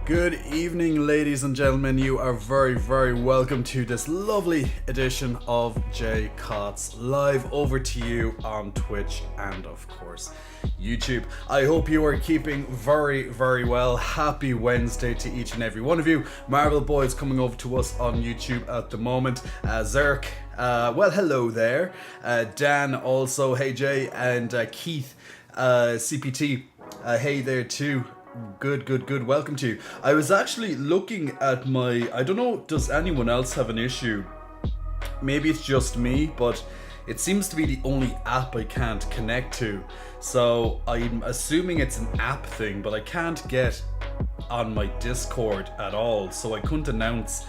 Good evening, ladies and gentlemen. You are very welcome to this lovely edition of J Cots Live, over to you on Twitch and of course YouTube. I hope you are keeping very well. Happy Wednesday to each and every one of you. Marvel Boys coming over to us on YouTube at the moment. Zerk, well, hello there. Dan also, hey Jay, and Keith, CPT, hey there too. Good. Welcome to you. I was actually looking at my... I don't know, does anyone else have an issue? Maybe it's just me, but it seems to be the only app I can't connect to. So I'm assuming it's an app thing, but I can't get on my Discord at all. So I couldn't announce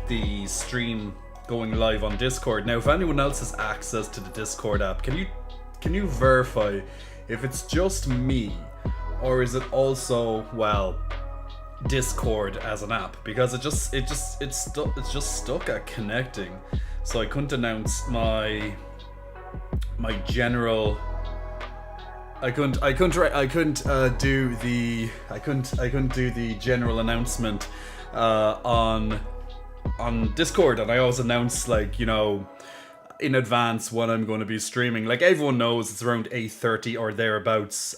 the stream going live on Discord. Now, if anyone else has access to the Discord app, can you verify if it's just me? Or is it also, well, Discord as an app? Because it's just stuck at connecting. So I couldn't announce my general. I couldn't do the general announcement on Discord, and I always announce, like, you know, in advance when I'm going to be streaming. Like, everyone knows it's around 8:30 or thereabouts,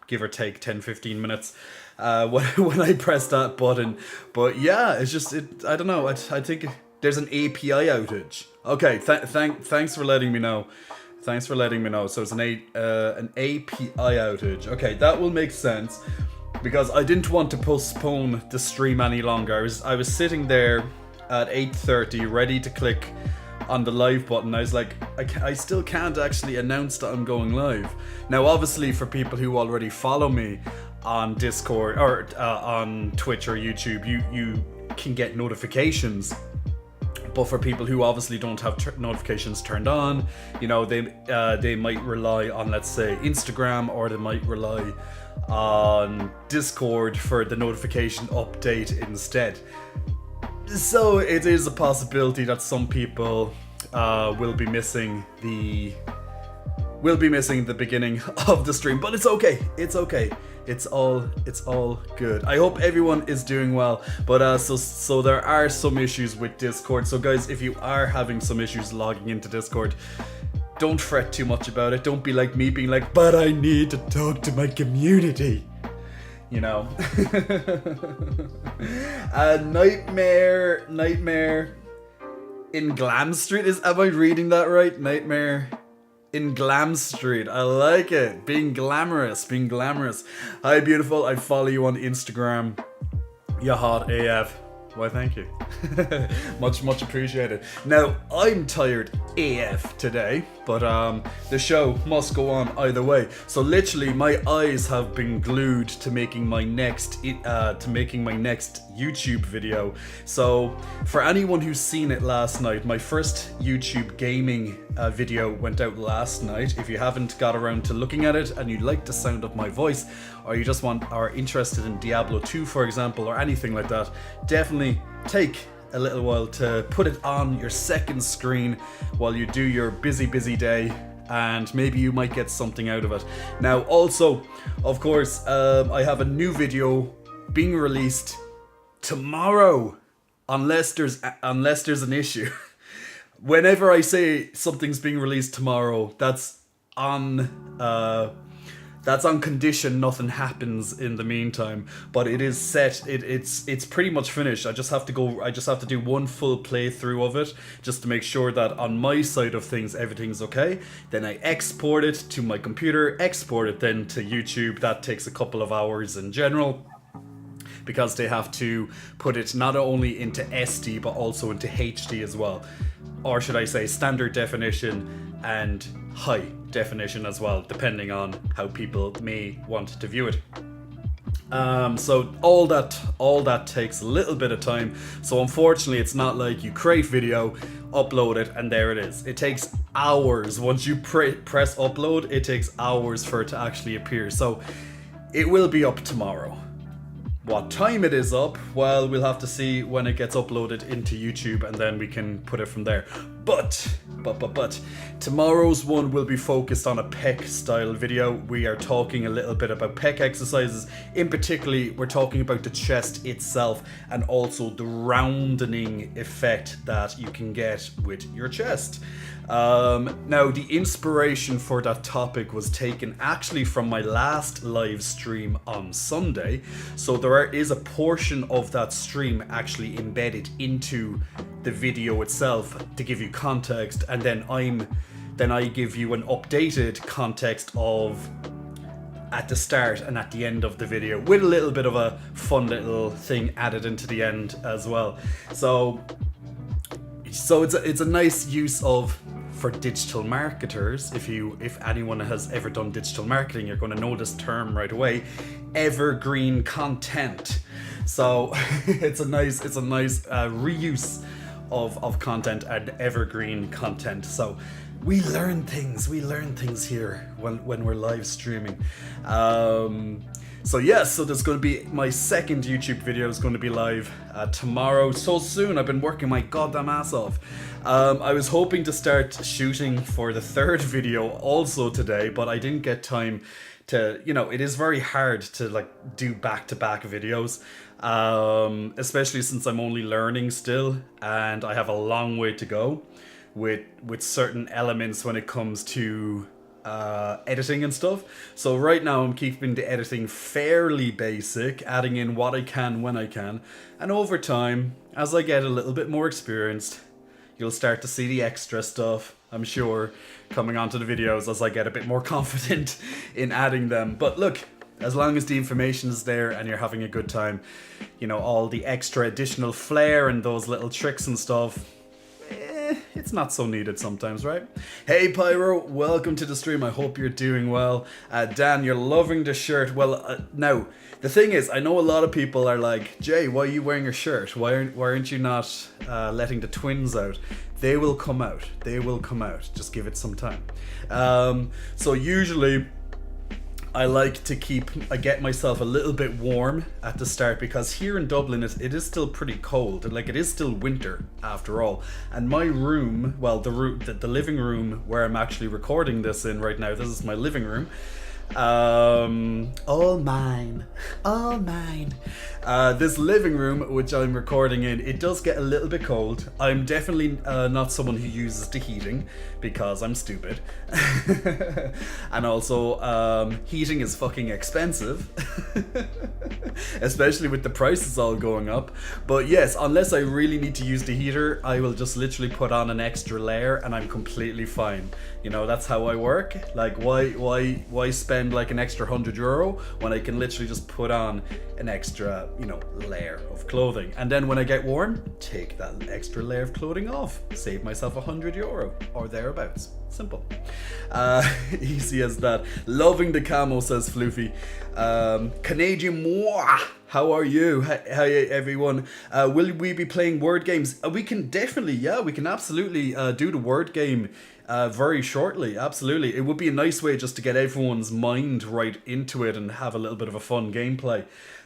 give or take 10-15 minutes when I press that button. But yeah, it's just, I don't know, I think there's an API outage. Okay, thanks for letting me know. So it's an API outage. Okay, that will make sense, because I didn't want to postpone the stream any longer. I was sitting there at 8:30 ready to click on the live button. I was like, I still can't actually announce that I'm going live. Now, obviously, for people who already follow me on Discord or on Twitch or YouTube, you can get notifications. But for people who obviously don't have notifications turned on, you know, they might rely on, let's say, Instagram, or they might rely on Discord for the notification update instead. So it is a possibility that some people will be missing the beginning of the stream, but it's okay. It's all good. I hope everyone is doing well. But so there are some issues with Discord. So guys, if you are having some issues logging into Discord, don't fret too much about it. Don't be like me, being like, but I need to talk to my community. You know. Nightmare in Glam Street, am I reading that right? Nightmare in Glam Street. I like it. Being glamorous. Hi, beautiful. I follow you on Instagram. You're hot AF. Why, thank you. much appreciated. Now, I'm tired AF today, but the show must go on either way. So literally, my eyes have been glued to making my next YouTube video. So for anyone who's seen it last night, my first YouTube gaming video went out last night. If you haven't got around to looking at it and you like the sound of my voice, or you just are interested in Diablo 2, for example, or anything like that, definitely take a little while to put it on your second screen while you do your busy day, and maybe you might get something out of it. Now, also, of course, I have a new video being released tomorrow, unless there's an issue. Whenever I say something's being released tomorrow, that's on condition nothing happens in the meantime. But it is set. It's pretty much finished. I just have to do one full playthrough of it, just to make sure that on my side of things everything's okay. Then I export it to my computer, export it then to YouTube. That takes a couple of hours in general, because they have to put it not only into SD but also into HD as well. Or should I say standard definition and high definition as well, depending on how people may want to view it. So all that takes a little bit of time. So unfortunately, it's not like you create video, upload it, and there it is. It takes hours. Once you press upload, it takes hours for it to actually appear. So it will be up tomorrow. What time it is up, well, we'll have to see when it gets uploaded into YouTube, and then we can put it from there. But tomorrow's one will be focused on a pec style video. We are talking a little bit about pec exercises. In particularly, we're talking about the chest itself and also the roundening effect that you can get with your chest. Now, the inspiration for that topic was taken actually from my last live stream on Sunday. So there is a portion of that stream actually embedded into the video itself to give you context, and then I give you an updated context of at the start and at the end of the video, with a little bit of a fun little thing added into the end as well. So it's a nice use of, for digital marketers. If anyone has ever done digital marketing, you're going to know this term right away: evergreen content. So it's a nice reuse of content and evergreen content. So we learn things here when we're live streaming. So there's going to be my second YouTube video is going to be live tomorrow. So soon. I've been working my goddamn ass off. I was hoping to start shooting for the third video also today, but I didn't get time to, it is very hard to do back-to-back videos, especially since I'm only learning still and I have a long way to go with certain elements when it comes to editing and stuff. So right now I'm keeping the editing fairly basic, adding in what I can when I can, and over time, as I get a little bit more experienced, you'll start to see the extra stuff, I'm sure, coming onto the videos as I get a bit more confident in adding them. But look, as long as the information is there and you're having a good time, all the extra additional flair and those little tricks and stuff, it's not so needed sometimes, right? Hey Pyro, welcome to the stream. I hope you're doing well. Dan, you're loving the shirt. Well, now, the thing is, I know a lot of people are like, Jay, why are you wearing a shirt? Why aren't you not letting the twins out? They will come out. They will come out. Just give it some time. So usually I like to get myself a little bit warm at the start, because here in Dublin it is still pretty cold. It is still winter after all. And my room, well, the living room where I'm actually recording this in right now, this is my living room. All mine. This living room, which I'm recording in, it does get a little bit cold. I'm definitely not someone who uses the heating, because I'm stupid. And also, heating is fucking expensive. Especially with the prices all going up. But yes, unless I really need to use the heater, I will just literally put on an extra layer and I'm completely fine. That's how I work. Why spend an extra €100 when I can literally just put on an extra, layer of clothing, and then when I get warm, take that extra layer of clothing off, save myself €100 or thereabouts. Simple. Easy as that. Loving the camo, says Floofy. Canadian moi. How are you? Hey everyone. Will we be playing word games? We can definitely, we can absolutely do the word game very shortly. Absolutely. It would be a nice way just to get everyone's mind right into it and have a little bit of a fun gameplay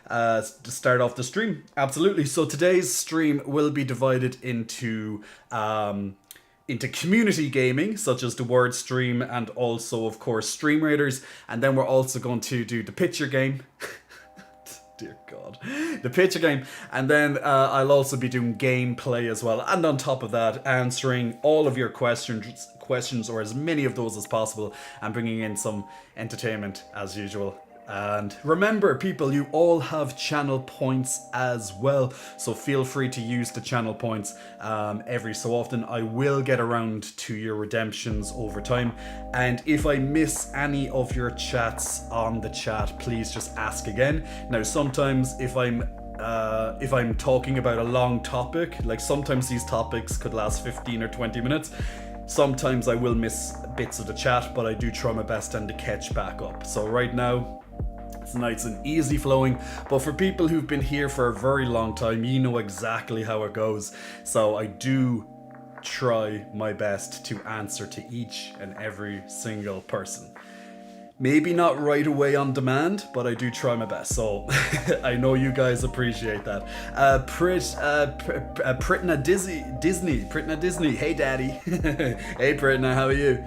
to start off the stream. Absolutely. So today's stream will be divided into community gaming, such as the word stream, and also, of course, Stream Raiders. And then we're also going to do the picture game. Dear God. The picture game. And then I'll also be doing gameplay as well. And on top of that, answering all of your questions, or as many of those as possible, and bringing in some entertainment as usual. And remember, people, you all have channel points as well, so feel free to use the channel points every so often. I will get around to your redemptions over time, and if I miss any of your chats on the chat, please just ask again. Now, sometimes if I'm talking about a long topic, sometimes these topics could last 15 or 20 minutes, sometimes I will miss bits of the chat, but I do try my best and to catch back up. So right now, it's nice and easy flowing, but for people who've been here for a very long time, you know exactly how it goes. So I do try my best to answer to each and every single person. Maybe not right away on demand, but I do try my best. So I know you guys appreciate that. Pritna Disney. Hey, Daddy. Hey, Pritna, how are you?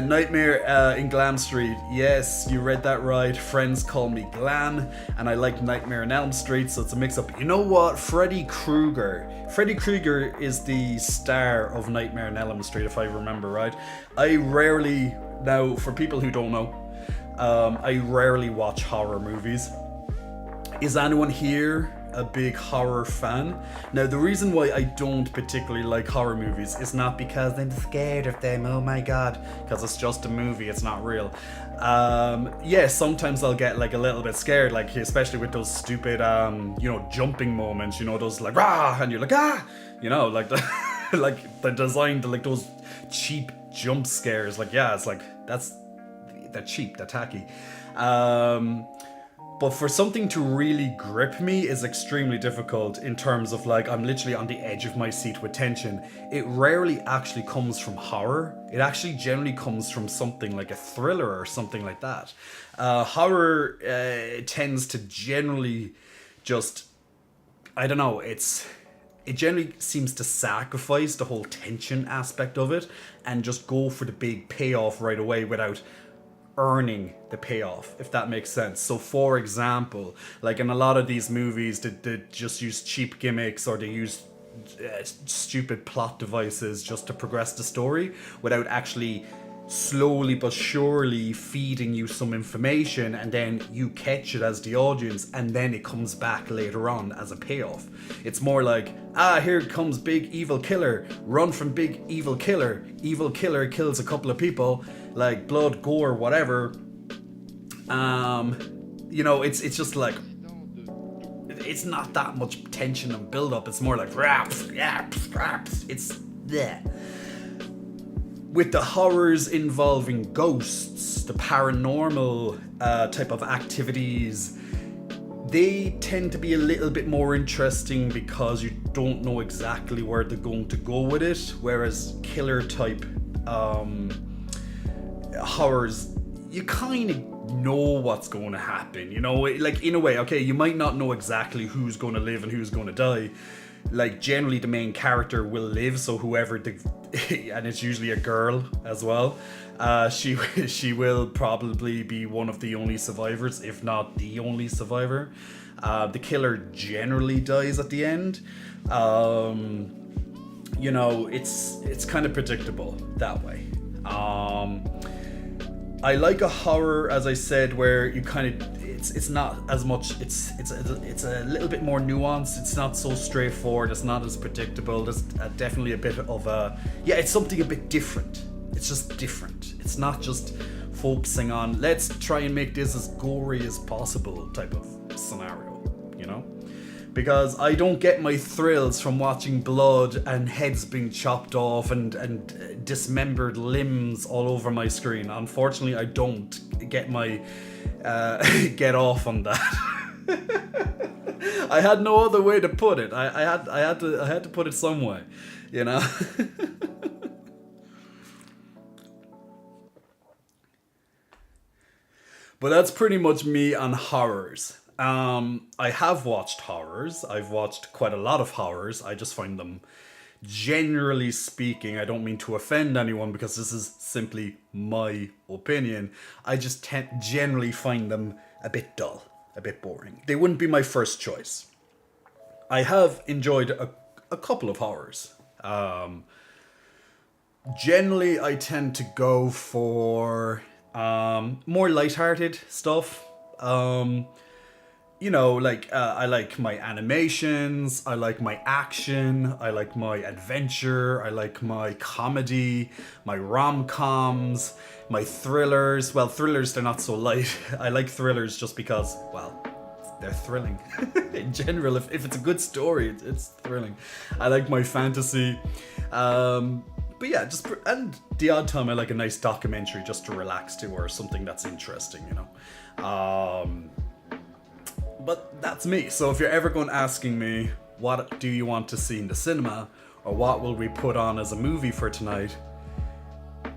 Nightmare in Glam Street. Yes, you read that right. Friends call me Glam, and I like Nightmare on Elm Street, so it's a mix-up. You know what? Freddy Krueger. Freddy Krueger is the star of Nightmare on Elm Street, if I remember right. I rarely, now for people who don't know, I rarely watch horror movies. Is anyone here a big horror fan? Now, the reason why I don't particularly like horror movies is not because I'm scared of them, oh my god, because it's just a movie, it's not real. Yeah, sometimes I'll get like a little bit scared, like especially with those stupid, jumping moments, those like, rah, and you're like, ah, like the, like the design, like those cheap jump scares, like, yeah, it's like, they're cheap, they're tacky. But for something to really grip me is extremely difficult in terms of like, I'm literally on the edge of my seat with tension. It rarely actually comes from horror. It actually generally comes from something like a thriller or something like that. Horror tends to generally just, I don't know, it generally seems to sacrifice the whole tension aspect of it and just go for the big payoff right away without earning the payoff, if that makes sense. So for example, like in a lot of these movies, they just use cheap gimmicks or they use stupid plot devices just to progress the story without actually slowly but surely feeding you some information, and then you catch it as the audience and then it comes back later on as a payoff. It's more like, here comes big evil killer, run from big evil killer kills a couple of people, like blood, gore, whatever. It's just like, it's not that much tension and build up. It's more like raps. It's there. With the horrors involving ghosts, the paranormal type of activities, they tend to be a little bit more interesting because you don't know exactly where they're going to go with it. Whereas killer type horrors, you kind of know what's going to happen. Like in a way, okay, you might not know exactly who's going to live and who's going to die. Like generally the main character will live, so whoever and it's usually a girl as well, she will probably be one of the only survivors, if not the only survivor. The killer generally dies at the end. It's kind of predictable that way. I like a horror, as I said, where you kind of, it's not as much, it's a little bit more nuanced. It's not so straightforward. It's not as predictable. There's definitely a bit of it's something a bit different. It's just different. It's not just focusing on, let's try and make this as gory as possible type of scenario, because I don't get my thrills from watching blood and heads being chopped off and dismembered limbs all over my screen. Unfortunately, I don't get my get off on that. I had no other way to put it. I had to put it some way, But that's pretty much me on horrors. I have watched horrors. I've watched quite a lot of horrors. I just find them, generally speaking, I don't mean to offend anyone because this is simply my opinion. I just generally find them a bit dull, a bit boring. They wouldn't be my first choice. I have enjoyed a couple of horrors. Generally, I tend to go for more lighthearted stuff. I like my animations, I like my action, I like my adventure, I like my comedy, my rom-coms, my thrillers. Well, thrillers, they're not so light. I like thrillers just because, well, they're thrilling. In general, if it's a good story, it's thrilling. I like my fantasy. But yeah, and the odd time I like a nice documentary just to relax to, or something that's interesting, But that's me. So if you're ever going asking me, what do you want to see in the cinema, or what will we put on as a movie for tonight,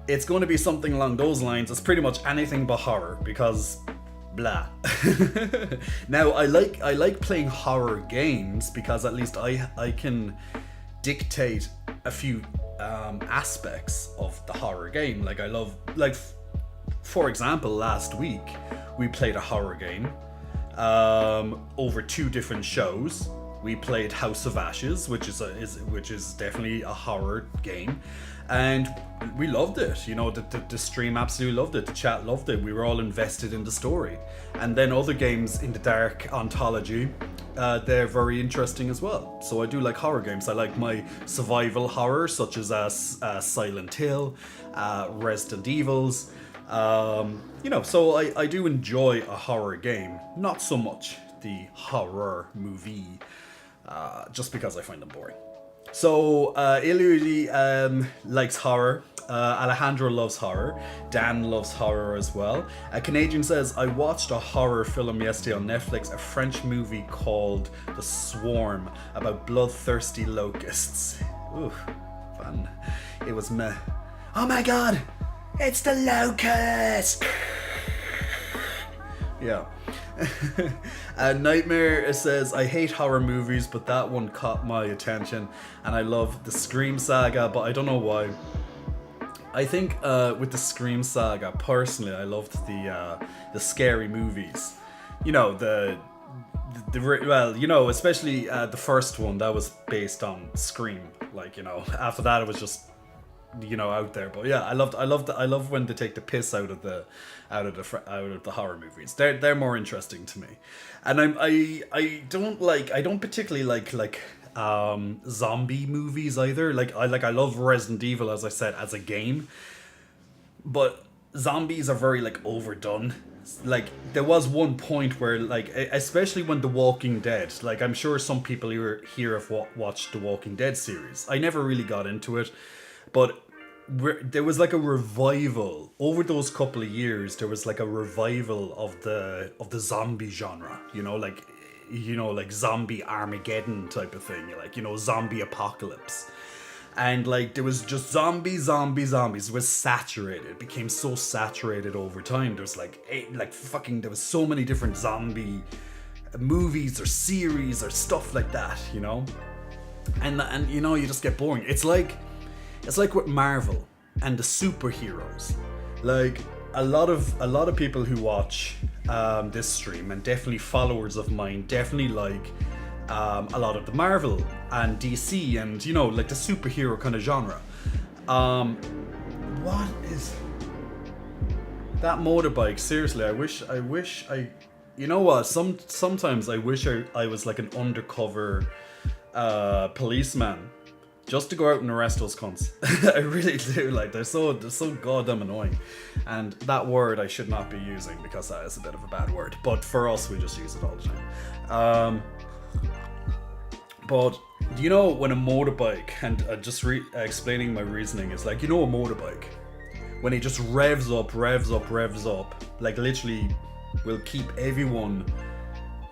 it's going to be something along those lines. It's pretty much anything but horror because blah. Now I like playing horror games because at least I can dictate a few aspects of the horror game. Like I love, like for example, last week we played a horror game over 2 different shows. We played House of Ashes, which is definitely a horror game, and we loved it. You know, the stream absolutely loved it. The chat loved it. We were all invested in the story. And then other games in the dark ontology, they're very interesting as well. So I do like horror games. I like my survival horror, such as Silent Hill, Resident Evils. You know, so I do enjoy a horror game, not so much the horror movie, just because I find them boring. So Iludi likes horror. Alejandro loves horror. Dan loves horror as well. A Canadian says, I watched a horror film yesterday on Netflix, a French movie called The Swarm about bloodthirsty locusts. Ooh, fun. It was meh. Oh my god! It's the locust! Yeah. Nightmare says, I hate horror movies, but that one caught my attention, and I love the Scream saga, but I don't know why. I think with the Scream saga, personally, I loved the scary movies. You know, well, you know, especially the first one that was based on Scream. Like, you know, after that it was just, you know, out there. But yeah, I love when they take the piss out of the horror movies. They're more interesting to me, and I don't particularly like zombie movies either. I love Resident Evil, as I said, as a game, but zombies are very like overdone. Like there was one point where, like, especially when The Walking Dead, like I'm sure some people here have watched The Walking Dead series. I never really got into it, but there was like a revival over those couple of years. There was like a revival of the zombie genre, you know, like zombie Armageddon type of thing, like, you know, zombie apocalypse. And like there was just zombies. It was saturated. It became so saturated over time. There was there was so many different zombie movies or series or stuff like that, you know. And you know, you just get boring. It's like with Marvel and the superheroes. Like a lot of people who watch this stream, and definitely followers of mine, definitely like a lot of the Marvel and DC and, you know, like the superhero kind of genre. What is that motorbike? Seriously, I wish I you know what, sometimes I wish I was like an undercover policeman, just to go out and arrest those cunts. I really do. Like they're so goddamn annoying, and that word I should not be using because that is a bit of a bad word. But for us, we just use it all the time. But you know, when a motorbike, and explaining my reasoning, is like, you know, a motorbike, when it just revs up, like literally will keep everyone,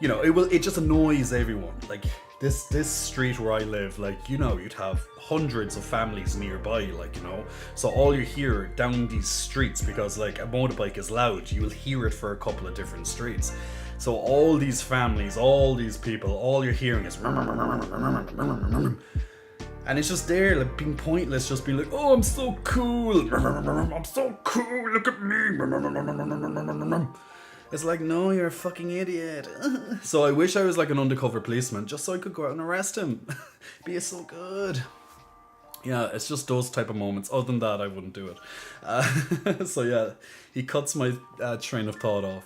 you know, it just annoys everyone. Like this street where I live, like, you know, you'd have hundreds of families nearby, like, you know, so all you hear down these streets, because like a motorbike is loud, you will hear it for a couple of different streets. So all these families, all these people, all you're hearing is, and it's just there, like being pointless, just being like, oh, I'm so cool, I'm so cool, look at me. It's like, no, you're a fucking idiot. So I wish I was like an undercover policeman, just so I could go out and arrest him. Be so good. Yeah, it's just those type of moments. Other than that, I wouldn't do it. So yeah, he cuts my train of thought off.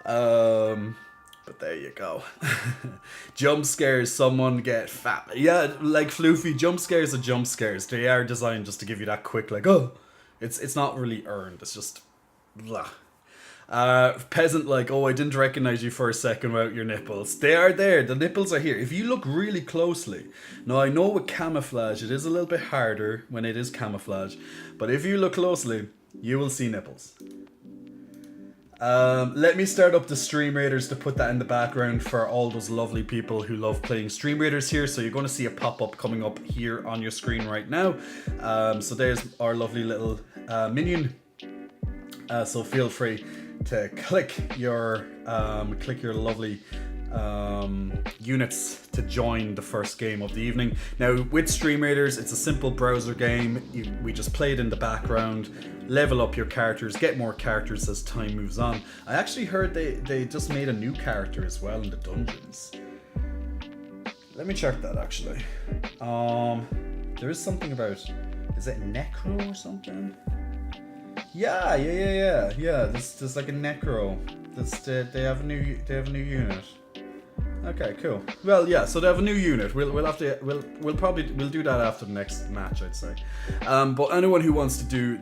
But there you go. Jump scares, someone get fat. Yeah, like Floofy, jump scares are jump scares. They are designed just to give you that quick, like, oh. It's not really earned. It's just blah. Peasant, like, oh, I didn't recognize you for a second without your nipples. They are there. The nipples are here. If you look really closely. Now, I know with camouflage, it is a little bit harder when it is camouflage. But if you look closely, you will see nipples. Let me start up the Stream Raiders to put that in the background for all those lovely people who love playing Stream Raiders here. So you're going to see a pop-up coming up here on your screen right now. So there's our lovely little minion. So feel free to click your lovely units to join the first game of the evening. Now with Stream Raiders, it's a simple browser game. We just play it in the background, level up your characters, get more characters as time moves on. I actually heard they just made a new character as well in the dungeons. Let me check that actually. There is something about, is it Necro or something? Yeah. There's like a Necro. They have a new unit. Okay, cool. Well, yeah. So they have a new unit. We'll do that after the next match, I'd say. But anyone who wants to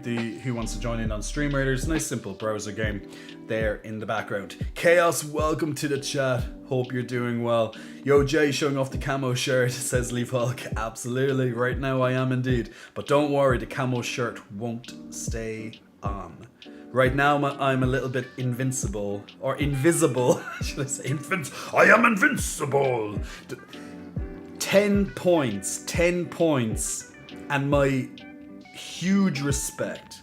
join in on Stream Raiders, nice simple browser game, there in the background. Chaos, welcome to the chat. Hope you're doing well. Yo, Jay showing off the camo shirt, says Leaf Hulk. Absolutely, right now I am indeed. But don't worry, the camo shirt won't stay on. Right now, I'm a little bit invincible. Or invisible. Should I say I am invincible! 10 points. 10 points. And my huge respect.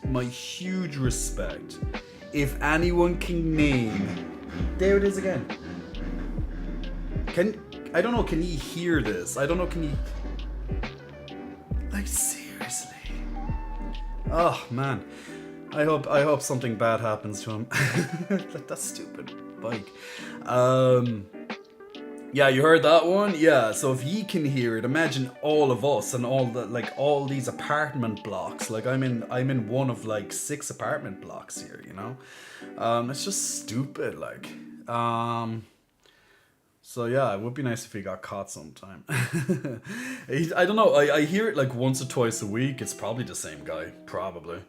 If anyone can name... There it is again. I don't know, can he hear this? I don't know, can he... Like, seriously? Oh, man. I hope something bad happens to him. Like that stupid bike. Yeah, you heard that one? Yeah, so if he can hear it, imagine all of us and all these apartment blocks. Like I'm in one of like 6 apartment blocks here, you know? It's just stupid, like. So yeah, it would be nice if he got caught sometime. I don't know, I hear it like once or twice a week. It's probably the same guy, probably.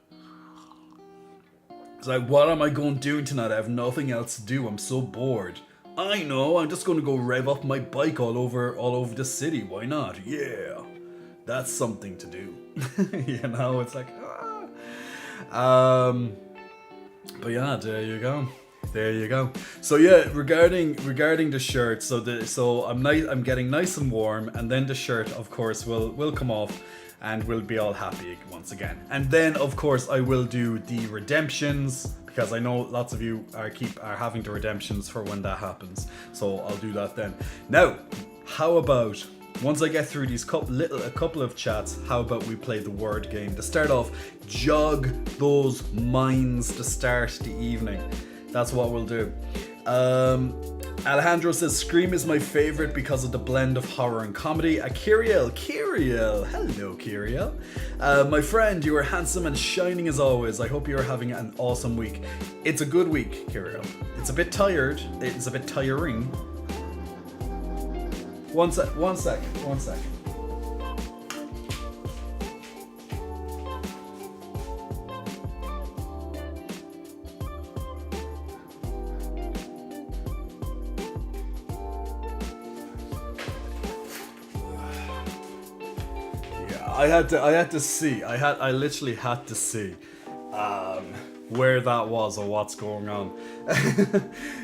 It's like, what am I going doing tonight? I have nothing else to do. I'm so bored. I know, I'm just going to go rev up my bike all over the city. Why not? Yeah, that's something to do. You know, it's like, but yeah, there you go. So yeah, regarding the shirt, so I'm getting nice and warm, and then the shirt, of course, will come off. And we'll be all happy once again. And then, of course, I will do the redemptions, because I know lots of you are having the redemptions for when that happens. So I'll do that then. Now, how about, once I get through these a couple of chats, how about we play the word game? To start off, jog those minds to start the evening. That's what we'll do. Alejandro says, Scream is my favorite because of the blend of horror and comedy. Kiriel, hello Kiriel. My friend, you are handsome and shining as always. I hope you are having an awesome week. It's a good week, Kiriel. It's a bit tired. It's a bit tiring. One second. I literally had to see where that was or what's going on.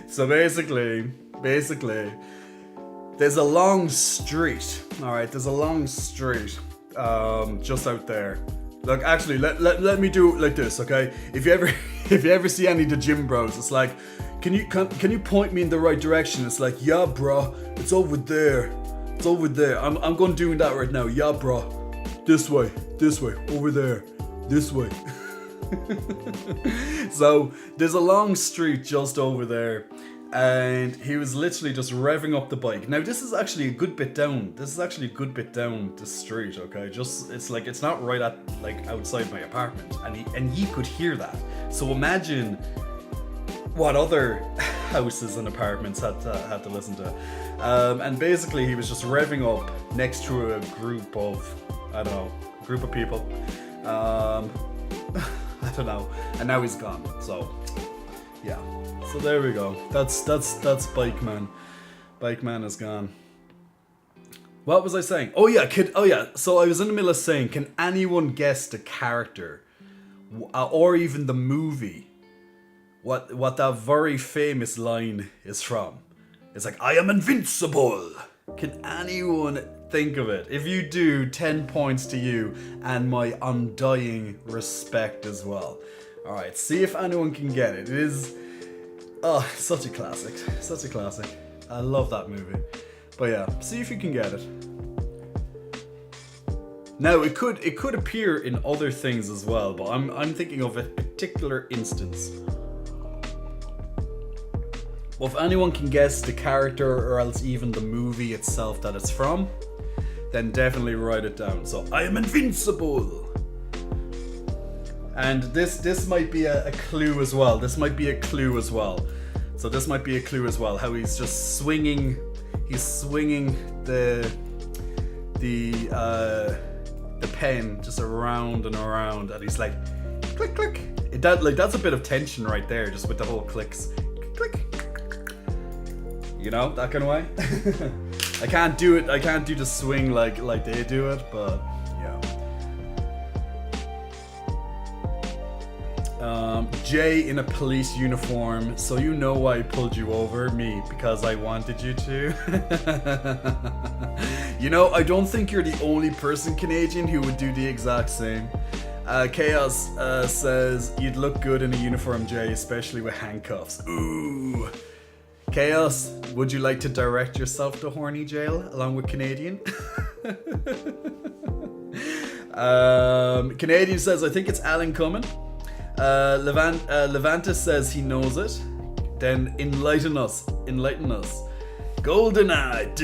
So basically, there's a long street. All right, there's a long street just out there. Look, actually, let me do it like this, okay? If you ever see any of the gym bros, it's like, can you point me in the right direction? It's like, yeah, bro, it's over there. It's over there. I'm going doing that right now. Yeah, bro. This way, over there, this way. So there's a long street just over there, and he was literally just revving up the bike. Now this is actually a good bit down. This is actually a good bit down the street. Okay, it's not right at like outside my apartment, and he could hear that. So imagine what other houses and apartments had to listen to. And basically he was just revving up next to a group of people. I don't know. And now he's gone. So yeah. So there we go. That's Bike Man. Bike Man is gone. What was I saying? Oh yeah, So I was in the middle of saying, can anyone guess the character or even the movie what that very famous line is from. It's like, I am invincible. Can anyone think of it? If you do, 10 points to you and my undying respect as well. Alright, see if anyone can get it. It is, oh, such a classic. Such a classic. I love that movie. But yeah, see if you can get it. Now, it could appear in other things as well, but I'm thinking of a particular instance. Well, if anyone can guess the character or else even the movie itself that it's from, then definitely write it down. So, I am invincible! And this might be a clue as well. This might be a clue as well. So this might be a clue as well. How he's just swinging. He's swinging the pen just around and around, and he's like, click, click. That's a bit of tension right there, just with the whole clicks, click. You know, that kind of way. I can't do it. I can't do the swing like they do it, but yeah. Jay in a police uniform, so you know why I pulled you over, me, because I wanted you to. You know, I don't think you're the only person, Canadian, who would do the exact same. Chaos says, you'd look good in a uniform, Jay, especially with handcuffs. Ooh. Chaos, would you like to direct yourself to horny jail along with Canadian? Canadian says, I think it's Alan Cumming. Levantis says he knows it. Then enlighten us. GoldenEye.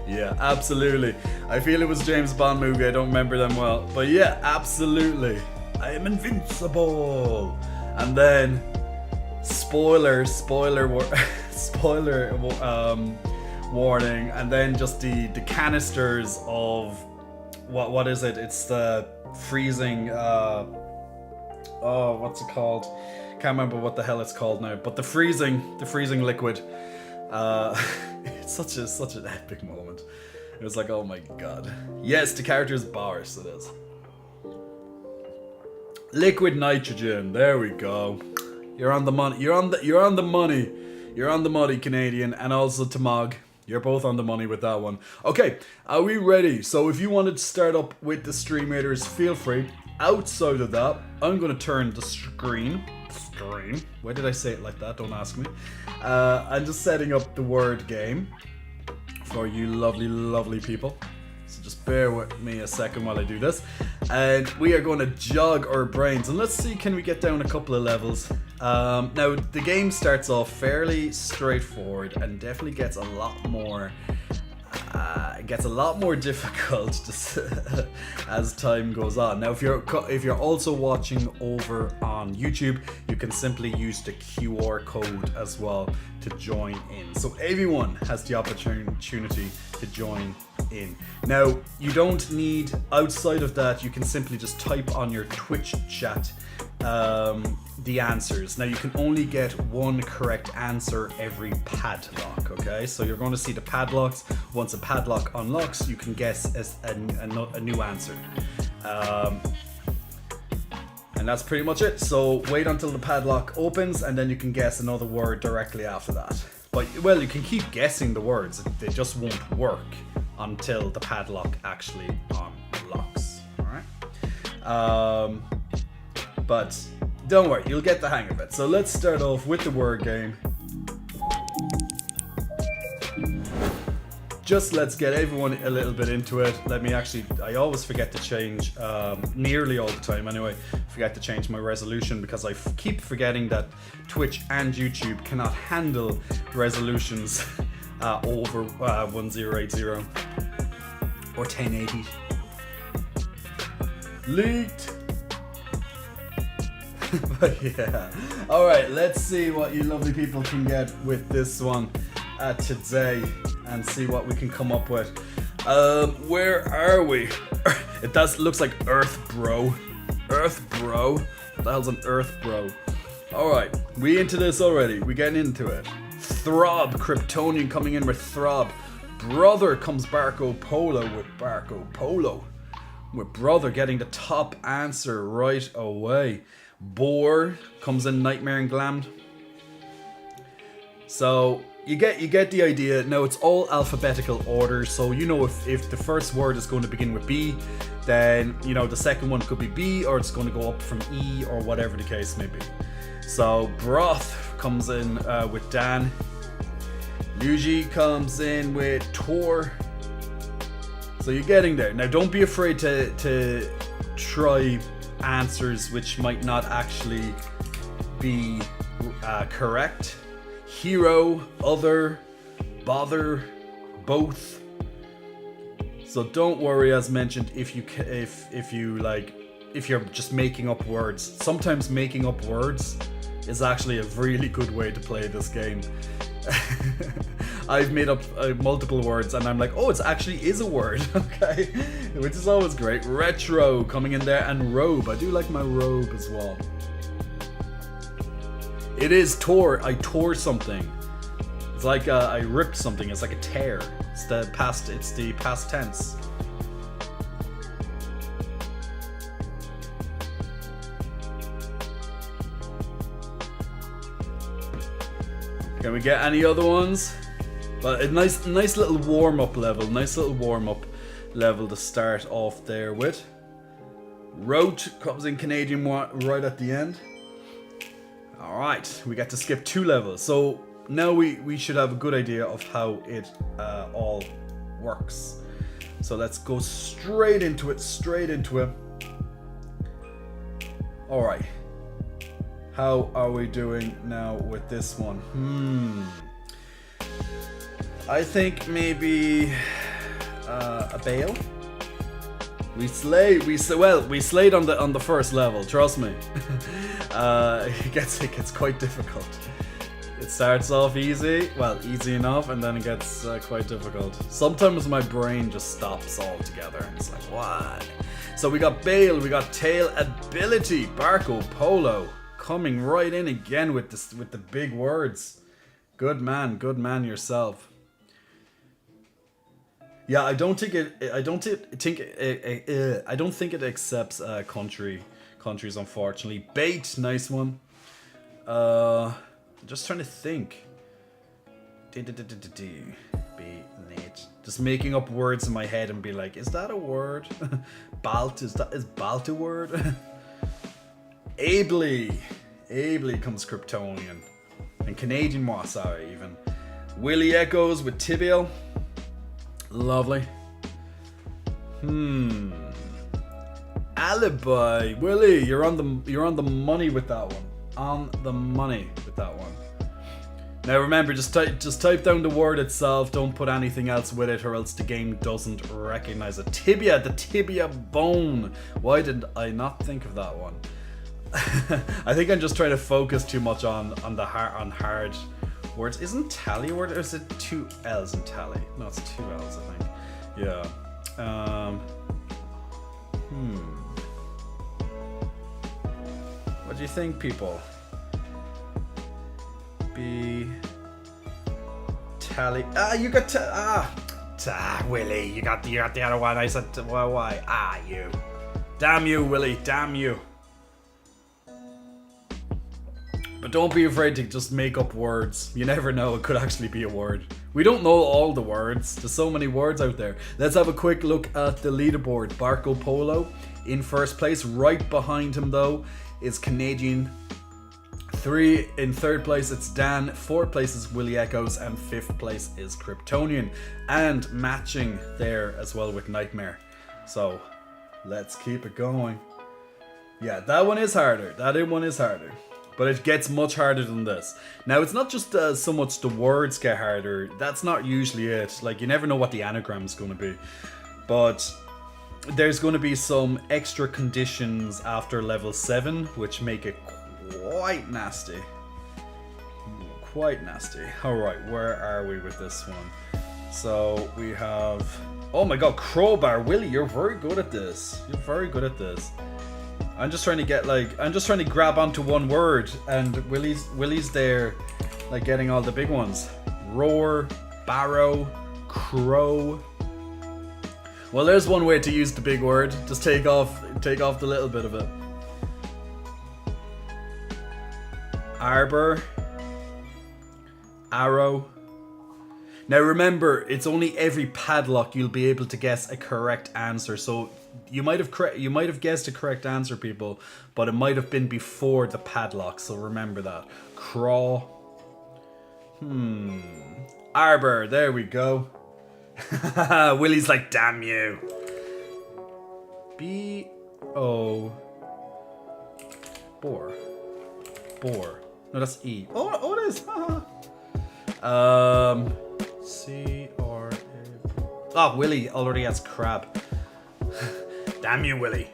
Yeah, absolutely. I feel it was James Bond movie. I don't remember them well, but yeah, absolutely. I am invincible. And then spoiler warning, and then just the canisters of what is it? It's the freezing what's it called? Can't remember what the hell it's called now, but the freezing liquid. It's such an epic moment. It was like, oh my god. Yes, the character is Boris, it is. Liquid nitrogen, there we go. You're on the money. You're on the money. You're on the money, Canadian, and also Tamag. You're both on the money with that one. Okay, are we ready? So if you wanted to start up with the Stream Raiders, feel free. Outside of that, I'm going to turn the screen. Why did I say it like that? Don't ask me. I'm just setting up the word game for you lovely people. So just bear with me a second while I do this. And we are going to jog our brains. And let's see, can we get down a couple of levels? Now, the game starts off fairly straightforward and definitely gets a lot more difficult as time goes on. Now, if you're also watching over on YouTube, you can simply use the QR code as well to join in. So everyone has the opportunity to join in. Now, you don't need, outside of that, you can simply just type on your Twitch chat the answers. Now, you can only get one correct answer every padlock, okay? So you're going to see the padlocks. Once a padlock unlocks, you can guess a new answer. And that's pretty much it. So wait until the padlock opens and then you can guess another word directly after that. But, well, you can keep guessing the words. They just won't work until the padlock actually unlocks, alright? But don't worry, you'll get the hang of it. So let's start off with the word game. Just let's get everyone a little bit into it. I always forget to change, nearly all the time anyway, forget to change my resolution because I keep forgetting that Twitch and YouTube cannot handle resolutions over 1080 or 1080. Leaked! But yeah, alright, let's see what you lovely people can get with this one today and see what we can come up with. Where are we? It looks like Earth Bro. What the hell's an Earth Bro? Alright, we into this already, we getting into it. Throb, Kryptonian coming in with Throb. Brother comes Barco Polo with Barco Polo. With Brother getting the top answer right away. Boar comes in Nightmare and Glammed. So you get the idea. Now it's all alphabetical order, so you know if the first word is going to begin with B, then you know the second one could be B, or it's going to go up from E, or whatever the case may be. So Broth comes in with Dan. Luigi comes in with Tor. So you're getting there. Now don't be afraid to try answers which might not actually be correct. Hero, other, bother, both. So don't worry, as mentioned, if you're just making up words. Sometimes making up words is actually a really good way to play this game. I've made up multiple words and I'm like, oh, it actually is a word, okay? Which is always great. Retro coming in there, and robe. I do like my robe as well. It is tore. I tore something. It's like I ripped something. It's like a tear. It's the past tense. Can we get any other ones? But a nice little warm-up level. Nice little warm-up level to start off there with. Rote comes in Canadian right at the end. Alright, we get to skip 2 levels. So now we should have a good idea of how it all works. So let's go straight into it. Alright. How are we doing now with this one? I think maybe a Bale. We slayed on the first level. Trust me. It gets quite difficult. It starts off easy, easy enough, and then it gets quite difficult. Sometimes my brain just stops altogether, and it's like, what? So we got Bale, we got Tail Ability, Barco Polo coming right in again with the big words. Good man yourself. Yeah, I don't think it accepts countries, unfortunately. Bait, nice one. Just trying to think. Just making up words in my head and be like, is that a word? Balt, is Balt a word? Ably comes Kryptonian. And Canadian Moisar even. Willie Echoes with Tibial. Lovely. Alibi. Willie, you're on the money with that one. On the money with that one. Now remember, just type down the word itself. Don't put anything else with it, or else the game doesn't recognize it. Tibia, the tibia bone. Why did I not think of that one? I think I'm just trying to focus too much on hard words. Isn't tally a word, or is it 2 L's in tally? No, it's 2 L's, I think. Yeah. What do you think, people? Tally. You got Willie. You got the other one. I said why? You. Damn you, Willie. Damn you. But don't be afraid to just make up words. You never know, it could actually be a word. We don't know all the words. There's so many words out there. Let's have a quick look at the leaderboard. Barco Polo in first place. Right behind him, though, is Canadian. In third place, it's Dan. Fourth place is Willie Echoes. And fifth place is Kryptonian. And matching there as well with Nightmare. So, let's keep it going. Yeah, that one is harder. But it gets much harder than this. Now, it's not just so much the words get harder. That's not usually it. Like, you never know what the anagram is going to be. But there's going to be some extra conditions after level 7, which make it quite nasty. Alright, where are we with this one? So, we have... Oh my god, Crowbar. Willie, you're very good at this. I'm just trying to grab onto one word, and Willie's there Like getting all the big ones. Roar, barrow, crow. Well, there's one way to use the big word. Just take off the little bit of it. Arbor, arrow. Now remember, it's only every padlock you'll be able to guess a correct answer. So you might have guessed a correct answer, people, but it might have been before the padlock. So remember that. Craw. Arbor. There we go. Willie's like, damn you. B-O. Boar. Boar. No, that's E. Oh, it is. C-R-A. Oh, Willie already has crab. Damn you, Willie.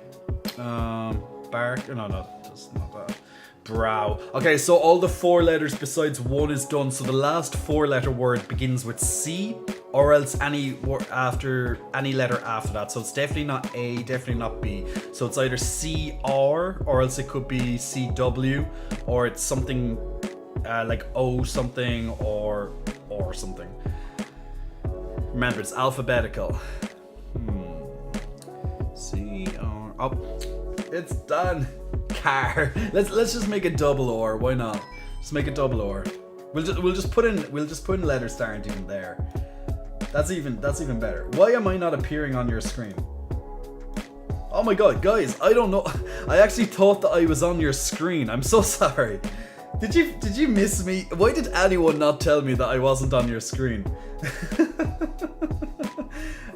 Bark. No, that's not that. Brow. Okay, so all the 4 letters besides one is done. So the last 4-letter word begins with C, or else any letter after that. So it's definitely not A, definitely not B. So it's either C-R, or else it could be C-W, or it's something like O something or something. Remember, it's alphabetical. C-R. Oh, it's done. Car. Let's just make a double or. Why not? Just make a double or. We'll just put in letters that aren't even there. That's even better. Why am I not appearing on your screen? Oh my god, guys, I don't know. I actually thought that I was on your screen. I'm so sorry. Did you miss me? Why did anyone not tell me that I wasn't on your screen?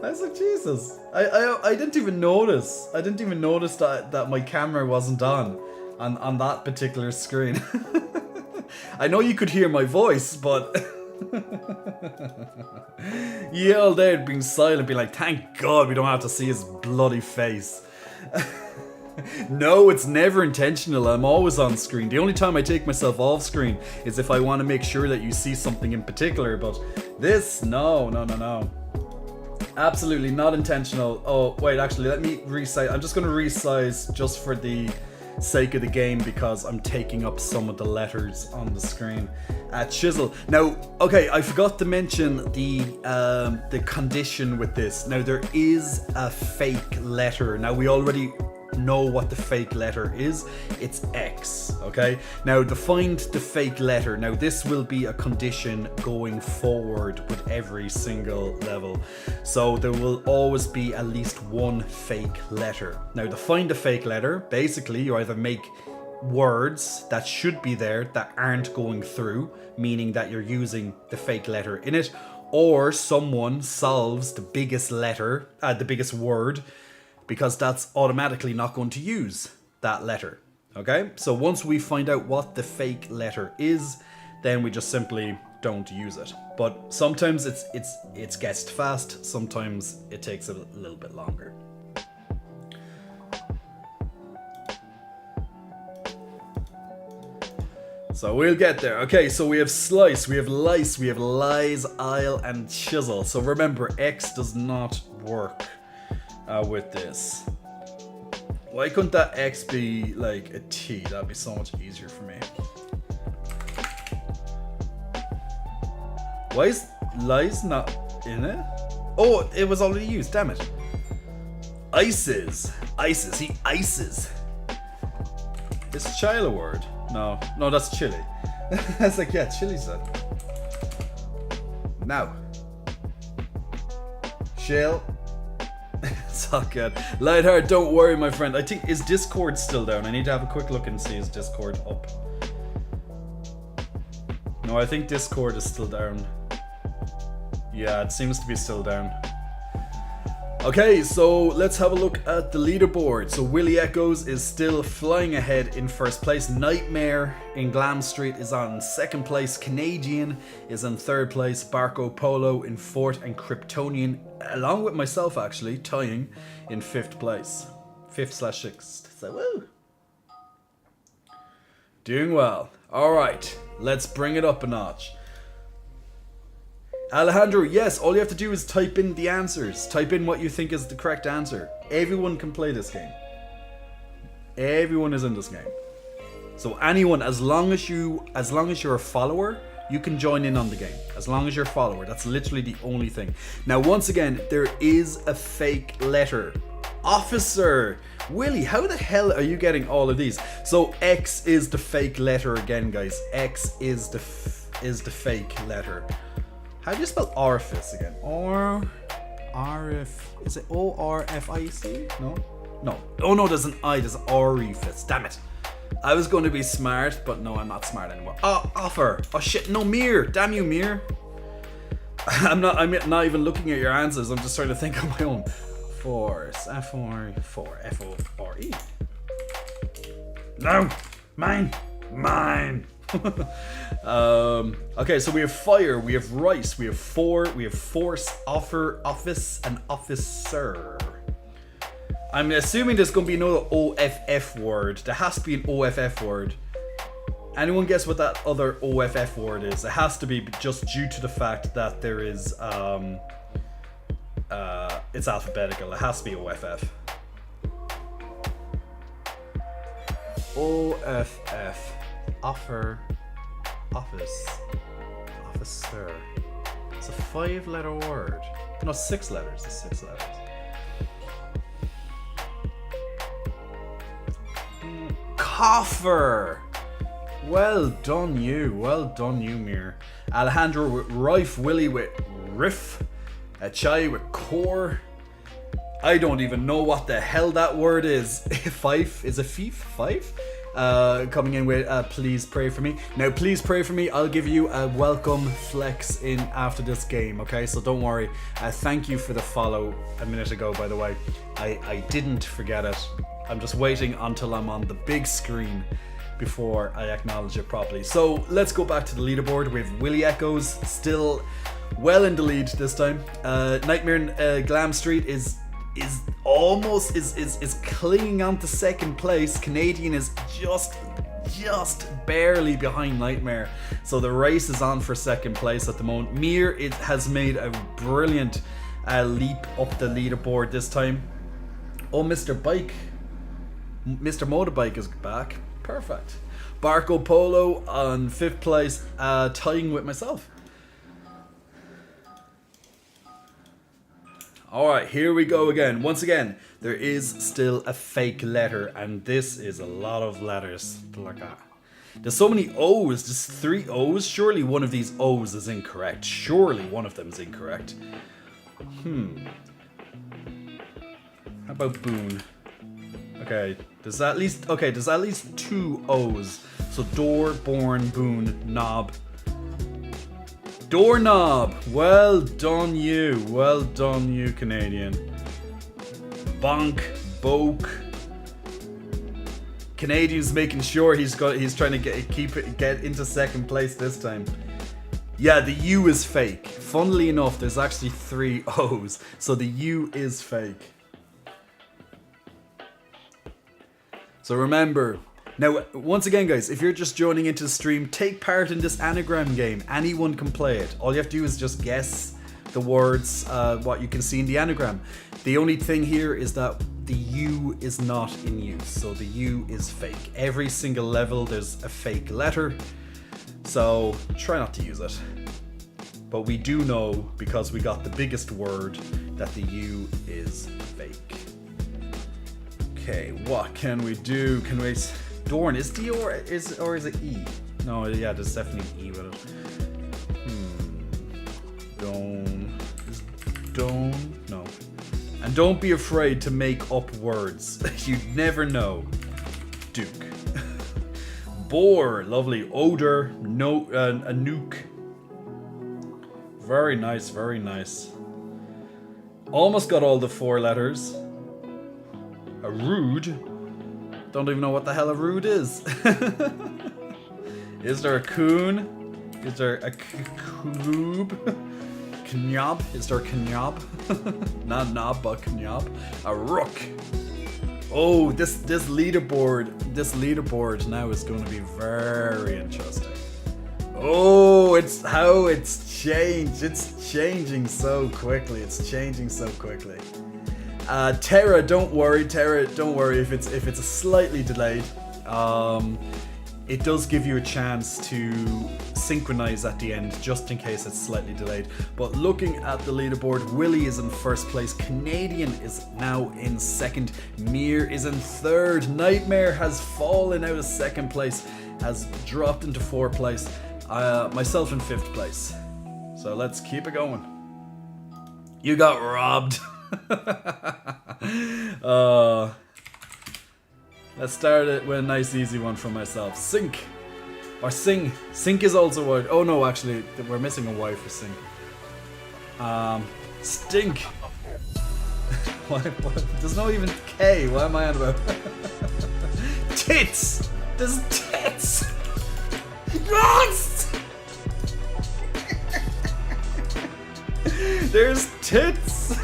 I was like, Jesus. I didn't even notice. I didn't even notice that my camera wasn't on that particular screen. I know you could hear my voice, but you all there being silent, being like, thank God we don't have to see his bloody face. No, it's never intentional. I'm always on screen. The only time I take myself off screen is if I want to make sure that you see something in particular, but this, no. Absolutely not intentional. Oh, wait, actually, let me resize. I'm just going to resize just for the sake of the game because I'm taking up some of the letters on the screen. Chisel. Now, okay, I forgot to mention the condition with this. Now, there is a fake letter. Now, we already know what the fake letter is. It's X, okay? Now, to find the fake letter, now this will be a condition going forward with every single level. So there will always be at least one fake letter. Now, to find a fake letter, basically, you either make words that should be there that aren't going through, meaning that you're using the fake letter in it, or someone solves the biggest letter, the biggest word, because that's automatically not going to use that letter. Okay? So once we find out what the fake letter is, then we just simply don't use it. But sometimes it's guessed fast, sometimes it takes a little bit longer. So we'll get there. Okay, so we have slice, we have lice, we have lies, aisle, and chisel. So remember, X does not work with this. Why couldn't that X be like a T? That'd be so much easier for me. Why is lies not in it? Oh, it was already used, damn it. Ices, he ices. Is child a word? No, that's chili. It's like, yeah, chili's that. Now. Chill. It's all good. Lightheart, don't worry, my friend. I think, is Discord still down? I need to have a quick look and see, is Discord up? No, I think Discord is still down. Yeah, it seems to be still down. Okay, so let's have a look at the leaderboard. So Willie Echoes is still flying ahead in first place. Nightmare in Glam Street is on second place. Canadian is in third place. Barco Polo in fourth, and Kryptonian, along with myself actually, tying in fifth place. 5th/6th. So woo! Doing well. Alright, let's bring it up a notch. Alejandro, yes, all you have to do is type in the answers. Type in what you think is the correct answer. Everyone can play this game. Everyone is in this game. So anyone, as long as you're a follower You can join in on the game as long as you're a follower. That's literally the only thing. Now, once again, there is a fake letter. Officer! Willie, how the hell are you getting all of these? So X is the fake letter again, guys. X is the fake letter. How do you spell orifice again? Is it O-R-F-I-C? No? No. Oh no, there's an I, there's an orifice. Damn it. I was going to be smart, but no, I'm not smart anymore. Oh, offer. Oh shit, no, Mir. Damn you, Mir. I'm not even looking at your answers. I'm just trying to think on my own. Force. F-O-R-E. No. Mine. Okay, so we have fire, we have rice, we have we have force, offer, office, and officer. I'm assuming there's going to be another OFF word. There has to be an OFF word. Anyone guess what that other OFF word is? It has to be just due to the fact that there is, it's alphabetical. It has to be OFF. OFF. Offer. Office. Officer. It's a 5-letter word. No, 6 letters. It's 6 letters. Coffer. Well done you. Well done you, Mir. Alejandro with Rife. Willie with Riff. Chai with Core. I don't even know what the hell that word is. Fife. Is it Fief? Fife? Coming in with please pray for me. Now please pray for me. I'll give you a welcome flex in after this game, okay? So don't worry. Thank you for the follow a minute ago, by the way. I didn't forget it. I'm just waiting until I'm on the big screen before I acknowledge it properly. So let's go back to the leaderboard with Willie Echoes still well in the lead this time. Nightmare in Glam Street is almost clinging on to second place. Canadian is just barely behind Nightmare, so the race is on for second place at the moment. Mir has made a brilliant leap up the leaderboard this time. Oh, Mr. Motorbike is back. Perfect. Barco Polo on 5th place, tying with myself. Alright, here we go again. Once again, there is still a fake letter, and this is a lot of letters. Like that. There's so many O's, there's 3 O's. Surely one of these O's is incorrect. Surely one of them is incorrect. How about Boone? Okay, there's at least 2 O's. So door, born, Boone, knob. Doorknob. Well done you. Well done you, Canadian. Bonk, Boke. Canadian's making sure he's trying to get into second place this time. Yeah, the U is fake. Funnily enough, there's actually 3 O's, so the U is fake. So remember, now once again guys, if you're just joining into the stream, take part in this anagram game. Anyone can play it. All you have to do is just guess the words, what you can see in the anagram. The only thing here is that the U is not in use, so the U is fake. Every single level there's a fake letter, so try not to use it. But we do know, because we got the biggest word, that the U is fake. Okay, what can we do? Can we... Dorn, is D or is it E? No, yeah, there's definitely E with it. Don't. No. And don't be afraid to make up words. You never know. Duke. Boar, lovely. Odor, no, a nuke. Very nice, very nice. Almost got all the 4 letters. A rude. Don't even know what the hell a rude is. Is there a coon? Is there a coob? Knyab? Is there a knyab? Not knob, but knyab. A rook. Oh, this leaderboard now is going to be very interesting. Oh, it's how it's changed. It's changing so quickly. Terra, don't worry if it's a slightly delayed. It does give you a chance to synchronize at the end just in case it's slightly delayed. But looking at the leaderboard, Willie is in first place, Canadian is now in second, Mir is in third, Nightmare has fallen out of second place, has dropped into fourth place, myself in fifth place. So let's keep it going. You got robbed. Let's start it with a nice easy one for myself. Sink. Or sing. Sink is also a word. Oh no, actually, we're missing a Y for sink. Stink. What? There's no even K. What am I on about? Tits. There's tits. Yes. There's tits.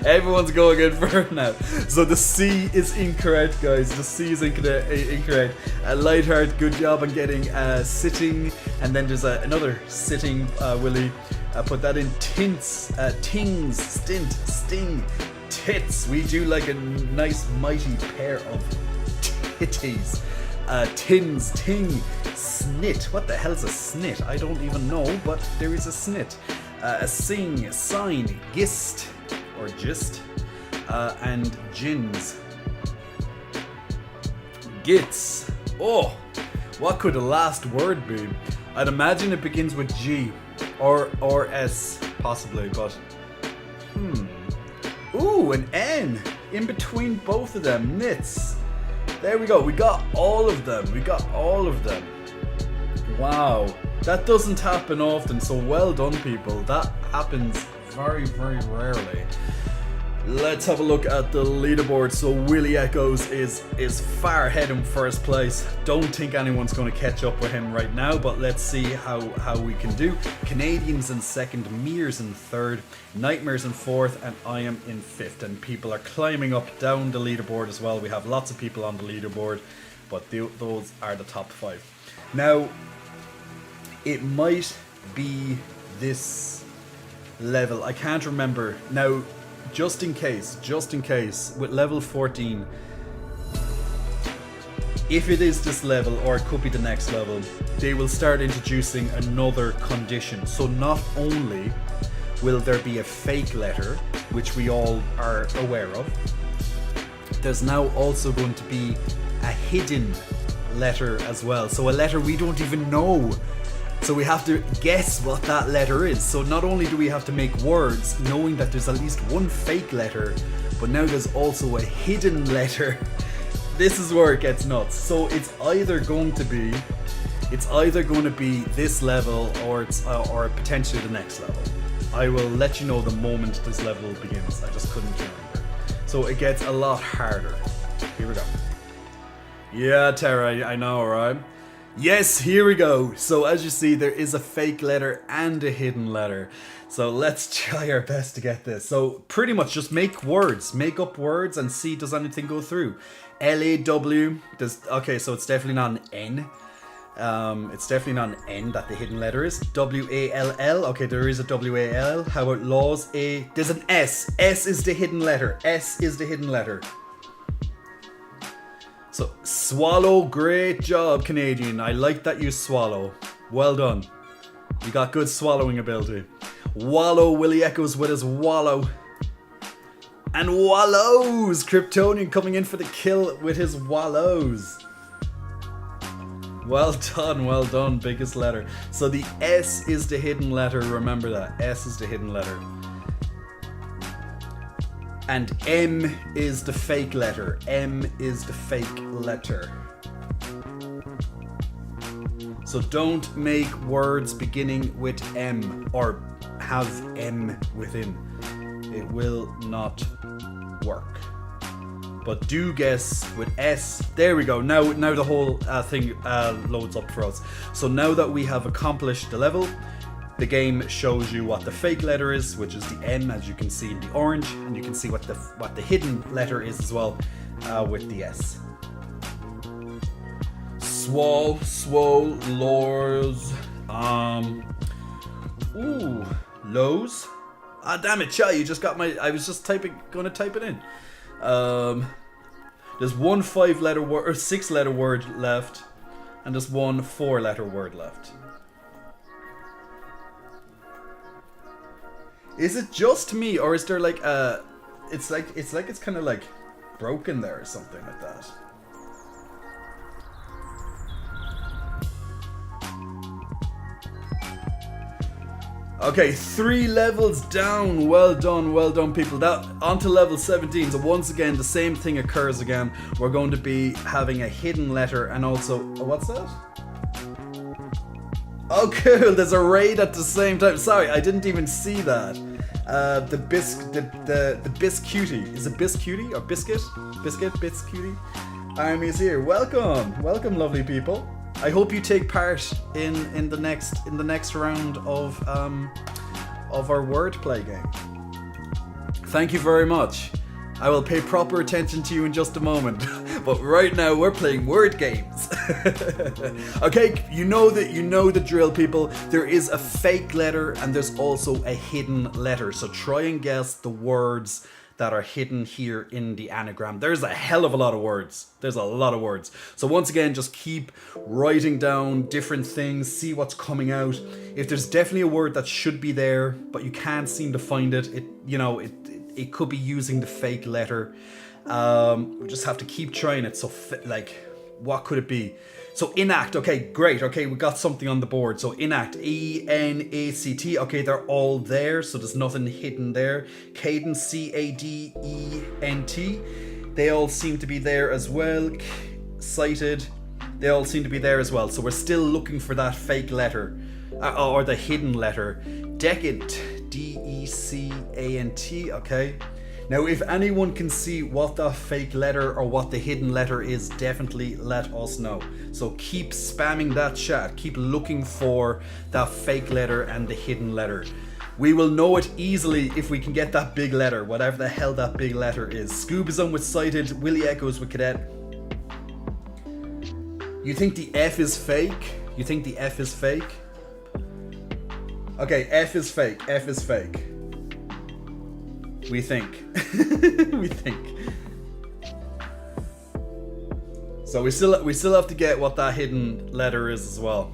Everyone's going in for it now. So the C is incorrect, guys. The C is incorrect. Lightheart, good job on getting sitting. And then there's another sitting, Willie. Put that in tints, tings, stint, sting, tits. We do like a nice mighty pair of titties. Tins, ting, snit. What the hell's a snit? I don't even know, but there is a snit. A sing, sign, gist. Or gist, and gins. Gits. Oh, what could the last word be? I'd imagine it begins with G or S, possibly, but Ooh, an N in between both of them. Knits. There we go. We got all of them. Wow, that doesn't happen often. So well done, people. That happens very, very rarely. Let's have a look at the leaderboard. So Willie Echoes is far ahead in first place. Don't think anyone's going to catch up with him right now, but let's see how we can do. Canadian's in second, Mir's in third, Nightmare's in fourth, and I am in fifth. And people are climbing up down the leaderboard as well. We have lots of people on the leaderboard, but those are the top 5. Now, it might be this level. I can't remember. Now, just in case, with level 14, if it is this level, or it could be the next level, they will start introducing another condition. So not only will there be a fake letter, which we all are aware of, there's now also going to be a hidden letter as well. So a letter we don't even know. So we have to guess what that letter is. So not only do we have to make words knowing that there's at least one fake letter, but now there's also a hidden letter. This is where it gets nuts. So it's either going to be this level, or potentially the next level. I will let you know the moment this level begins. I just couldn't remember. So it gets a lot harder. Here we go. Yeah, Tara, I know, right? Yes, here we go. So as you see, there is a fake letter and a hidden letter. So let's try our best to get this. So pretty much just make up words and see does anything go through. L-A-W, okay, so it's definitely not an N. It's definitely not an N that the hidden letter is. W-A-L-L, okay, there is a W-A-L. How about laws? There's an S. S is the hidden letter. S is the hidden letter. So, swallow, great job, Canadian. I like that you swallow. Well done. You got good swallowing ability. Wallow, Willie Echoes with his wallow. And wallows! Kryptonian coming in for the kill with his wallows. Well done, biggest letter. So the S is the hidden letter, remember that. S is the hidden letter. And M is the fake letter. M is the fake letter. So don't make words beginning with M or have M within. It will not work. But do guess with S. There we go. Now the whole thing loads up for us. So now that we have accomplished the level, the game shows you what the fake letter is, which is the N, as you can see in the orange, and you can see what the hidden letter is as well, with the S. Swole, lores, lows. Ah, damn it, Chai, you just got my. I was just gonna type it in. There's one 5-letter word or 6-letter word left, and there's one 4-letter word left. Is it just me, or is there like a? It's kind of like broken there or something like that. Okay, 3 levels down. Well done, people. That onto level 17. So once again, the same thing occurs again. We're going to be having a hidden letter, and also, what's that? Oh, cool. There's a raid at the same time. Sorry, I didn't even see that. The Biscuity. Is it Biscuity or Biscuit? Biscuity. Army is here. Welcome, lovely people. I hope you take part in the next round of our wordplay game. Thank you very much. I will pay proper attention to you in just a moment. But right now we're playing word games. Okay, you know the drill, people. There is a fake letter and there's also a hidden letter. So try and guess the words that are hidden here in the anagram. There's a hell of a lot of words. There's a lot of words. So once again, just keep writing down different things, see what's coming out. If there's definitely a word that should be there, but you can't seem to find it, it could be using the fake letter. We just have to keep trying it. So what could it be? So enact, okay, great. Okay, we got something on the board. So enact, E-N-A-C-T. Okay, they're all there, so there's nothing hidden there. Cadence, C-A-D-E-N-T. They all seem to be there as well. Cited, they all seem to be there as well. So we're still looking for that fake letter, or the hidden letter. Decant, D-E-C-A-N-T, okay. Now, if anyone can see what the fake letter or what the hidden letter is, definitely let us know. So keep spamming that chat. Keep looking for that fake letter and the hidden letter. We will know it easily if we can get that big letter, whatever the hell that big letter is. Scoobism with Cited, Willie Echoes with Cadet. You think the F is fake? You think the F is fake? Okay, F is fake. F is fake. We think. We think. So we still have to get what that hidden letter is as well.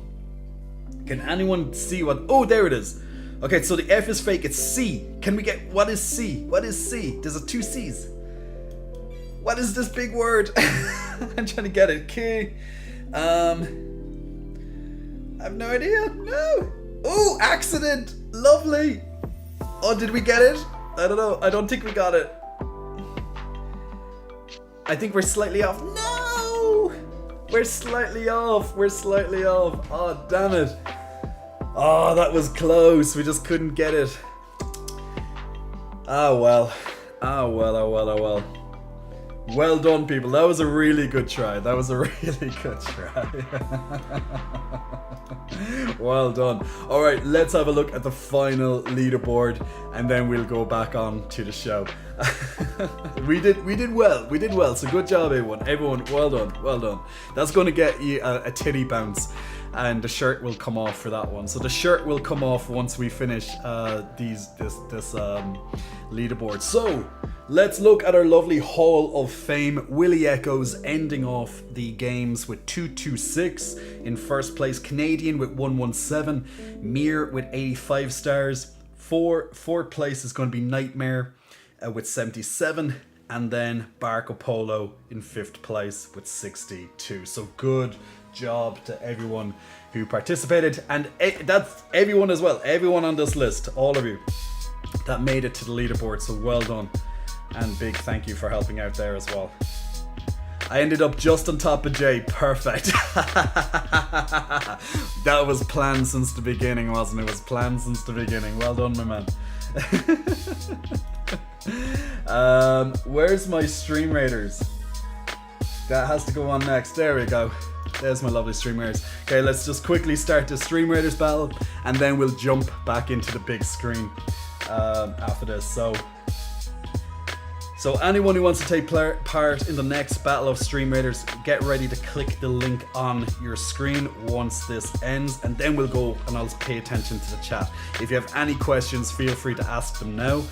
Can anyone see what? Oh, there it is. Okay, so the F is fake. It's C. Can we get what is C? What is C? There's a 2 C's. What is this big word? I'm trying to get it. K. I have no idea. No. Oh, accident. Lovely. Oh, did we get it? I don't know. I don't think we got it. I think we're slightly off. No! We're slightly off. We're slightly off. Oh, damn it. Oh, that was close. We just couldn't get it. Ah, well. Ah, well, oh, well, oh, well. Well done, people. That was a really good try. That was a really good try. Well done. All right, let's have a look at the final leaderboard, and then we'll go back on to the show. We did well. So good job, everyone. Well done. That's going to get you a titty bounce, and the shirt will come off for that one. So the shirt will come off once we finish this leaderboard. So let's look at our lovely Hall of Fame. Willie Echoes ending off the games with 226 in first place. Canadian with 117. Mir with 85 stars. Fourth place is going to be Nightmare with 77. And then Barco Polo in 5th place with 62. So good job to everyone who participated. And that's everyone as well. Everyone on this list. All of you that made it to the leaderboard. So well done. And big thank you for helping out there as well. I ended up just on top of Jay. Perfect. That was planned since the beginning, wasn't it? It was planned since the beginning. Well done, my man. Where's my Stream Raiders? That has to go on next. There we go. There's my lovely Stream Raiders. Okay, let's just quickly start the Stream Raiders battle, and then we'll jump back into the big screen after this. So anyone who wants to take part in the next Battle of Stream Raiders, get ready to click the link on your screen once this ends, and then we'll go and I'll pay attention to the chat. If you have any questions, feel free to ask them now.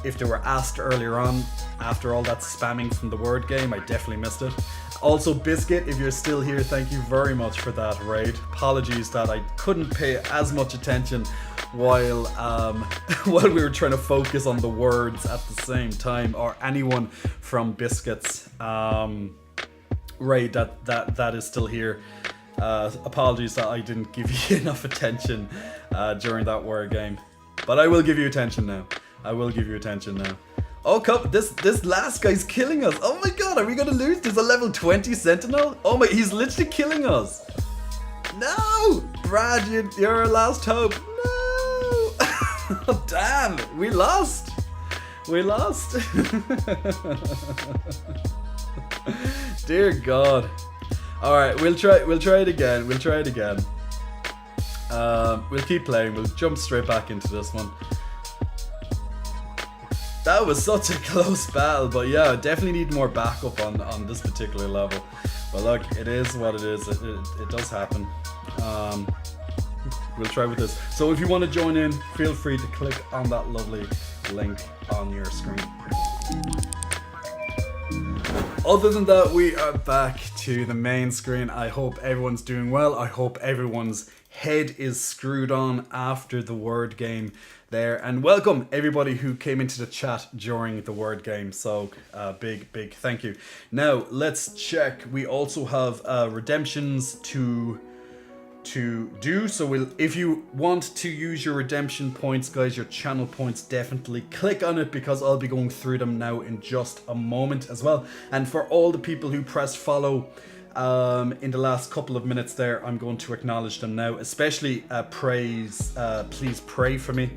if they were asked earlier on, after all that spamming from the word game, I definitely missed it. Also, Biscuit, if you're still here, thank you very much for that raid. Apologies that I couldn't pay as much attention while while we were trying to focus on the words at the same time, or anyone from Biscuit's raid that is still here. Apologies that I didn't give you enough attention during that word game, but I will give you attention now. I will give you attention now. Oh, come! This last guy's killing us. Oh my god, are we gonna lose? There's a level 20 Sentinel. Oh my, he's literally killing us. No, Brad, you're our last hope. No. Oh, damn, we lost. We lost. Dear God. All right, we'll try it again. We'll try it again. We'll keep playing. We'll jump straight back into this one. That was such a close battle, but yeah, I definitely need more backup on this particular level. But look, it is what it is. It does happen. We'll try with this. So if you want to join in, feel free to click on that lovely link on your screen. Other than that, we are back to the main screen. I hope everyone's doing well. I hope everyone's head is screwed on after the word game there. And welcome everybody who came into the chat during the word game. So big thank you. Now let's check. We also have redemptions to do. So if you want to use your redemption points, guys, your channel points, definitely click on it, because I'll be going through them now in just a moment as well. And for all the people who pressed follow in the last couple of minutes there, I'm going to acknowledge them now, especially please pray for me,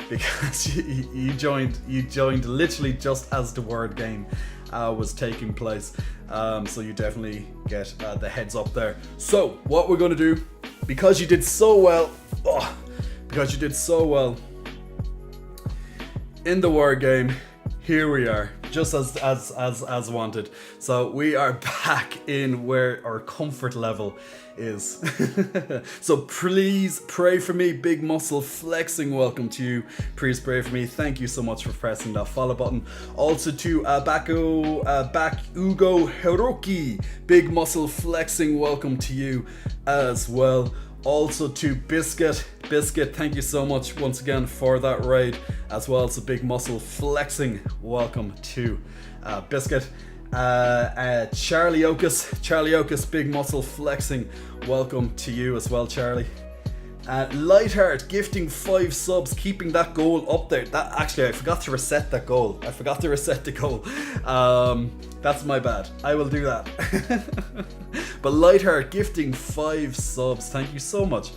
because you joined literally just as the word game was taking place. So you definitely get the heads up there. So what we're going to do, because you did so well, in the word game, here we are, just as wanted. So we are back in where our comfort level is. So please pray for me. Big Muscle Flexing, welcome to you. Please pray for me. Thank you so much for pressing that follow button. Also to Ugo Hiroki, Big Muscle Flexing, welcome to you as well. Also to Biscuit, thank you so much once again for that raid as well. So Big Muscle Flexing, welcome to Biscuit. Charlie Okus, Big Muscle Flexing, welcome to you as well, Charlie. Lightheart gifting 5 subs, keeping that goal up there. That actually, I forgot to reset that goal. I forgot to reset the goal. That's my bad. I will do that. But Lightheart gifting 5 subs. Thank you so much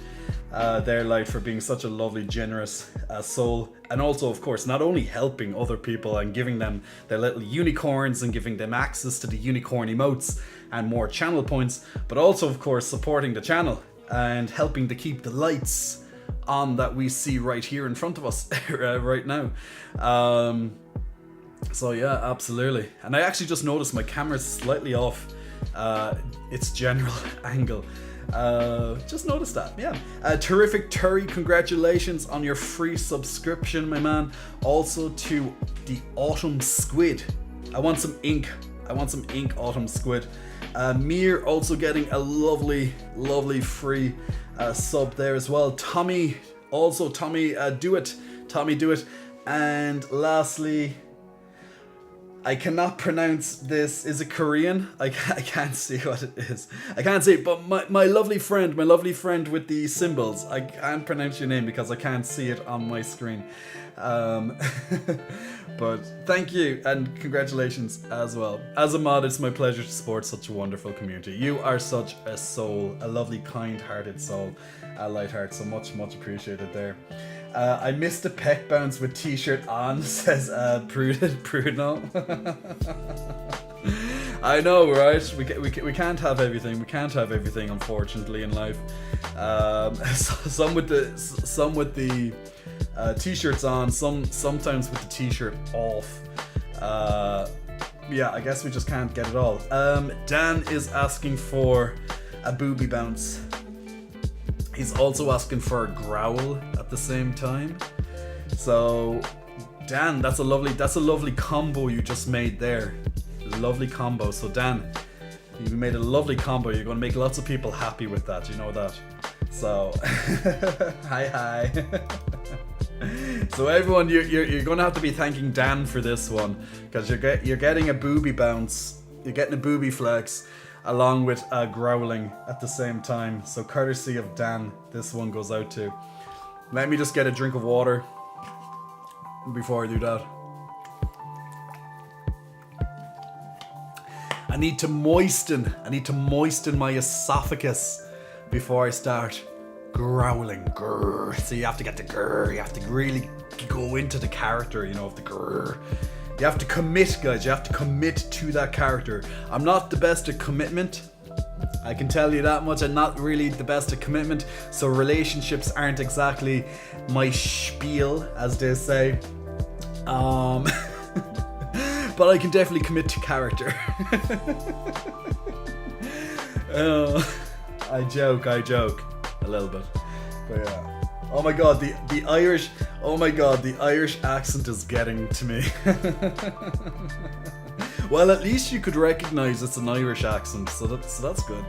there, Light, for being such a lovely, generous soul. And also, of course, not only helping other people and giving them their little unicorns and giving them access to the unicorn emotes and more channel points, but also, of course, supporting the channel and helping to keep the lights on that we see right here in front of us right now. So yeah, absolutely. And I actually just noticed my camera's slightly off its general angle. Just noticed that, yeah. Terrific Terry, congratulations on your free subscription, my man. Also to the Autumn Squid. I want some ink, Autumn Squid. Mir also getting a lovely free sub there as well. Tommy, do it. And lastly, I cannot pronounce this. Is it Korean? I can't see what it is. I can't see it, but my lovely friend with the symbols, I can't pronounce your name because I can't see it on my screen. But thank you and congratulations as well. As a mod, it's my pleasure to support such a wonderful community. You are such a soul, a lovely, kind-hearted soul, Lightheart. So much appreciated there. I missed the peck bounce with t-shirt on, says Bruno. I know, right? We can't have everything. We can't have everything, unfortunately, in life. Some with the t-shirts on, sometimes with the t-shirt off. Yeah, I guess we just can't get it all. Dan is asking for a booby bounce. He's also asking for a growl at the same time. So Dan, that's a lovely combo you just made there. Lovely combo. So Dan, you made a lovely combo. You're going to make lots of people happy with that. You know that. So, hi. So everyone, you're going to have to be thanking Dan for this one, because you're getting a booby bounce. You're getting a booby flex along with a growling at the same time. So courtesy of Dan, this one goes out to. Let me just get a drink of water before I do that. I need to moisten my esophagus before I start growling. Grrr. So you have to get the grrr. You have to really go into the character, you know, of the grrr. You have to commit, guys. You have to commit to that character. I'm not the best at commitment. I can tell you that much. I'm not really the best at commitment. So relationships aren't exactly my spiel, as they say. But I can definitely commit to character. I joke a little bit, but yeah. Oh my god, the Irish. Oh my god, the Irish accent is getting to me. Well, at least you could recognize it's an Irish accent, so that's good.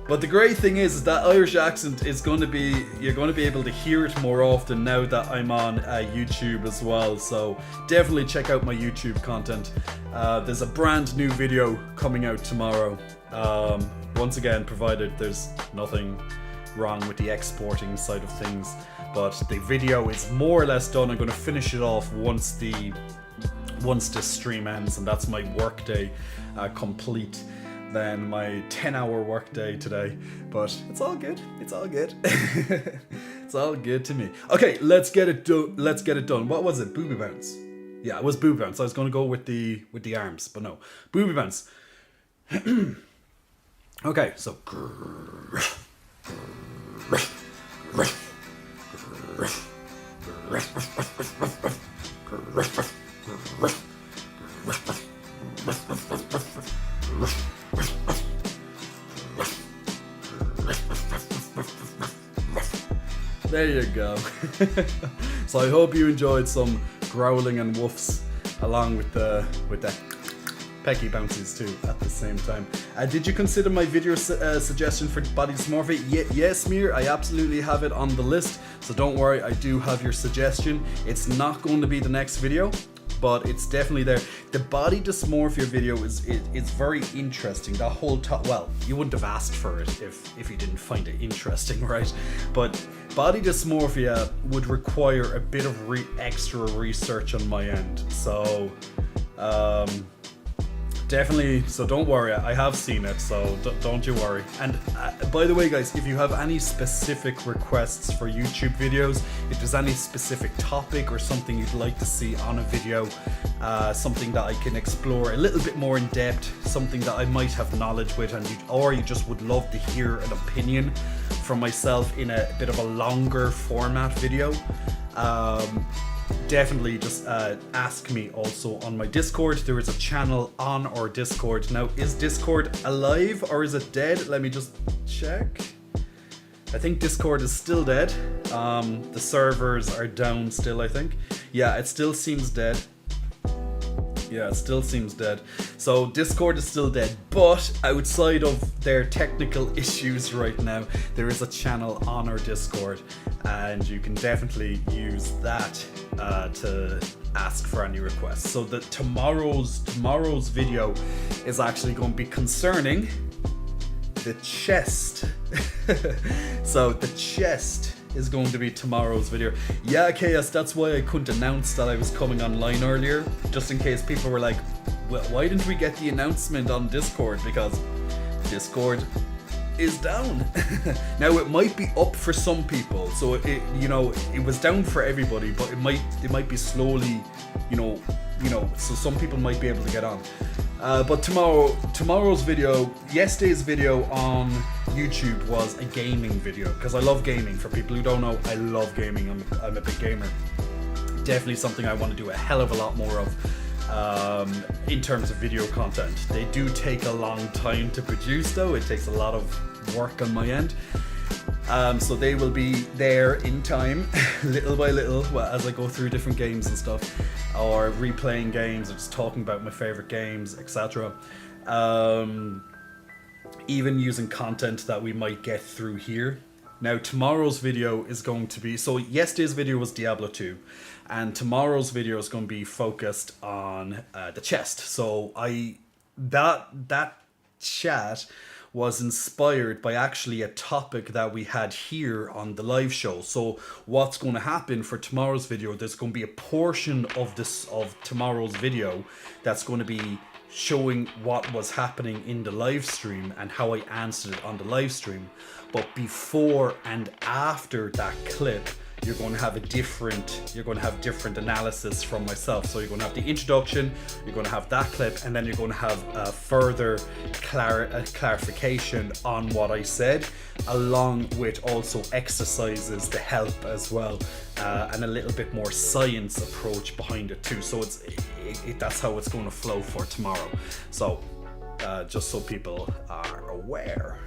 But the great thing is that Irish accent is going to be, you're going to be able to hear it more often now that I'm on YouTube as well. So definitely check out my YouTube content. There's a brand new video coming out tomorrow. Once again, provided there's nothing wrong with the exporting side of things. But the video is more or less done. I'm going to finish it off once this stream ends, and that's my workday complete. Than my 10-hour workday today, but it's all good. It's all good. It's all good to me. Okay, let's get it done. What was it? Booby bounce. Yeah, it was booby bounce. I was going to go with the arms, but no, booby bounce. Okay, so. There you go. So I hope you enjoyed some growling and woofs along with the pecky bounces too at the same time. Did you consider my video suggestion for body dysmorphia? Yes, Mir, I absolutely have it on the list. So don't worry, I do have your suggestion. It's not going to be the next video, but it's definitely there. The body dysmorphia video is very interesting. That whole well, you wouldn't have asked for it if you didn't find it interesting, right? But body dysmorphia would require a bit of extra research on my end. So definitely, so don't worry, I have seen it, so don't you worry. And by the way, guys, if you have any specific requests for YouTube videos, if there's any specific topic or something you'd like to see on a video, something that I can explore a little bit more in depth, something that I might have knowledge with, or you just would love to hear an opinion from myself in a bit of a longer format video, definitely just ask me also on my Discord. There is a channel on our Discord. Now, is Discord alive or is it dead? Let me just check. I think Discord is still dead. The servers are down still, I think. Yeah, it still seems dead. Yeah, it still seems dead. So Discord is still dead, but outside of their technical issues right now, there is a channel on our Discord, and you can definitely use that to ask for any requests. So the tomorrow's video is actually going to be concerning the chest. So the chest is going to be tomorrow's video. Yeah, KS, that's why I couldn't announce that I was coming online earlier, just in case people were like, well, why didn't we get the announcement on Discord? Because Discord is down. Now it might be up for some people, so it was down for everybody, but it might be slowly, so some people might be able to get on. But tomorrow's video, yesterday's video on YouTube was a gaming video, because I love gaming. For people who don't know, I love gaming. I'm a big gamer. Definitely something I want to do a hell of a lot more of in terms of video content. They do take a long time to produce though. It takes a lot of work on my end. So they will be there in time, little by little, as I go through different games and stuff, or replaying games, or just talking about my favorite games, etc. Even using content that we might get through here. Now, tomorrow's video is going to be, so yesterday's video was Diablo 2, and tomorrow's video is going to be focused on the chest. So that chat was inspired by actually a topic that we had here on the live show. So what's going to happen for tomorrow's video, there's going to be a portion of tomorrow's video that's going to be showing what was happening in the live stream and how I answered it on the live stream. But before and after that clip, you're going to have different analysis from myself. So you're going to have the introduction, you're going to have that clip, and then you're going to have a further clarification on what I said, along with also exercises to help as well, and a little bit more science approach behind it too. So that's how it's going to flow for tomorrow. So just so people are aware.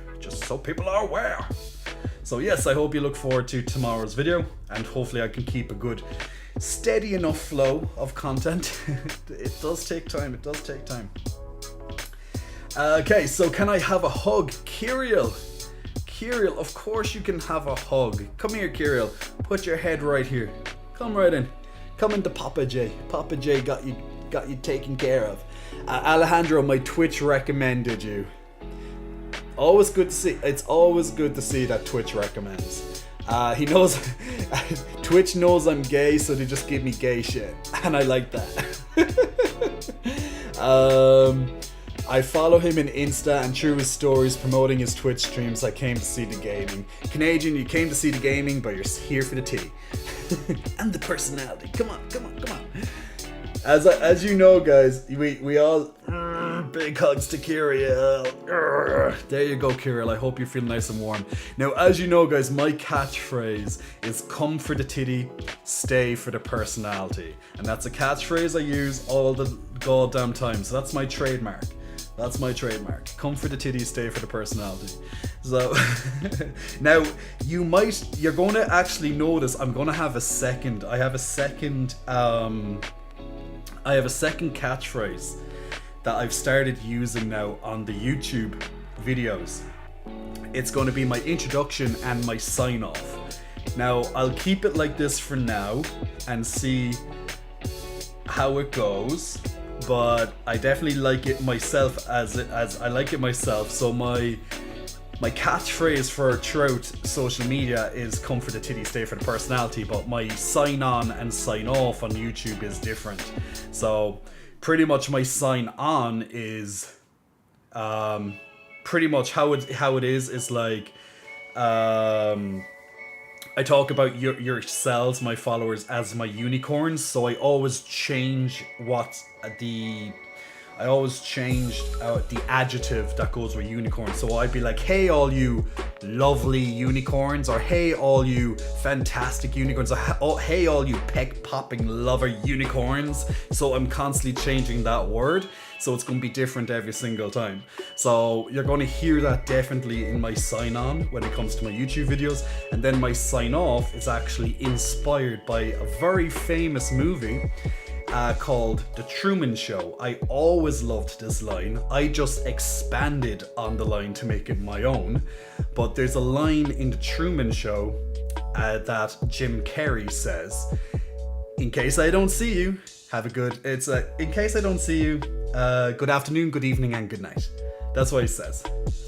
So yes, I hope you look forward to tomorrow's video, and hopefully I can keep a good, steady enough flow of content. It does take time. Okay, so can I have a hug? Kirill, of course you can have a hug. Come here, Kirill. Put your head right here. Come right in. Come into Papa J. Papa J got you taken care of. Alejandro, my Twitch recommended you. Always good to see. It's always good to see that Twitch recommends. He knows, Twitch knows I'm gay, so they just give me gay shit, and I like that. I follow him in Insta, and through his stories promoting his Twitch streams, I came to see the gaming. Canadian, you came to see the gaming, but you're here for the tea and the personality. Come on. As you know, guys, we all big hugs to Kirill. There you go, Kirill. I hope you feel nice and warm. Now, as you know, guys, my catchphrase is "come for the titty, stay for the personality," and that's a catchphrase I use all the goddamn time. So that's my trademark. Come for the titty, stay for the personality. So now you're going to actually notice I have a second catchphrase that I've started using now on the YouTube videos. It's going to be my introduction and my sign off. Now, I'll keep it like this for now and see how it goes, but I definitely like it myself as I like it myself. So my catchphrase for throughout social media is "come for the titty, stay for the personality," but my sign on and sign off on YouTube is different. So pretty much my sign on is pretty much how it is like I talk about yourselves, my followers, as my unicorns. So I always change the adjective that goes with unicorn. So I'd be like, "Hey all you lovely unicorns," or "Hey all you fantastic unicorns," or "Hey all you peck popping lover unicorns." So I'm constantly changing that word, so it's going to be different every single time. So you're going to hear that definitely in my sign on when it comes to my YouTube videos. And then my sign off is actually inspired by a very famous movie called The Truman Show. I always loved this line. I just expanded on the line to make it my own. But there's a line in The Truman Show that Jim Carrey says, "In case I don't see you, in case I don't see you, good afternoon, good evening, and good night." That's what he says.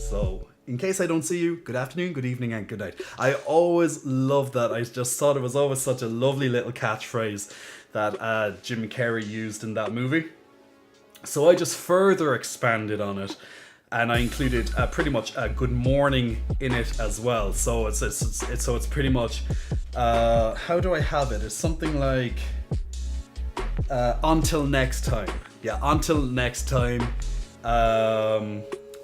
So, in case I don't see you, good afternoon, good evening, and good night. I always loved that. I just thought it was always such a lovely little catchphrase that Jim Carrey used in that movie. So I just further expanded on it, and I included pretty much a good morning in it as well. So it's pretty much how do I have it? It's something like until next time. Yeah, until next time.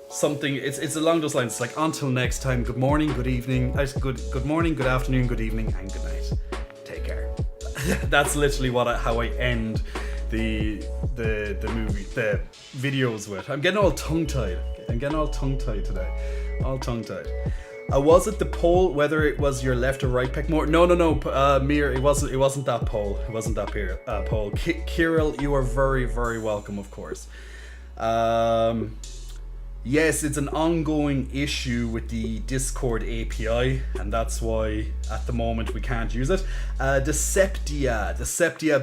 Something it's along those lines. It's like, until next time, good morning, good evening, good morning, good afternoon, good evening, and good night. Take care. That's literally how I end the videos with. I'm getting all tongue-tied today. All tongue-tied. Was it the poll whether it was your left or right pick more? No, Mir, it wasn't that poll. It wasn't that poll. Kirill, you are very, very welcome, of course. Yes, it's an ongoing issue with the Discord API, and that's why at the moment we can't use it. Deceptia,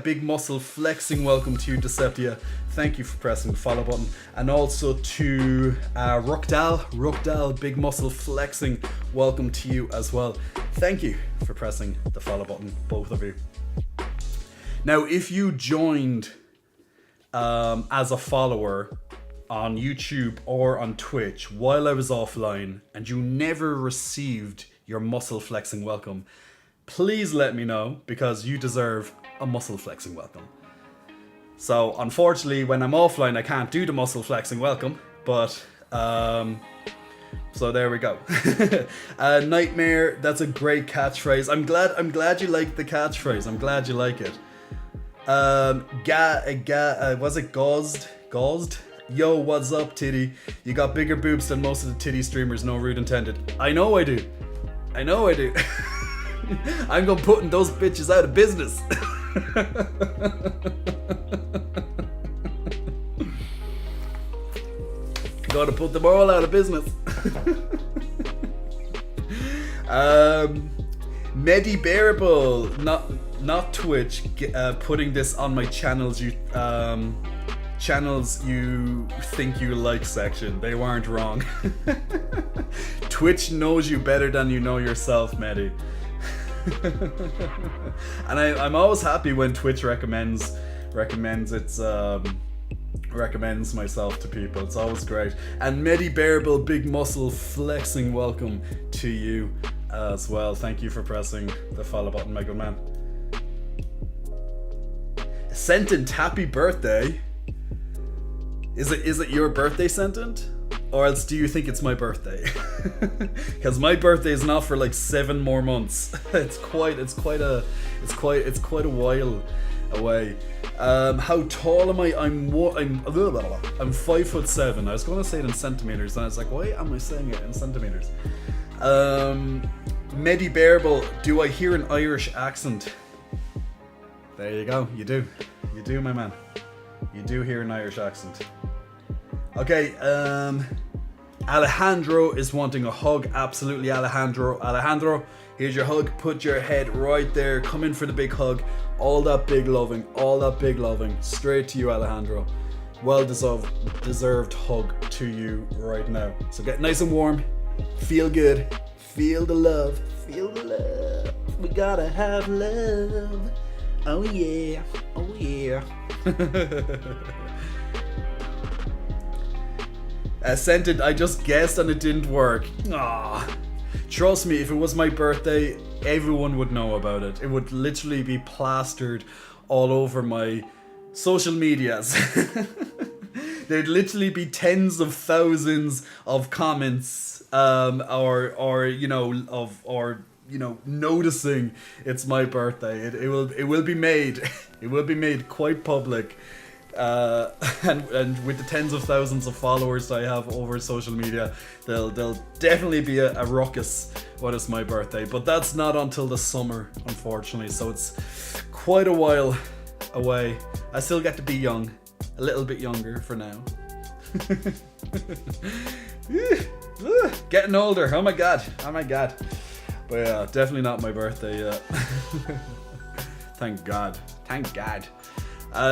big muscle flexing, welcome to you, Deceptia. Thank you for pressing the follow button. And also to Rukdal, big muscle flexing, welcome to you as well. Thank you for pressing the follow button, both of you. Now, if you joined as a follower on YouTube or on Twitch while I was offline and you never received your muscle flexing welcome, please let me know, because you deserve a muscle flexing welcome. So unfortunately, when I'm offline, I can't do the muscle flexing welcome, but so there we go. Nightmare, that's a great catchphrase. I'm glad you like the catchphrase. I'm glad you like it. Was it Gauzed? Yo, what's up, titty? You got bigger boobs than most of the titty streamers, no rude intended. I know I do. I'm gonna put those bitches out of business. Gotta put them all out of business. Medibearable, not Twitch, putting this on my channels you think you like section. They weren't wrong. Twitch knows you better than you know yourself, Medi. And I'm always happy when Twitch recommends myself to people. It's always great. And Medibearable, big muscle flexing, welcome to you as well. Thank you for pressing the follow button, my good man. Sentient, happy birthday. Is it your birthday, Sentient? Or else do you think it's my birthday? Because my birthday is not for like 7 more months. It's quite a while away. How tall am I? I'm 5'7". I was going to say it in centimeters, and I was like, why am I saying it in centimeters? Medibearable, do I hear an Irish accent? There you go. You do, my man. You do hear an Irish accent. Okay, Alejandro is wanting a hug. Absolutely, Alejandro, here's your hug. Put your head right there. Come in for the big hug. All that big loving. Straight to you, Alejandro. Well deserved hug to you right now. So get nice and warm. Feel good. Feel the love. We gotta have love. Oh yeah. Scented, I just guessed and it didn't work. Ah, trust me, if it was my birthday, everyone would know about it. It would literally be plastered all over my social medias. There'd literally be tens of thousands of comments, noticing it's my birthday. It will be made. It will be made quite public. And with the tens of thousands of followers I have over social media, there'll definitely be a ruckus when it's my birthday. But that's not until the summer, unfortunately. So it's quite a while away. I still get to be young, a little bit younger for now. Getting older. Oh my god. But yeah, definitely not my birthday yet. Thank God.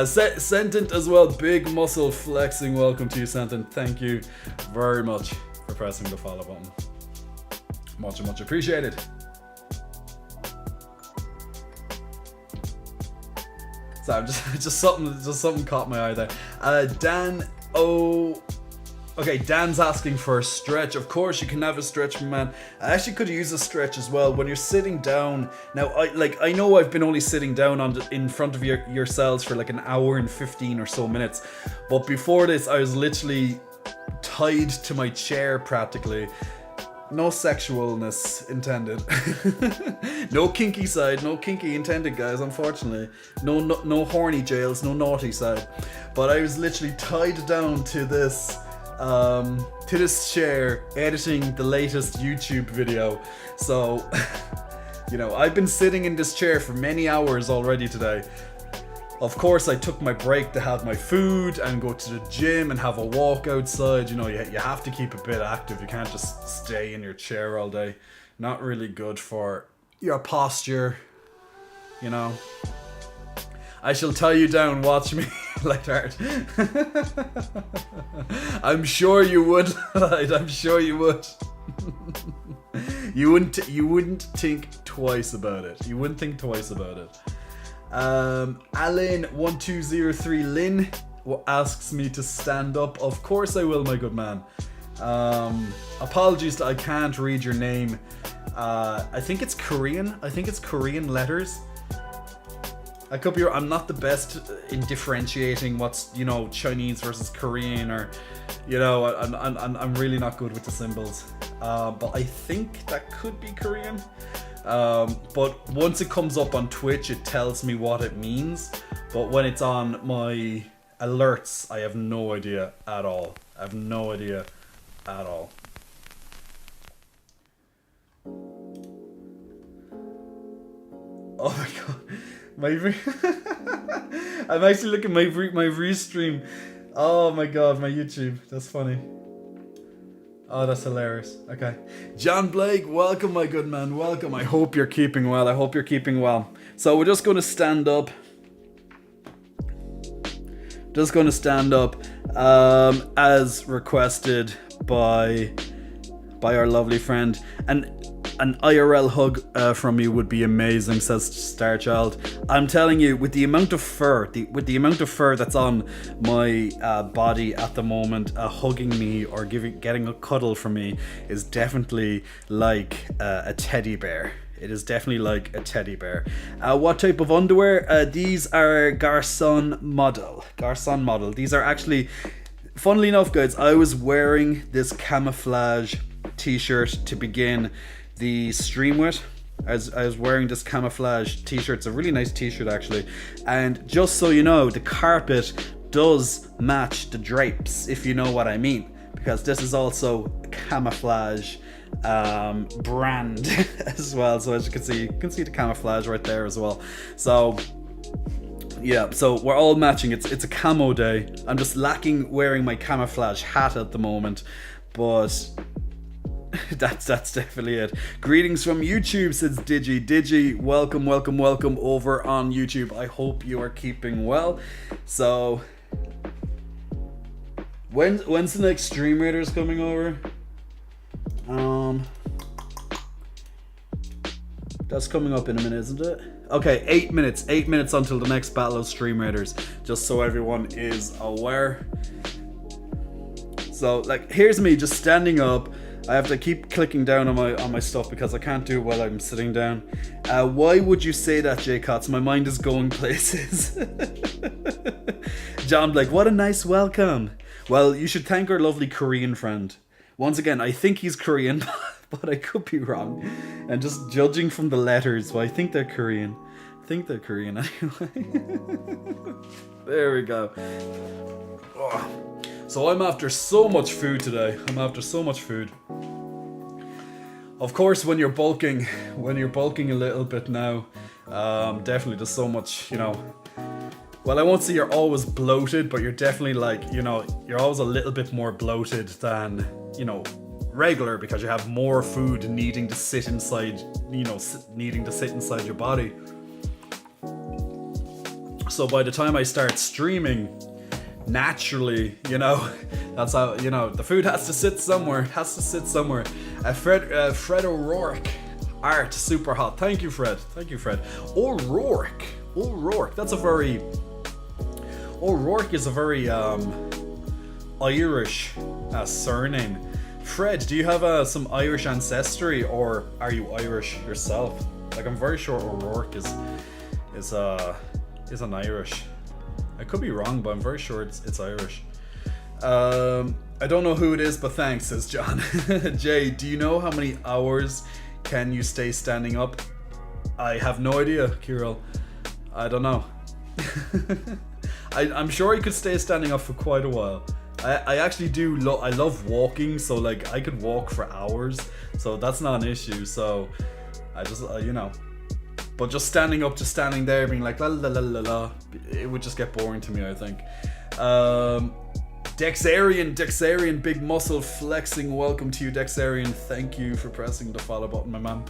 Sentient as well, big muscle flexing, welcome to you, Sentient. Thank you very much for pressing the follow button. Much appreciated. So just something caught my eye there. Dan Okay, Dan's asking for a stretch. Of course you can have a stretch, man. I actually could use a stretch as well when you're sitting down. Now, I know I've been only sitting down in front of yourselves for like an hour and 15 or so minutes, but before this I was literally tied to my chair practically. No sexualness intended. No kinky side, no kinky intended, guys, unfortunately. No horny jails, no naughty side. But I was literally tied down to this to this chair editing the latest YouTube video. So, you know, I've been sitting in this chair for many hours already today. Of course, I took my break to have my food and go to the gym and have a walk outside. You know, you have to keep a bit active. You can't just stay in your chair all day. Not really good for your posture, you know. I shall tie you down, watch me. Like that. I'm sure you would. I'm sure you would. You wouldn't think twice about it. You wouldn't think twice about it. Alan1203 Lynn asks me to stand up. Of course I will, my good man. Apologies that I can't read your name. I think it's Korean. I think it's Korean letters. I could be. I'm not the best in differentiating what's, you know, Chinese versus Korean, or, you know, I'm really not good with the symbols. But I think that could be Korean. But once it comes up on Twitch, it tells me what it means. But when it's on my alerts, I have no idea at all. I have no idea at all. Oh my god. I'm actually looking at my restream. Oh my god, my YouTube. That's funny. Oh, that's hilarious. Okay. John Blake, welcome, my good man. Welcome. I hope you're keeping well. I hope you're keeping well. So we're just going to stand up. Just going to stand up as requested by our lovely friend. And an IRL hug from you would be amazing, says Starchild. I'm telling you, with the amount of fur, that's on my body at the moment, hugging me or getting a cuddle from me is definitely like a teddy bear. It is definitely like a teddy bear. What type of underwear? These are Garçon model. Garçon model. These are actually, funnily enough, guys, I was wearing this camouflage t-shirt to begin the stream with. I was wearing this camouflage t-shirt. It's a really nice t-shirt actually, and just so you know, the carpet does match the drapes, if you know what I mean, because this is also a camouflage brand as well. So as you can see the camouflage right there as well. So yeah, so we're all matching. It's a camo day. I'm just lacking wearing my camouflage hat at the moment, but that's definitely it. Greetings from YouTube, says Digi, welcome over on YouTube. I hope you are keeping well. So when's the next Stream Raiders coming over? That's coming up in a minute, isn't it? Okay, 8 minutes until the next battle of Stream Raiders, just so everyone is aware. So like, here's me just standing up. I have to keep clicking down on my stuff because I can't do it while I'm sitting down. Why would you say that, J Cots? My mind is going places. John Blake, what a nice welcome. Well, you should thank our lovely Korean friend. Once again, I think he's Korean, but I could be wrong. And just judging from the letters, well, I think they're Korean. I think they're Korean anyway. There we go. Oh. So I'm after so much food today. Of course, when you're bulking a little bit now, definitely there's so much, you know. Well, I won't say you're always bloated, but you're definitely like, you know, you're always a little bit more bloated than, you know, regular, because you have more food needing to sit inside, you know, needing to sit inside your body. So by the time I start streaming, naturally, you know, that's how, you know, the food has to sit somewhere. Fred O'Rourke art super hot. Thank you, Fred. O'Rourke. O'Rourke is a very Irish surname. Fred, do you have some Irish ancestry, or are you Irish yourself? Like, I'm very sure O'Rourke is an Irish. I could be wrong, but I'm very sure it's Irish. I don't know who it is, but thanks, says John. Jay, do you know how many hours can you stay standing up? I have no idea, Kirill. I don't know. I'm sure you could stay standing up for quite a while. I actually do I love walking, so like I could walk for hours, so that's not an issue. So I just you know, but just standing up, just standing there being like la la la la la, it would just get boring to me, I think. Dexarian, big muscle flexing, welcome to you, Dexarian. Thank you for pressing the follow button, my man.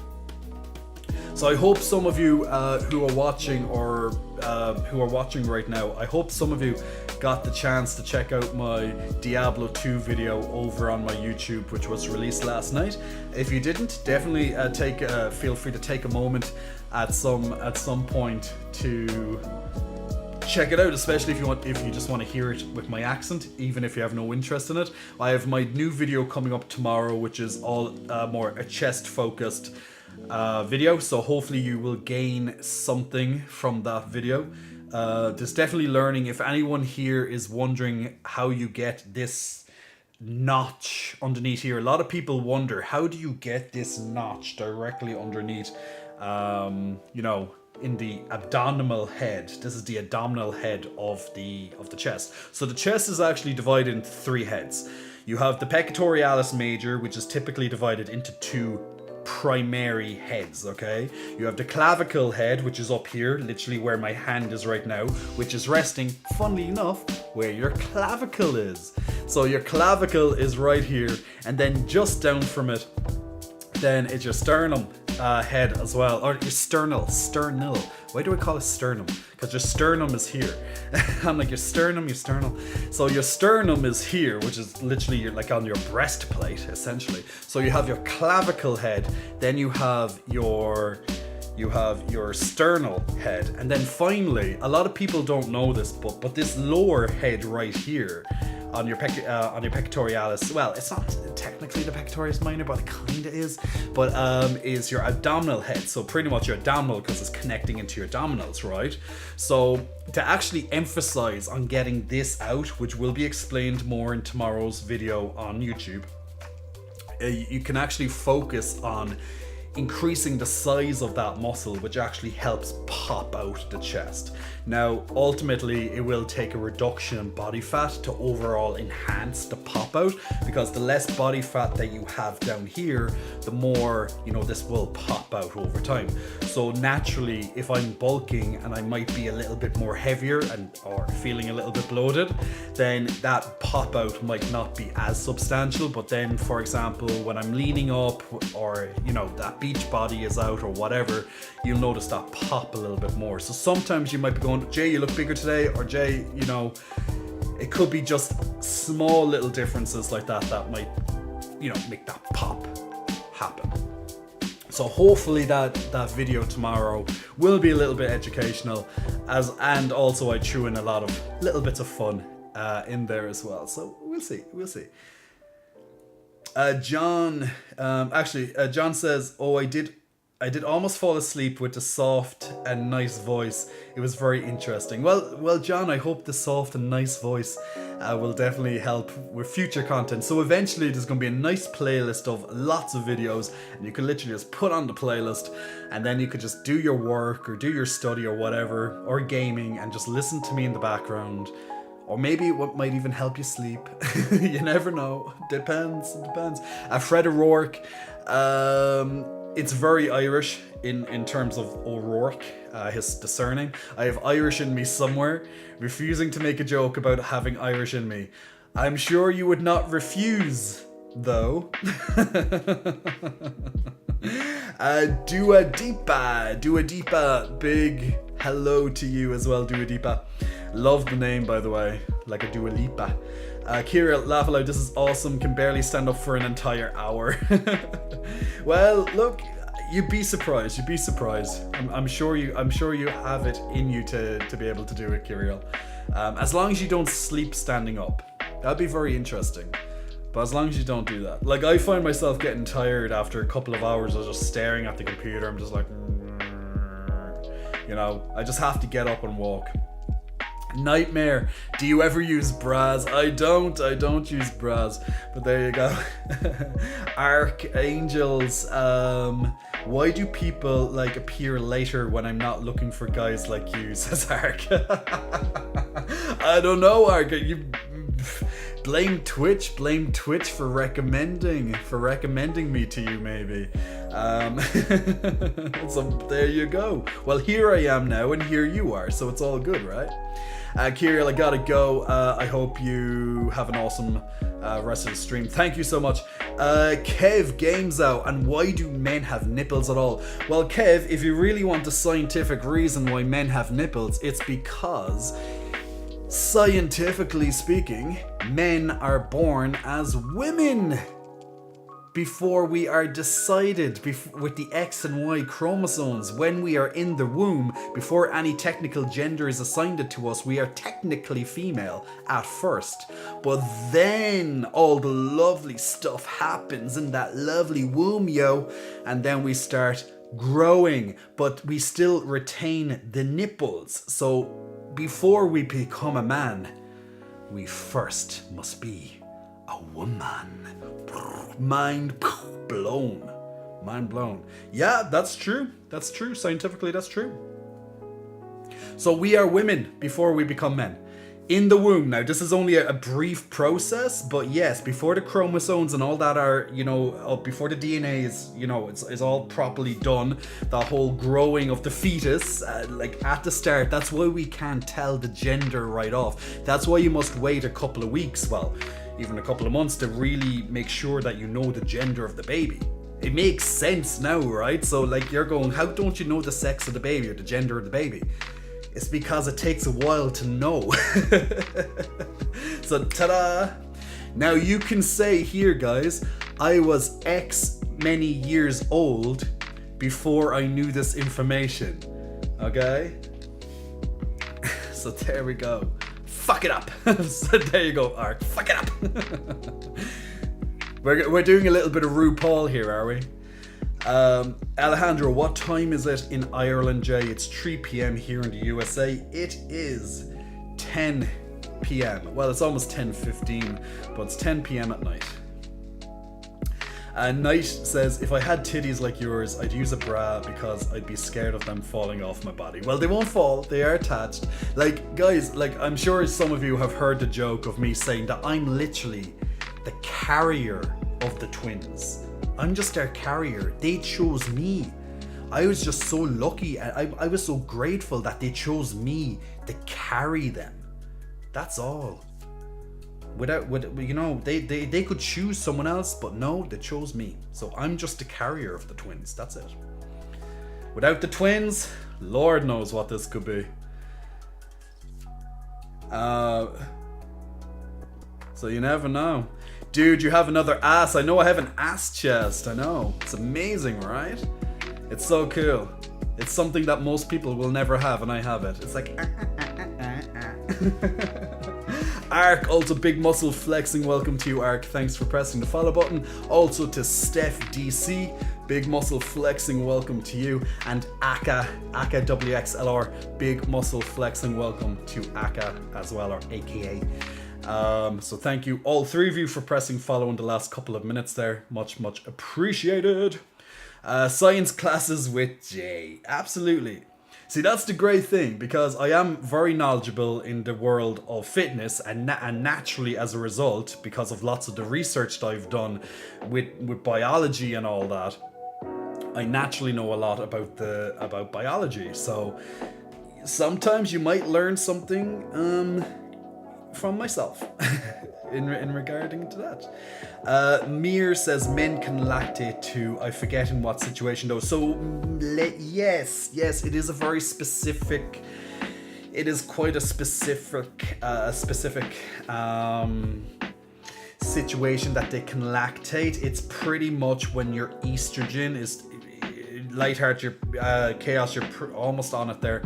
So I hope some of you who are watching or who are watching right now, I hope some of you got the chance to check out my Diablo 2 video over on my YouTube, which was released last night. If you didn't, definitely feel free to take a moment at some point to check it out, especially if you just want to hear it with my accent, even if you have no interest in it. I have my new video coming up tomorrow, which is all more a chest focused video, so hopefully you will gain something from that video. There's definitely learning. If anyone here is wondering how you get this notch underneath here, a lot of people wonder, how do you get this notch directly underneath, you know, in the abdominal head. This is the abdominal head of the chest. So the chest is actually divided into 3 heads. You have the pectoralis major, which is typically divided into 2 primary heads, okay? You have the clavicle head, which is up here, literally where my hand is right now, which is resting, funnily enough, where your clavicle is. So your clavicle is right here, and then just down from it, then it's your sternum head as well, or your sternal. Why do I call it sternum? Because your sternum is here. I'm like, your sternum. So your sternum is here, which is literally like on your breastplate, essentially. So you have your clavicle head, then you have your sternal head, and then finally, a lot of people don't know this, but this lower head right here, on your pectoralis, well, it's not technically the pectoralis minor, but it kind of is, but is your abdominal head. So pretty much your abdominal, because it's connecting into your abdominals, right? So to actually emphasize on getting this out, which will be explained more in tomorrow's video on YouTube, you can actually focus on increasing the size of that muscle, which actually helps pop out the chest. Now, ultimately, it will take a reduction in body fat to overall enhance the pop out, because the less body fat that you have down here, the more, you know, this will pop out over time. So naturally, if I'm bulking and I might be a little bit more heavier or feeling a little bit bloated, then that pop out might not be as substantial. But then, for example, when I'm leaning up, or, you know, that beach body is out or whatever, you'll notice that pop a little bit more. So sometimes you might be going, Jay, you look bigger today, or Jay, you know, it could be just small little differences like that that might, you know, make that pop happen. So hopefully that video tomorrow will be a little bit educational, and also I threw in a lot of little bits of fun in there as well. So we'll see. John says, oh, I did almost fall asleep with the soft and nice voice. It was very interesting. Well, John, I hope the soft and nice voice will definitely help with future content. So eventually there's going to be a nice playlist of lots of videos, and you can literally just put on the playlist, and then you could just do your work or do your study or whatever, or gaming, and just listen to me in the background. Or maybe it might even help you sleep. You never know. Depends. Fred O'Rourke. It's very Irish in terms of O'Rourke, the surname. I have Irish in me somewhere. Refusing to make a joke about having Irish in me. I'm sure you would not refuse, though. Dua Deepa, big hello to you as well, Dua Deepa. Love the name, by the way, like a Dua Lipa. Kira, laugh aloud, this is awesome, can barely stand up for an entire hour. Well, look, you'd be surprised. I'm sure you have it in you to be able to do it, Kirill. As long as you don't sleep standing up. That'd be very interesting. But as long as you don't do that. Like, I find myself getting tired after a couple of hours of just staring at the computer. I'm just like, you know, I just have to get up and walk. Nightmare, do you ever use bras? I don't use bras, but there you go. Archangels, why do people like appear later when I'm not looking for guys like you, says Ark. I don't know, Ark, Blame Twitch for recommending me to you, maybe. So there you go. Well, here I am now, and here you are, so it's all good, right? Kirill, I gotta go. I hope you have an awesome rest of the stream. Thank you so much. Kev Games Out, and why do men have nipples at all? Well, Kev, if you really want the scientific reason why men have nipples, it's because, scientifically speaking, men are born as women before we are decided with the X and Y chromosomes. When we are in the womb, before any technical gender is assigned to us, we are technically female at first. But then all the lovely stuff happens in that lovely womb, yo, and then we start growing, but we still retain the nipples. So before we become a man, we first must be a woman. Mind blown. Yeah, that's true. Scientifically, that's true. So we are women before we become men. In the womb. Now, this is only a brief process, but yes, before the chromosomes and all that are, before the DNA is, it's all properly done, the whole growing of the fetus, like at the start, that's why we can't tell the gender right off. That's why you must wait a couple of weeks, well, even a couple of months, to really make sure that you know the gender of the baby. It makes sense now, right? So like you're going, how don't you know the sex of the baby or the gender of the baby? It's because it takes a while to know. So ta-da! Now you can say here, guys, I was X many years old before I knew this information. Okay? So there we go. Fuck it up. So there you go, Ark. Fuck it up. We're doing a little bit of RuPaul here, are we? Alejandro, what time is it in Ireland, Jay? It's 3 p.m. here in the USA. It is 10 p.m. Well, it's almost 10:15, but it's 10 p.m. at night. Knight says, if I had titties like yours, I'd use a bra because I'd be scared of them falling off my body. Well, they won't fall. They are attached. Like, guys, like, I'm sure some of you have heard the joke of me saying that I'm literally the carrier of the twins. I'm just their carrier. They chose me. I was just so lucky. I was so grateful that they chose me to carry them. That's all. They could choose someone else, but no, they chose me. So I'm just the carrier of the twins. That's it. Without the twins, Lord knows what this could be. So you never know. Dude, you have another ass. I know I have an ass chest. I know. It's amazing, right? It's so cool. It's something that most people will never have, and I have it. It's like... Ark, also big muscle flexing. Welcome to you, Ark. Thanks for pressing the follow button. Also to Steph DC, big muscle flexing. Welcome to you. And Aka WXLR, big muscle flexing. Welcome to Aka as well, or AKA. So thank you all three of you for pressing follow in the last couple of minutes there. Much appreciated. Science classes with Jay. Absolutely. See, that's the great thing, because I am very knowledgeable in the world of fitness, and naturally as a result, because of lots of the research that I've done with biology and all that, I naturally know a lot about biology. So sometimes you might learn something from myself in regarding to that. Mir says men can lactate too. I forget in what situation though. So yes, it is a very specific. It is quite a specific situation that they can lactate. It's pretty much when your estrogen is. Lightheart, your Chaos, you're almost on it there.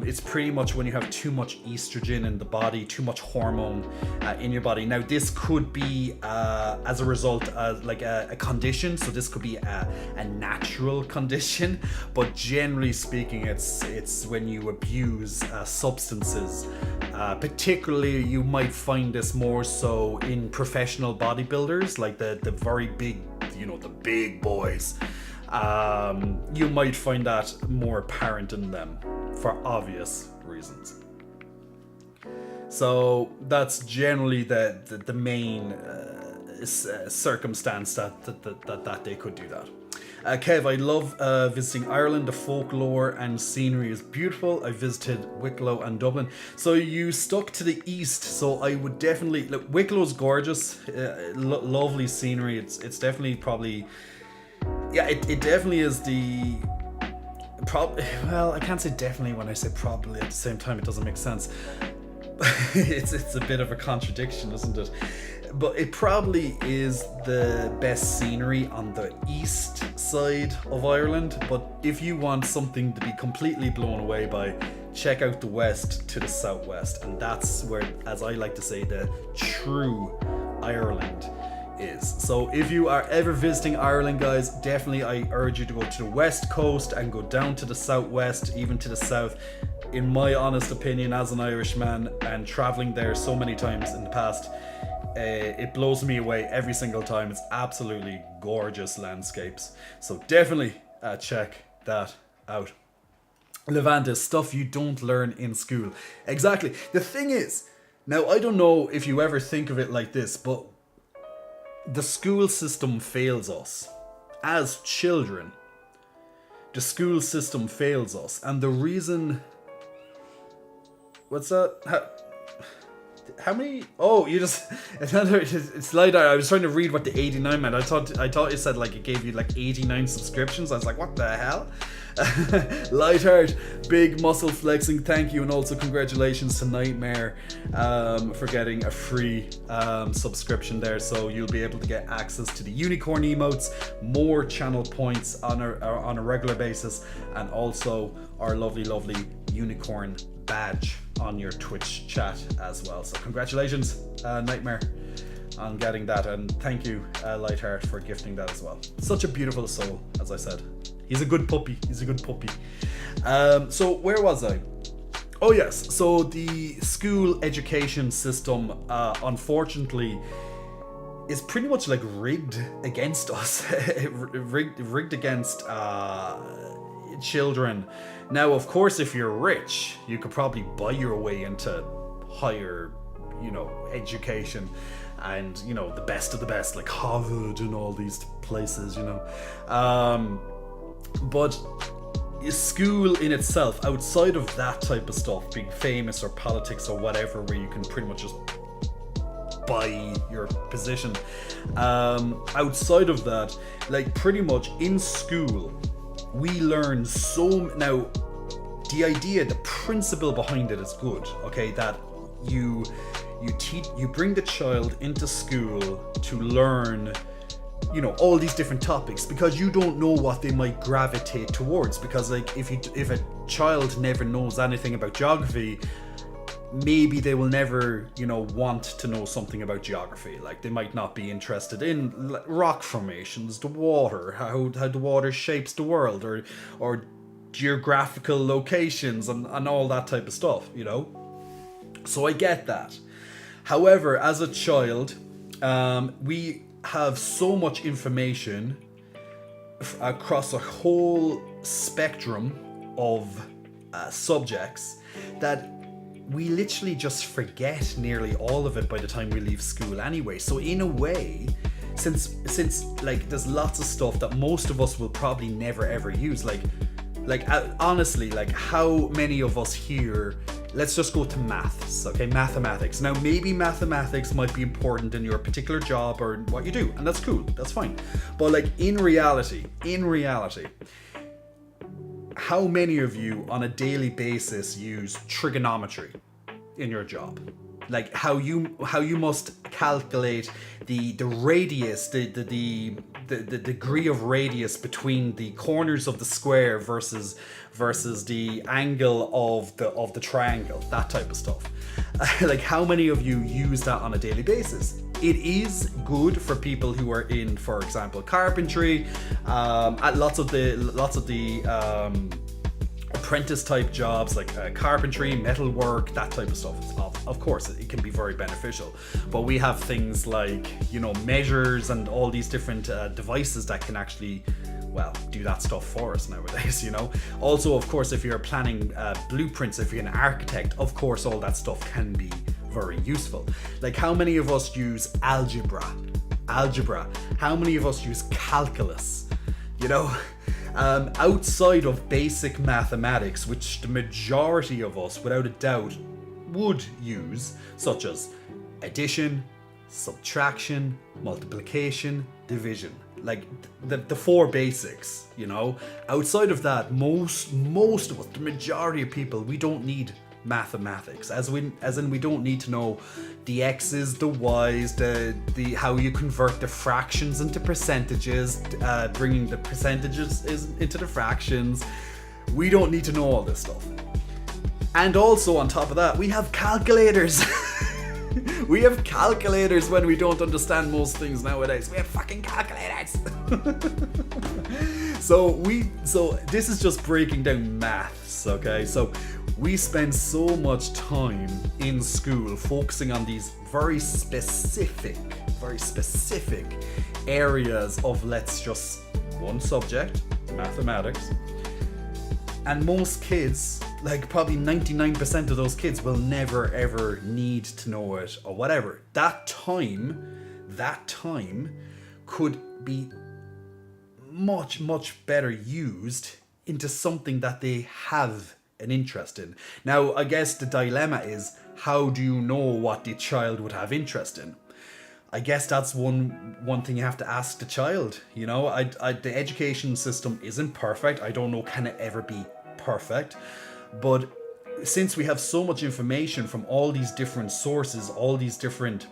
It's pretty much when you have too much estrogen in the body, too much hormone in your body. Now, this could be as a result like a condition, so this could be a natural condition, but generally speaking, it's when you abuse substances. Particularly, you might find this more so in professional bodybuilders, like the very big, the big boys. You might find that more apparent in them for obvious reasons. So that's generally the main circumstance that they could do that. Kev, I love visiting Ireland. The folklore and scenery is beautiful. I visited Wicklow and Dublin. So you stuck to the east. So I would definitely look. Wicklow's gorgeous, lovely scenery. It's definitely probably, yeah. It definitely is the. Well, I can't say definitely when I say probably. At the same time, it doesn't make sense. It's a bit of a contradiction, isn't it? But it probably is the best scenery on the east side of Ireland. But if you want something to be completely blown away by, check out the west to the southwest. And that's where, as I like to say, the true Ireland is. So if you are ever visiting Ireland, guys, definitely I urge you to go to the west coast and go down to the southwest, even to the south. In my honest opinion, as an Irishman and traveling there so many times in the past, it blows me away every single time. It's absolutely gorgeous landscapes. So definitely check that out. Levantis, stuff you don't learn in school. Exactly. The thing is, now I don't know if you ever think of it like this, but the school system fails us. As children, the school system fails us. And the reason... What's that? How many? Oh, you just it's light out. I was trying to read what the 89 meant. I thought it said like it gave you like 89 subscriptions. I was like, what the hell? Lightheart, big muscle flexing. Thank you, and also congratulations to Nightmare for getting a free subscription there. So you'll be able to get access to the unicorn emotes, more channel points on a regular basis, and also our lovely unicorn badge on your Twitch chat as well. So congratulations, Nightmare, on getting that, and thank you, Lightheart, for gifting that as well. Such a beautiful soul, as I said. He's a good puppy. So where was I? Oh yes, so the school education system, unfortunately, is pretty much like rigged against us. rigged against children. Now, of course, if you're rich, you could probably buy your way into higher, education, and the best of the best, like Harvard and all these places, but school in itself, outside of that type of stuff, being famous or politics or whatever, where you can pretty much just buy your position, outside of that, like pretty much in school, we learn now the idea, the principle behind it is good, okay, that you bring the child into school to learn all these different topics, because you don't know what they might gravitate towards, because like if a child never knows anything about geography, maybe they will never want to know something about geography. Like they might not be interested in rock formations, the water, how the water shapes the world, or geographical locations and all that type of stuff, so I get that. However, as a child, we have so much information across a whole spectrum of subjects that we literally just forget nearly all of it by the time we leave school anyway. So in a way, since like there's lots of stuff that most of us will probably never ever use, like honestly, like how many of us here, let's just go to maths, okay, mathematics. Now maybe mathematics might be important in your particular job or what you do, and that's cool, that's fine, but like in reality, how many of you on a daily basis use trigonometry in your job? Like how you must calculate the radius, the degree of radius between the corners of the square versus the angle of the triangle, that type of stuff. Like how many of you use that on a daily basis? It is good for people who are in, for example, carpentry, at lots of the apprentice type jobs, like carpentry, metalwork, that type of stuff. Of course, it can be very beneficial. But we have things like, measures and all these different devices that can actually, do that stuff for us nowadays, Also, of course, if you're planning blueprints, if you're an architect, of course, all that stuff can be very useful. Like, how many of us use algebra? How many of us use calculus? You know, outside of basic mathematics, which the majority of us, without a doubt, would use, such as addition, subtraction, multiplication, division. Like the four basics, you know. Outside of that, most of us, the majority of people, we don't need mathematics, as in we don't need to know the x's, the y's, the how you convert the fractions into percentages, bringing the percentages into the fractions. We don't need to know all this stuff. And also on top of that, we have calculators. We have calculators when we don't understand most things nowadays. We have fucking calculators. So this is just breaking down maths, okay? So we spend so much time in school focusing on these very specific areas of, let's just, one subject, mathematics. And most kids, like probably 99% of those kids, will never ever need to know it or whatever. That time could be much better used into something that they have an interest in. Now, I guess the dilemma is, how do you know what the child would have interest in? I guess that's one thing you have to ask the child. You know, the education system isn't perfect. I don't know, can it ever be perfect? But since we have so much information from all these different sources, all these different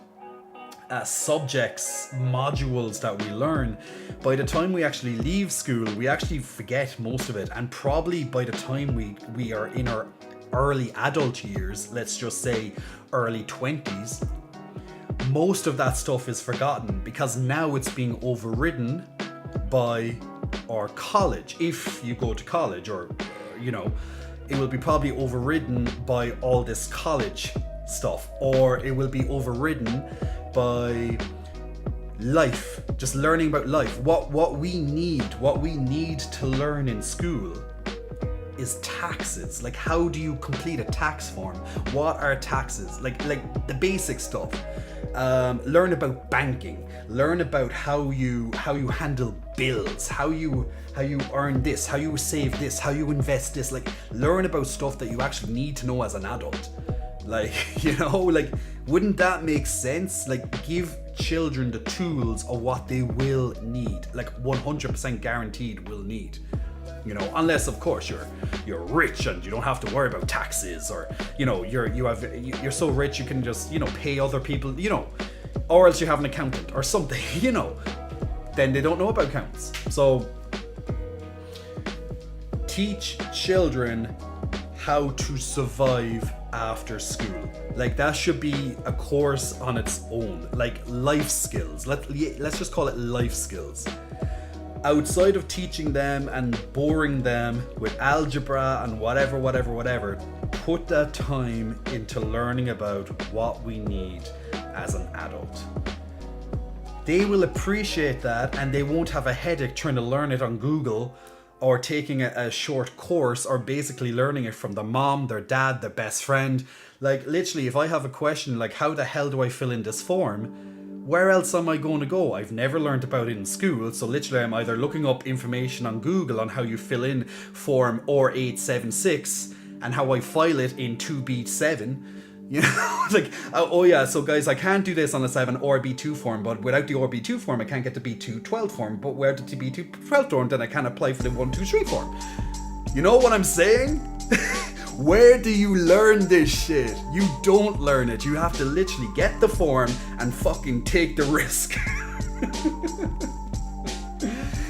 subjects, modules that we learn, by the time we actually leave school, we actually forget most of it. And probably by the time we are in our early adult years, let's just say early 20s, most of that stuff is forgotten, because now it's being overridden by our college. If you go to college, or you know, it will be probably overridden by all this college stuff, or it will be overridden by life, just learning about life. What we need to learn in school is taxes. Like, how do you complete a tax form? What are taxes? Like the basic stuff. Learn about banking. Learn about how you handle bills, how you earn this, how you save this, how you invest this. Like, learn about stuff that you actually need to know as an adult. Like, you know, like, wouldn't that make sense? Like, give children the tools of what they will need, like 100% guaranteed will need. You know, unless of course you're rich and you don't have to worry about taxes, or you know, you're so rich you can just, you know, pay other people, you know, or else you have an accountant or something, you know, then they don't know about accounts. So teach children how to survive after school. Like, that should be a course on its own, like life skills. Let's just call it life skills. Outside of teaching them and boring them with algebra and whatever, put that time into learning about what we need as an adult. They will appreciate that, and they won't have a headache trying to learn it on Google, or taking a short course, or basically learning it from their mom, their dad, their best friend. Like, literally, if I have a question like, how the hell do I fill in this form? Where else am I going to go? I've never learned about it in school, so literally I'm either looking up information on Google on how you fill in form R876 and how I file it in 2B7. You know, like, oh yeah, so guys, I can't do this unless I have an RB2 form, but without the RB2 form, I can't get the B212 form, but without the B212 form, then I can't apply for the 123 form. You know what I'm saying? Where do you learn this shit? You don't learn it. You have to literally get the form and fucking take the risk.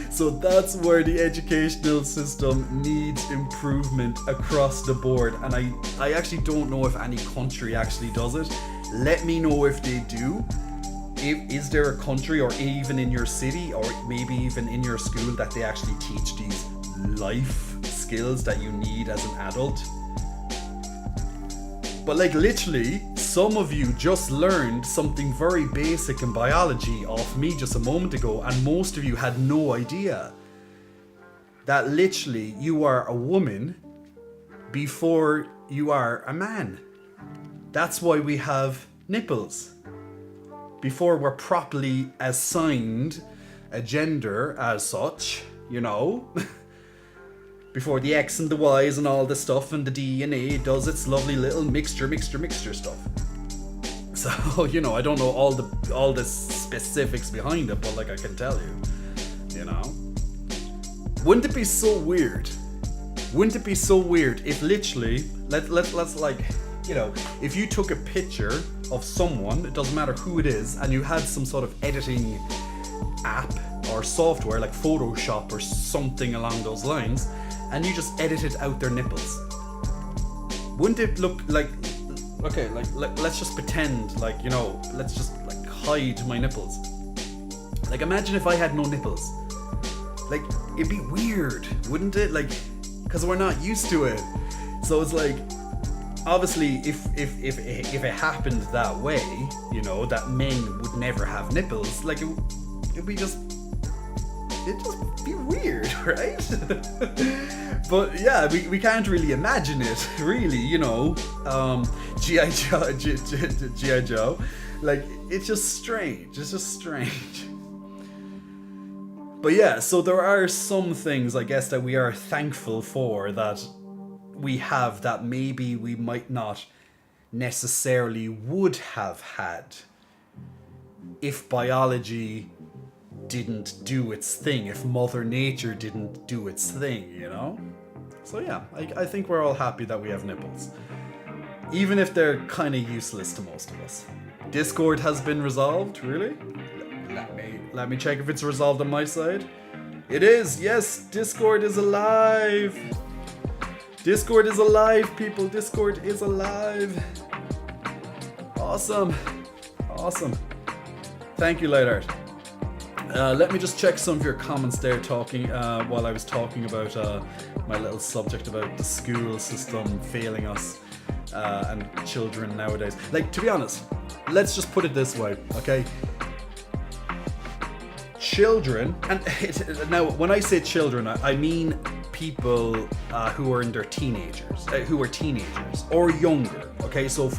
So that's where the educational system needs improvement across the board. And I actually don't know if any country actually does it. Let me know if they do. Is there a country, or even in your city, or maybe even in your school, that they actually teach these life skills that you need as an adult? But like, literally, some of you just learned something very basic in biology off me just a moment ago, and most of you had no idea that literally you are a woman before you are a man. That's why we have nipples. Before we're properly assigned a gender as such, you know, before the X and the Y's and all this stuff and the DNA does its lovely little mixture stuff. So, you know, I don't know all the specifics behind it, but like I can tell you know. Wouldn't it be so weird? Wouldn't it be so weird if literally, let's like, you know, if you took a picture of someone, it doesn't matter who it is, and you had some sort of editing app or software like Photoshop or something along those lines, and you just edited out their nipples. Wouldn't it look like, okay, like let's just pretend, like, you know, let's just like hide my nipples. Like, imagine if I had no nipples. Like, it'd be weird, wouldn't it? Like, because we're not used to it. So it's like, obviously, if it happened that way, you know, that men would never have nipples, like it'd just be weird, right? But yeah, we can't really imagine it, really, you know. G.I. Joe, like, it's just strange. It's just strange. But yeah, so there are some things, I guess, that we are thankful for that we have that maybe we might not necessarily would have had if biology didn't do its thing, if Mother Nature didn't do its thing, you know? So yeah, I think we're all happy that we have nipples. Even if they're kind of useless to most of us. Discord has been resolved, really? Let me check if it's resolved on my side. It is, yes, Discord is alive. Discord is alive, people. Discord is alive. Awesome. Thank you, Lightheart. Let me just check some of your comments there while I was talking about my little subject about the school system failing us and children nowadays. Like, to be honest, let's just put it this way, okay? Children, and now when I say children, I mean people who are in their teenagers, who are teenagers or younger. Okay, so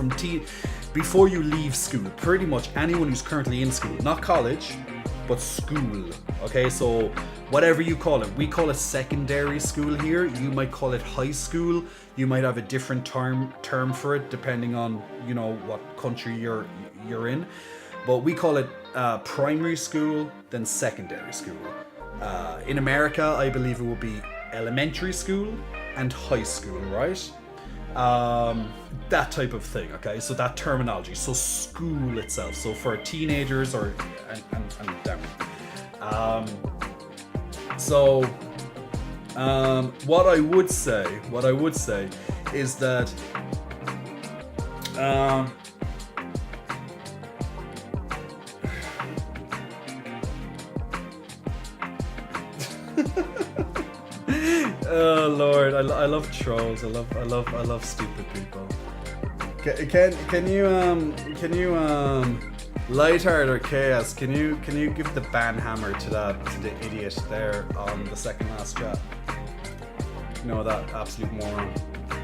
before you leave school, pretty much anyone who's currently in school, not college, but school. Okay, so whatever you call it, we call it secondary school here. You might call it high school. You might have a different term for it depending on, you know, what country you're in. But we call it primary school, then secondary school. In America, I believe it will be elementary school and high school, right? That type of thing, okay? So that terminology, so school itself, so for teenagers and down. What I would say is that oh Lord, I love trolls. I love stupid people. Can you Lightheart or Chaos? Can you give the ban hammer to the idiot there on the second last chat? No, that absolute moron.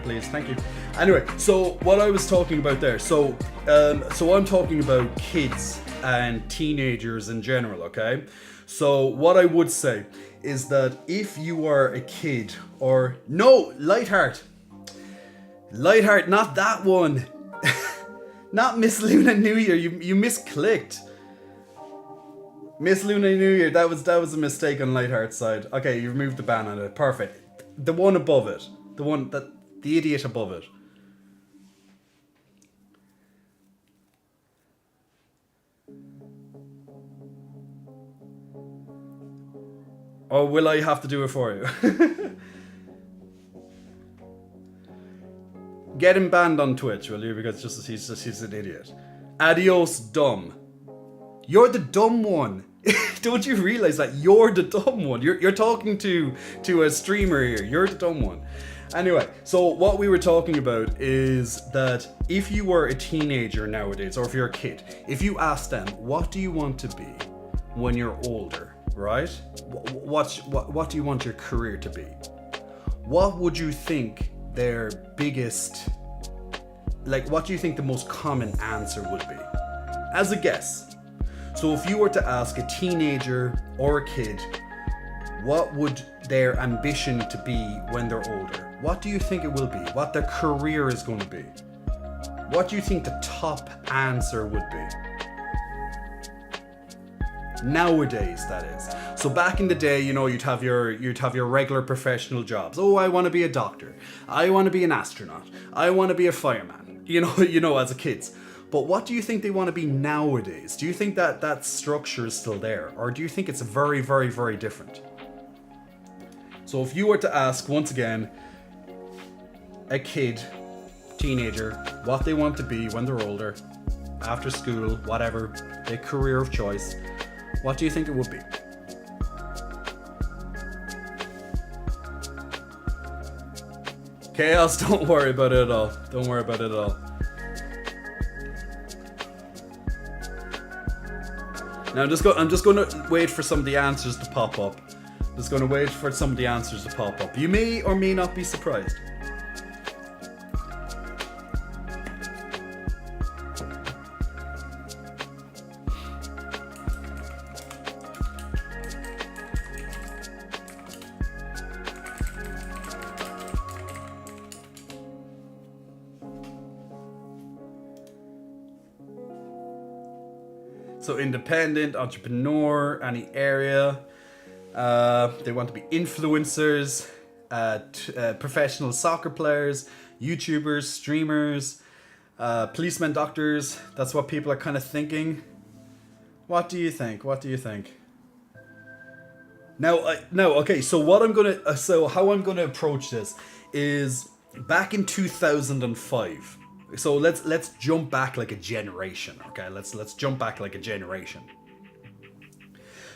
Please, thank you. Anyway, so what I was talking about there. So I'm talking about kids and teenagers in general. Okay. So what I would say is that if you are a kid Lightheart, not that one. Not Miss Luna New Year. You misclicked. Miss Luna New Year. That was a mistake on Lightheart's side. Okay, you've moved the ban on it. Perfect. The one above it. The idiot above it. Or will I have to do it for you? Get him banned on Twitch, will you? Because he's an idiot. Adios, dumb. You're the dumb one. Don't you realize that you're the dumb one? You're talking to a streamer here. You're the dumb one. Anyway, so what we were talking about is that if you were a teenager nowadays, or if you're a kid, if you ask them, what do you want to be when you're older, right? What do you want your career to be? What would you think their biggest like, what do you think the most common answer would be? As a guess. So if you were to ask a teenager or a kid, what would their ambition to be when they're older? What do you think it will be? What their career is going to be? What do you think the top answer would be? Nowadays, that is. So back in the day, you know, you'd have your regular professional jobs. Oh, I want to be a doctor. I want to be an astronaut. I want to be a fireman. You know, as a kids. But what do you think they want to be nowadays? Do you think that that structure is still there, or do you think it's very, very, very different? So if you were to ask once again a kid, teenager, what they want to be when they're older, after school, whatever, their career of choice, what do you think it would be? Chaos, don't worry about it at all. Don't worry about it at all. Now I'm just going to wait for some of the answers to pop up. Just going to wait for some of the answers to pop up. You may or may not be surprised. So independent, entrepreneur, any area. They want to be influencers, professional soccer players, YouTubers, streamers, policemen, doctors. That's what people are kind of thinking. What do you think? What do you think? Now, okay. So how I'm gonna approach this is back in 2005. So let's jump back like a generation, okay? Let's jump back like a generation.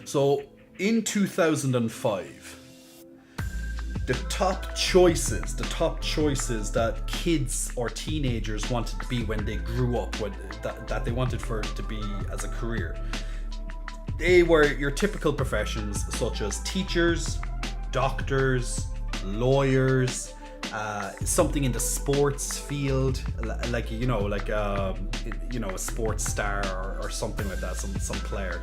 So in 2005, the top choices that kids or teenagers wanted to be when they grew up, that they wanted for it to be as a career, they were your typical professions such as teachers, doctors, lawyers, something in the sports field, like a sports star or something like that, some player,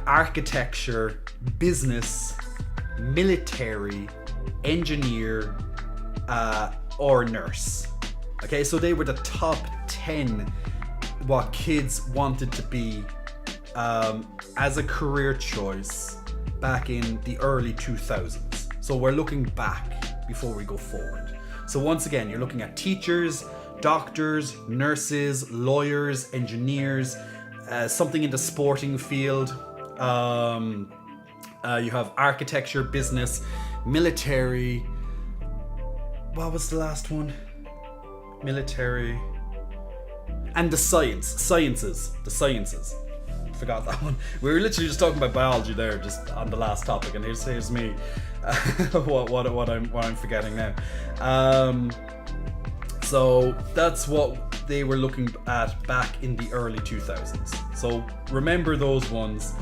architecture, business, military, engineer, or nurse. Okay, so they were the top 10 what kids wanted to be as a career choice back in the early 2000s. So we're looking back before we go forward. So once again, you're looking at teachers, doctors, nurses, lawyers, engineers, something in the sporting field. You have architecture, business, military. What was the last one? Military. And the sciences. Forgot that one. We were literally just talking about biology there, just on the last topic, and here's me. what I'm forgetting now. So that's what they were looking at back in the early 2000s. So remember those ones,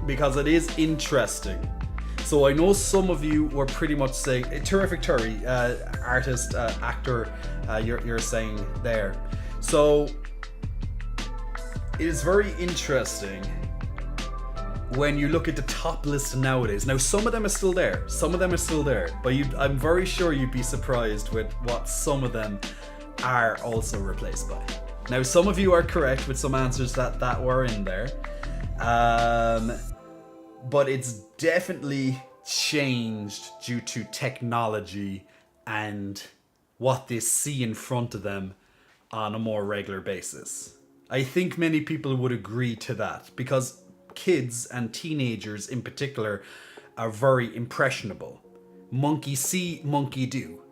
because it is interesting. So I know some of you were pretty much saying, terrific Terry, artist, actor, you're saying there. So it is very interesting when you look at the top list nowadays. Now, some of them are still there, but I'm very sure you'd be surprised with what some of them are also replaced by. Now, some of you are correct with some answers that were in there, but it's definitely changed due to technology and what they see in front of them on a more regular basis. I think many people would agree to that, because kids and teenagers in particular are very impressionable. Monkey see, monkey do.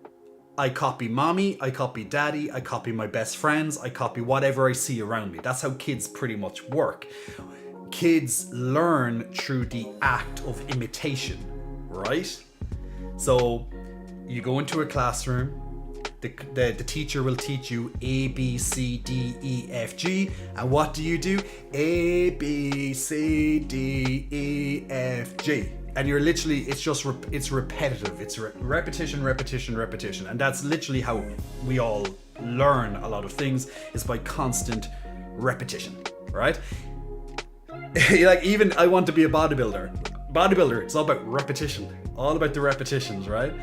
I copy mommy, I copy daddy, I copy my best friends, I copy whatever I see around me. That's how kids pretty much work. Kids learn through the act of imitation, right? So you go into a classroom, the teacher will teach you A, B, C, D, E, F, G. And what do? A, B, C, D, E, F, G. and you're literally, it's just it's repetitive. It's repetition, and that's literally how we all learn a lot of things, is by constant repetition, right? Like, even I want to be a bodybuilder, it's all about repetition, all about the repetitions, right?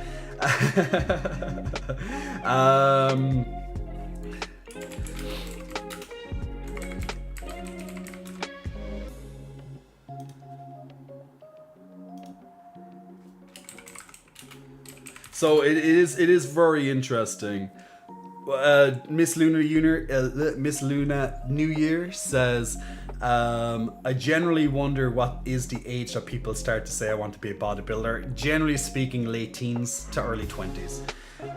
So it is very interesting. Miss Luna New Year says, I generally wonder what is the age that people start to say I want to be a bodybuilder. Generally speaking, late teens to early 20s.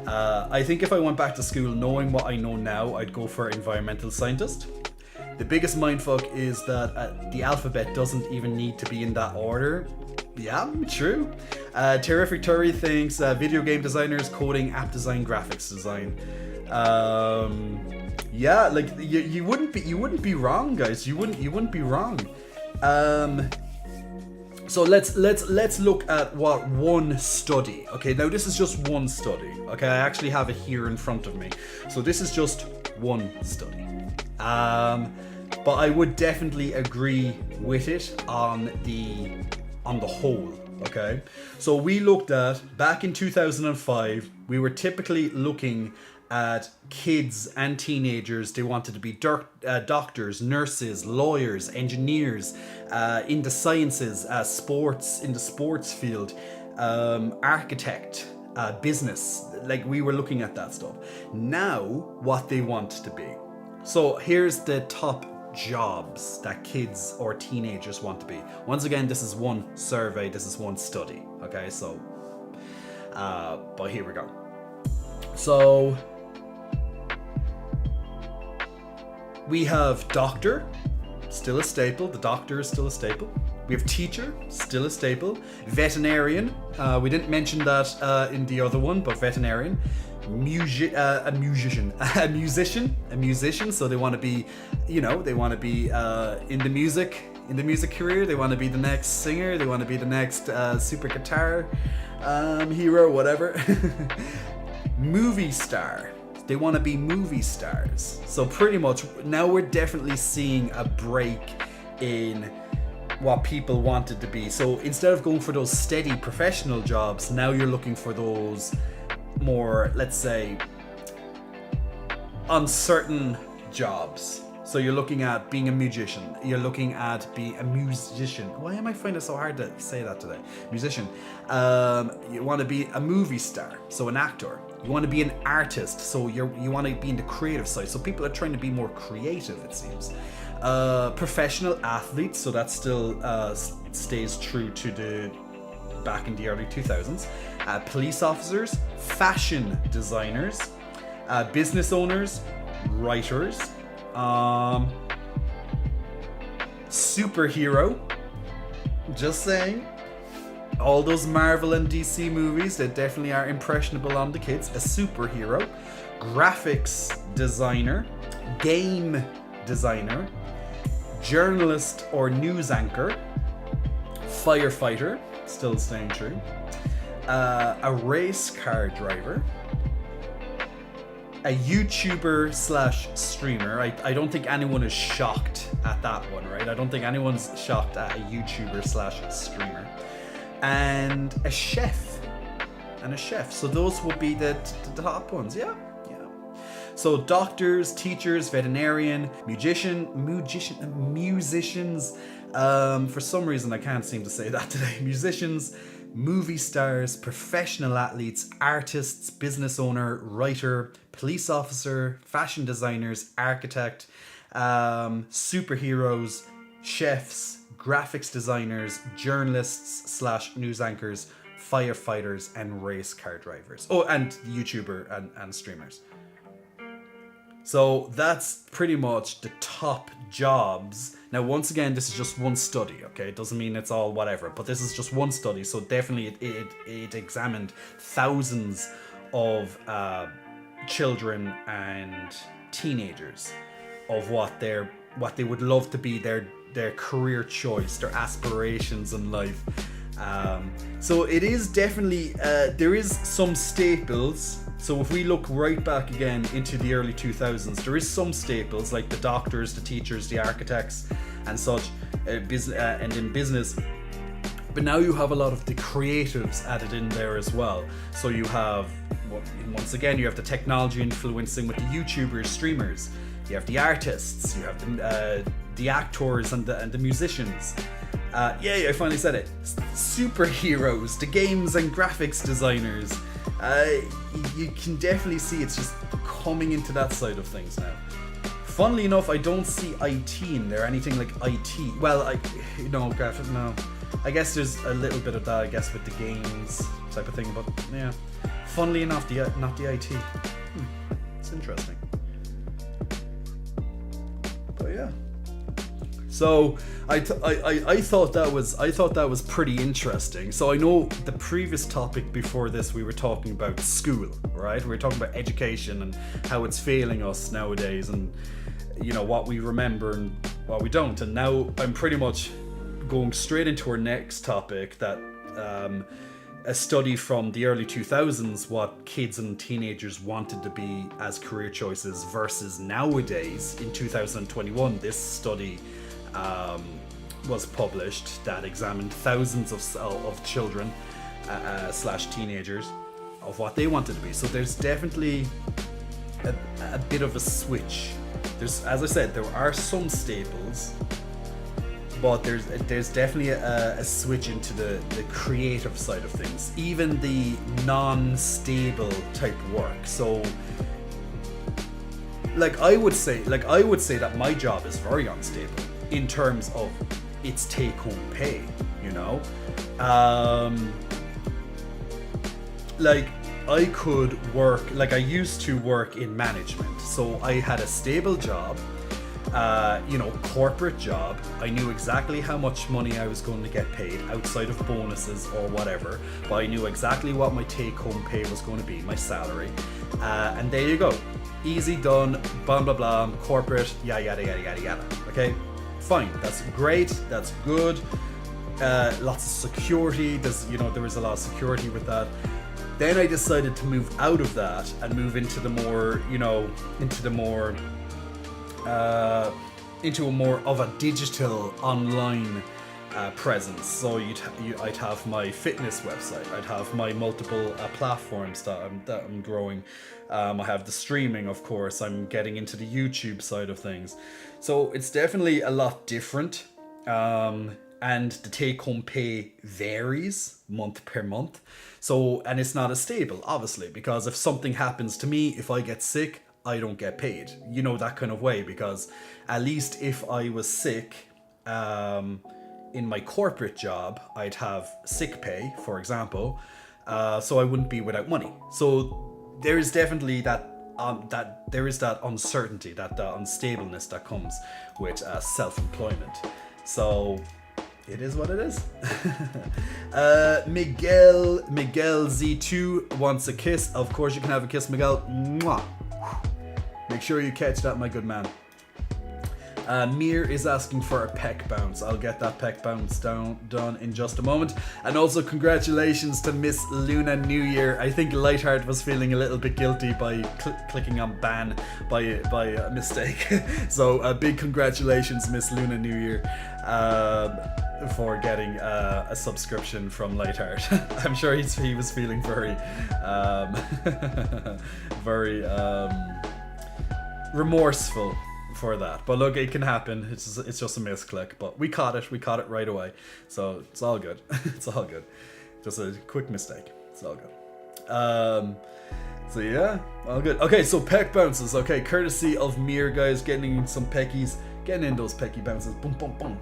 I think if I went back to school knowing what I know now, I'd go for environmental scientist. The biggest mindfuck is that the alphabet doesn't even need to be in that order. Yeah, true. Terrific Turry thinks video game designers, coding, app design, graphics design. Yeah, like you wouldn't be wrong, guys. You wouldn't be wrong. So let's look at what one study. Okay, now this is just one study. Okay, I actually have it here in front of me. So this is just one study. But I would definitely agree with it on the whole. Okay, so we looked at, back in 2005, we were typically looking at kids and teenagers. They wanted to be doctors, nurses, lawyers, engineers, in the sciences, sports, in the sports field, architect, business. Like, we were looking at that stuff. Now, what they want to be. So here's the top jobs that kids or teenagers want to be. Once again, this is one survey, this is one study. Okay, so, but here we go. So, we have doctor, still a staple. The doctor is still a staple. We have teacher, still a staple. Veterinarian, we didn't mention that in the other one, but veterinarian. A musician. So they want to be, they want to be in the music career. They want to be the next singer. They want to be the next super guitar hero, whatever. Movie star. They want to be movie stars. So pretty much now we're definitely seeing a break in what people wanted to be. So instead of going for those steady professional jobs, now you're looking for those more, let's say, uncertain jobs. So you're looking at being a musician. You're looking at being a musician. Why am I finding it so hard to say that today? Musician. You want to be a movie star, so an actor. You want to be an artist, so you want to be in the creative side. So people are trying to be more creative, it seems. Professional athletes, so that still stays true to the back in the early 2000s. Police officers, fashion designers, business owners, writers, superhero. Just saying. All those Marvel and DC movies, they definitely are impressionable on the kids. A superhero, graphics designer, game designer, journalist or news anchor, firefighter, still staying true, a race car driver, a YouTuber / streamer. I don't think anyone is shocked at that one, right? I don't think anyone's shocked at a YouTuber / streamer. And a chef. So those would be the top ones. Yeah. So doctors, teachers, veterinarian, musicians. For some reason I can't seem to say that today. Musicians, movie stars, professional athletes, artists, business owner, writer, police officer, fashion designers, architect, superheroes, chefs, graphics designers, journalists / news anchors, firefighters, and race car drivers. Oh, and YouTuber and streamers. So that's pretty much the top jobs. Now, once again, this is just one study, okay? It doesn't mean it's all whatever, but this is just one study. So definitely it examined thousands of children and teenagers of what they would love to be, their career choice, their aspirations in life. So it is definitely, there is some staples. So if we look right back again into the early 2000s, there is some staples like the doctors, the teachers, the architects and such, and in business. But now you have a lot of the creatives added in there as well. So you have, once again, you have the technology influencing with the YouTubers, streamers. You have the artists, you have the actors and the musicians. I finally said it. Superheroes, the games and graphics designers. You can definitely see it's just coming into that side of things now. Funnily enough, I don't see IT in there, anything like IT. Well, graphic, no. I guess there's a little bit of that, I guess, with the games type of thing, but yeah. Funnily enough, not the IT. It's interesting. But yeah. So I thought that was pretty interesting. So I know the previous topic before this we were talking about school, right? We were talking about education and how it's failing us nowadays, and what we remember and what we don't. And now I'm pretty much going straight into our next topic, that a study from the early 2000s, what kids and teenagers wanted to be as career choices versus nowadays in 2021. This study was published that examined thousands of children slash teenagers of what they wanted to be. So there's definitely a bit of a switch. There's, as I said, there are some staples, but there's definitely a switch into the creative side of things, even the non-stable type work. So I would say that my job is very unstable in terms of its take-home pay, I could work, I used to work in management, so I had a stable job, corporate job. I knew exactly how much money I was going to get paid outside of bonuses or whatever, but I knew exactly what my take-home pay was going to be, my salary, and there you go. Easy done, blah blah blah, corporate, yada yada yada yada. Okay, fine, that's great, that's good. Lots of security. There was a lot of security with that. Then I decided to move out of that and move into a more of a digital online presence. So I'd have my fitness website, I'd have my multiple platforms that I'm growing. I have the streaming, of course. I'm getting into the YouTube side of things. So it's definitely a lot different. And the take-home pay varies month per month. So, and it's not as stable, obviously, because if something happens to me, if I get sick, I don't get paid. That kind of way, because at least if I was sick, in my corporate job, I'd have sick pay, for example, so I wouldn't be without money. So there is definitely that uncertainty, that unstableness that comes with self-employment. So it is what it is. Miguel Z2 wants a kiss. Of course you can have a kiss, Miguel. Mwah. Make sure you catch that, my good man. Mir is asking for a peck bounce. I'll get that peck bounce done in just a moment. And also congratulations to Miss Luna New Year. I think Lightheart was feeling a little bit guilty by clicking on ban by mistake. So big congratulations, Miss Luna New Year, for getting a subscription from Lightheart. I'm sure he was feeling very remorseful for that, but look, it can happen. It's just a misclick, but we caught it right away, so it's all good. It's all good, just a quick mistake. It's all good. So yeah, all good. Okay, so peck bounces. Okay, courtesy of Mir, guys, getting in some peckies, getting in those pecky bounces. Boom boom boom.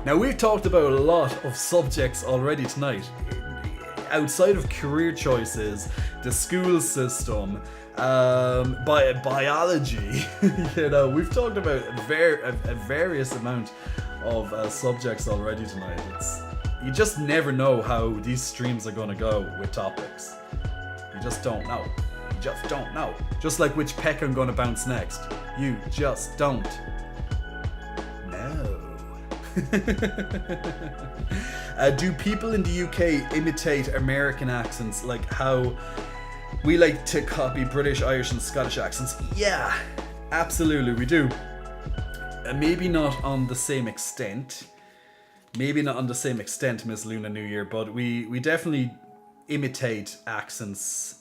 Now we've talked about a lot of subjects already tonight, outside of career choices, the school system, biology. We've talked about a various amount of subjects already tonight. You just never know how these streams are going to go with topics. You just don't know. Just like which peck I'm going to bounce next. You just don't know. Do people in the UK imitate American accents like how we like to copy British, Irish, and Scottish accents? Yeah, absolutely, we do. Maybe not on the same extent. Miss Luna New Year, but we definitely imitate accents.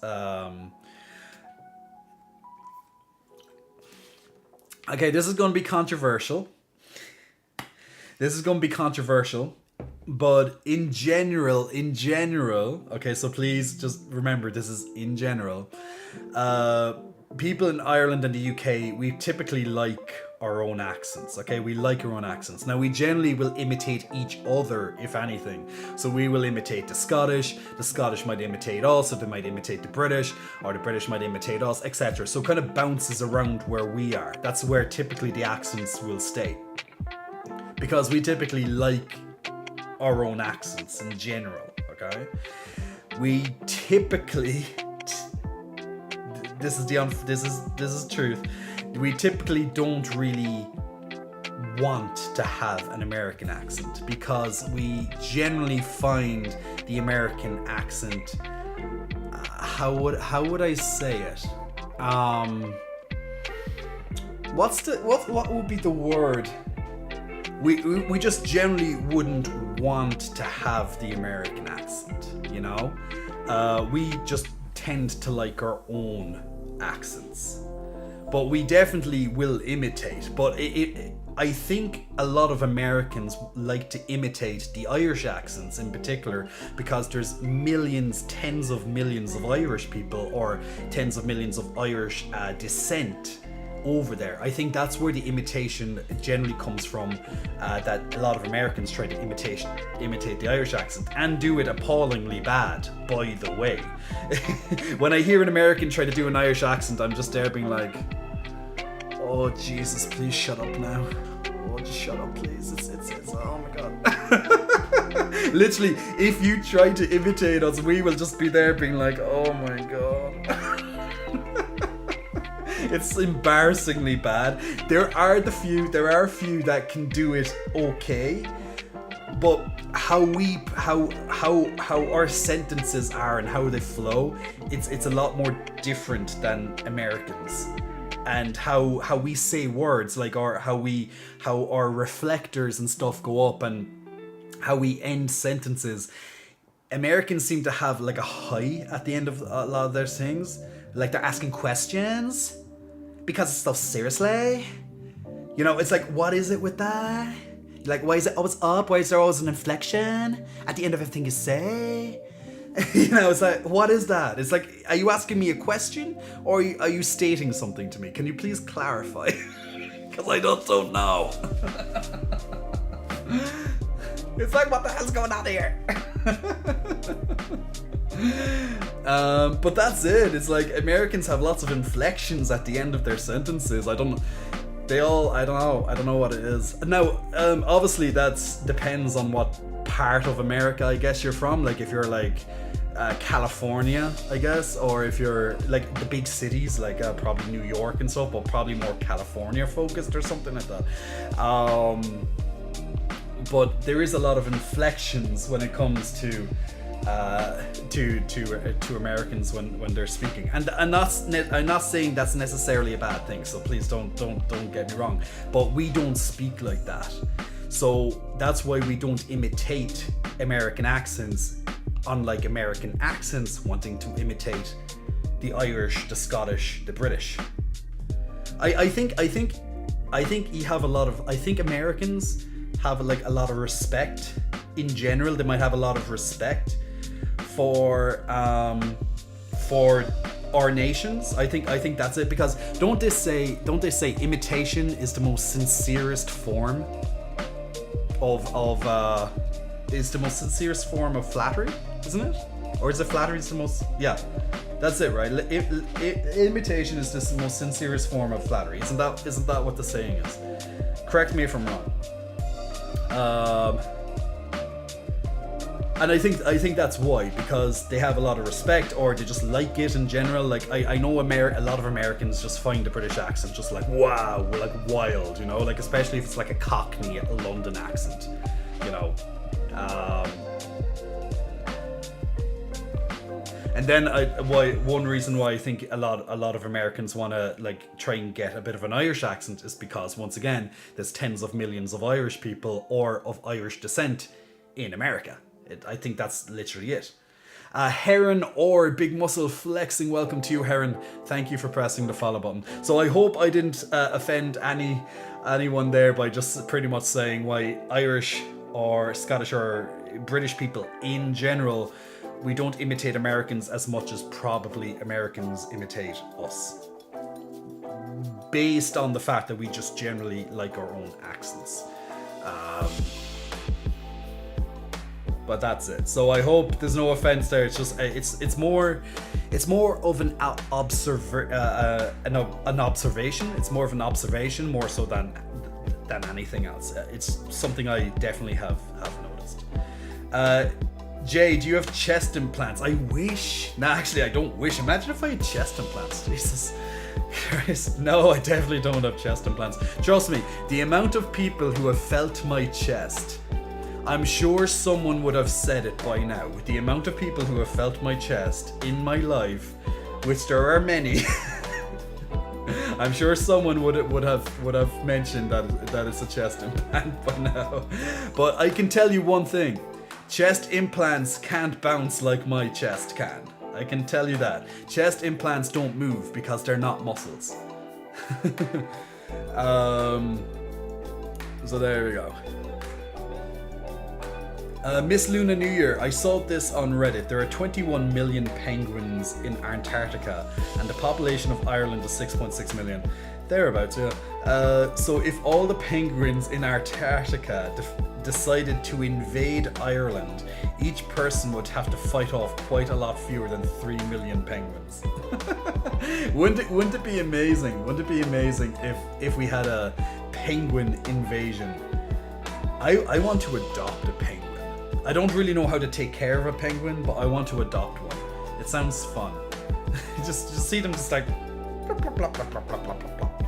Okay, this is going to be controversial. But in general, okay, so please just remember this is in general. People in Ireland and the UK, we typically like our own accents, okay? We like our own accents. Now, we generally will imitate each other, if anything. So we will imitate the Scottish might imitate us, or they might imitate the British, or the British might imitate us, etc. So it kind of bounces around where we are. That's where typically the accents will stay. Because we typically like our own accents in general, okay? We typically, this is truth. We typically don't really want to have an American accent because we generally find the American accent. How would I say it? What would be the word? We just generally wouldn't want to have the American accent, you know? We just tend to like our own accents. But we definitely will imitate. But I think a lot of Americans like to imitate the Irish accents in particular because there's millions, tens of millions of Irish people or tens of millions of Irish descent over there. I think that's where the imitation generally comes from, that a lot of Americans try to imitate the Irish accent and do it appallingly bad, by the way. When I hear an American try to do an Irish accent, I'm just there being like, oh Jesus, please shut up now. Oh, just shut up, please. It's oh my god. Literally, if you try to imitate us, we will just be there being like, oh my god. It's embarrassingly bad. There are a few that can do it okay, but how our sentences are and how they flow, it's a lot more different than Americans. And how we say words, like how our reflectors and stuff go up and how we end sentences. Americans seem to have like a high at the end of a lot of their things, like they're asking questions because it's so seriously. You know, it's like, what is it with that? Like, why is it always up? Why is there always an inflection at the end of everything you say? You know, it's like, what is that? It's like, are you asking me a question or are you stating something to me? Can you please clarify? Because I don't know. It's like, what the hell's going on here? But that's it. It's like Americans have lots of inflections at the end of their sentences. I don't know what it is. Now, obviously that's depends on what part of America I guess you're from. Like if you're like California, I guess, or if you're like the big cities like probably New York and stuff, but probably more California focused or something like that. But there is a lot of inflections when it comes to Americans when they're speaking, and I'm not saying that's necessarily a bad thing. So please don't get me wrong. But we don't speak like that, so that's why we don't imitate American accents. Unlike American accents wanting to imitate the Irish, the Scottish, the British. I think you have a lot of. I think Americans have like a lot of respect in general. They might have a lot of respect for our nations. I think that's it, because don't they say imitation is the most sincerest form of flattery, isn't it? Or is it flattery is the most? Yeah, that's it, right? Imitation is the most sincerest form of flattery. Isn't that what the saying is? Correct me if I'm wrong. And I think that's why, because they have a lot of respect, or they just like it in general. Like I know a lot of Americans just find the British accent just like wow, like wild, you know, like especially if it's like a Cockney, a London accent, you know. And then one reason why I think a lot of Americans want to like try and get a bit of an Irish accent is because, once again, there's tens of millions of Irish people or of Irish descent in America. I think that's literally it. Heron or Big Muscle Flexing, welcome to you, Heron. Thank you for pressing the follow button. So I hope I didn't offend anyone there by just pretty much saying why Irish or Scottish or British people in general, we don't imitate Americans as much as probably Americans imitate us. Based on the fact that we just generally like our own accents. But that's it. So I hope there's no offense there. It's just it's more of an observation. It's more of an observation more so than anything else. It's something I definitely have noticed. Jay, do you have chest implants? I wish. No, actually, I don't wish. Imagine if I had chest implants. Jesus Christ. No, I definitely don't have chest implants. Trust me, the amount of people who have felt my chest, I'm sure someone would have said it by now. With the amount of people who have felt my chest in my life, which there are many, I'm sure someone would have mentioned that it's a chest implant by now. But I can tell you one thing. Chest implants can't bounce like my chest can. I can tell you that. Chest implants don't move because they're not muscles. So there we go. Miss Luna New Year, I saw this on Reddit. There are 21 million penguins in Antarctica and the population of Ireland is 6.6 million. Thereabouts, yeah. So if all the penguins in Antarctica decided to invade Ireland, each person would have to fight off quite a lot fewer than 3 million penguins. Wouldn't it be amazing? Wouldn't it be amazing if we had a penguin invasion? I want to adopt a penguin. I don't really know how to take care of a penguin, but I want to adopt one. It sounds fun. just see them just like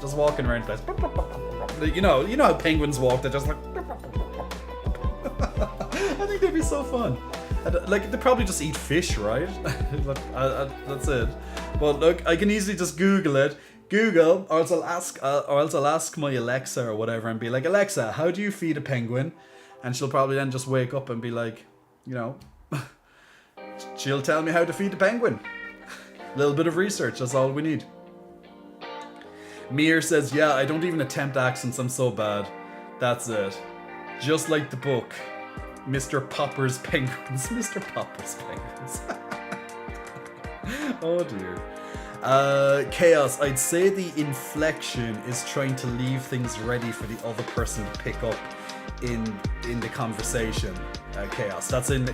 just walking around the place. You know how penguins walk. They're just like. I think they'd be so fun. Like they probably just eat fish, right? That's it. But look, I can easily just Google it. Google, or else I'll ask my Alexa or whatever, and be like, Alexa, how do you feed a penguin? And she'll probably then just wake up and be like, you know, she'll tell me how to feed a penguin. A little bit of research, that's all we need. Mir says, yeah, I don't even attempt accents, I'm so bad. That's it. Just like the book, Mr. Popper's Penguins. Mr. Popper's Penguins. Oh dear. Chaos, I'd say the inflection is trying to leave things ready for the other person to pick up in the conversation. Chaos. That's in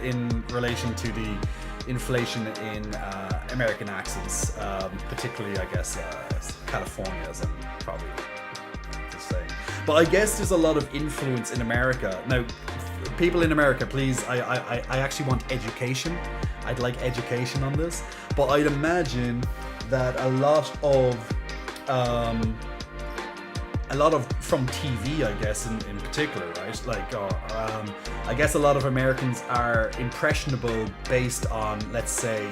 relation to the inflation in American accents, particularly I guess California's, and probably just saying. But I guess there's a lot of influence in America. Now, people in America, please, I actually want education. I'd like education on this. But I'd imagine that a lot of from TV, I guess, in particular, right? Like, I guess a lot of Americans are impressionable based on, let's say,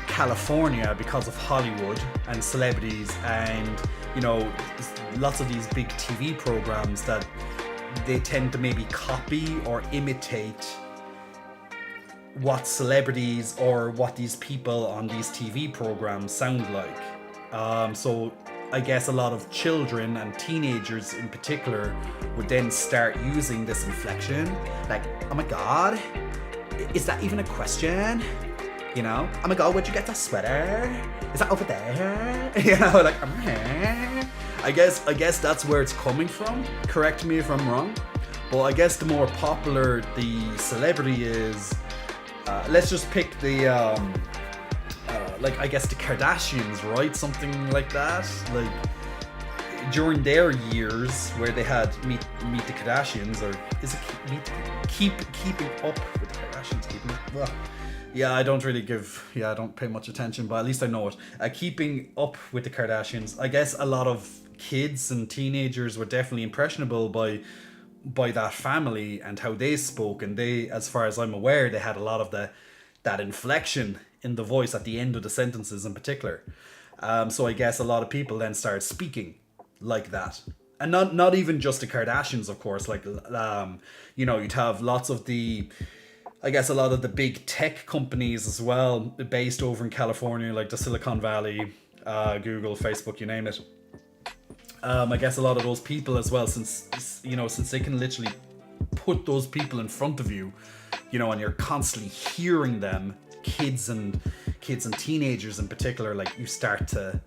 California because of Hollywood and celebrities and, you know, lots of these big TV programs that they tend to maybe copy or imitate what celebrities or what these people on these TV programs sound like. So I guess a lot of children and teenagers in particular would then start using this inflection, like, oh my god, is that even a question? You know, oh my god, where'd you get that sweater? Is that over there? You know, like, I guess that's where it's coming from. Correct me if I'm wrong, but I guess the more popular the celebrity is, let's just pick the like, I guess the Kardashians, right? Something like that. Like, during their years where they had Meet the Kardashians, or is it Keeping Up with the Kardashians? Well, yeah, I don't pay much attention, but at least I know it. Keeping Up with the Kardashians. I guess a lot of kids and teenagers were definitely impressionable by that family and how they spoke, and they, as far as I'm aware, they had a lot of that inflection in the voice at the end of the sentences in particular. So I guess a lot of people then started speaking like that. And not even just the Kardashians, of course. Like, you'd have lots of I guess a lot of the big tech companies as well, based over in California, like the Silicon Valley, Google, Facebook, you name it. I guess a lot of those people as well, since they can literally put those people in front of you, and you're constantly hearing them, kids and teenagers in particular, like you start to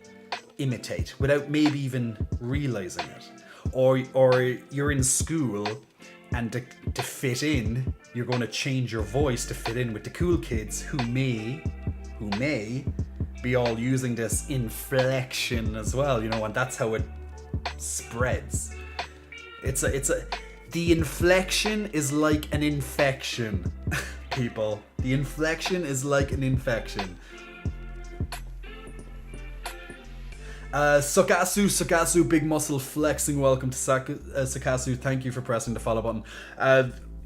imitate without maybe even realizing it. Or you're in school, and to fit in, you're going to change your voice to fit in with the cool kids who may be all using this inflection as well, and that's how it spreads. The inflection is like an infection, people. The inflection is like an infection. Sakasu, big muscle flexing. Welcome to Sakasu. Thank you for pressing the follow button.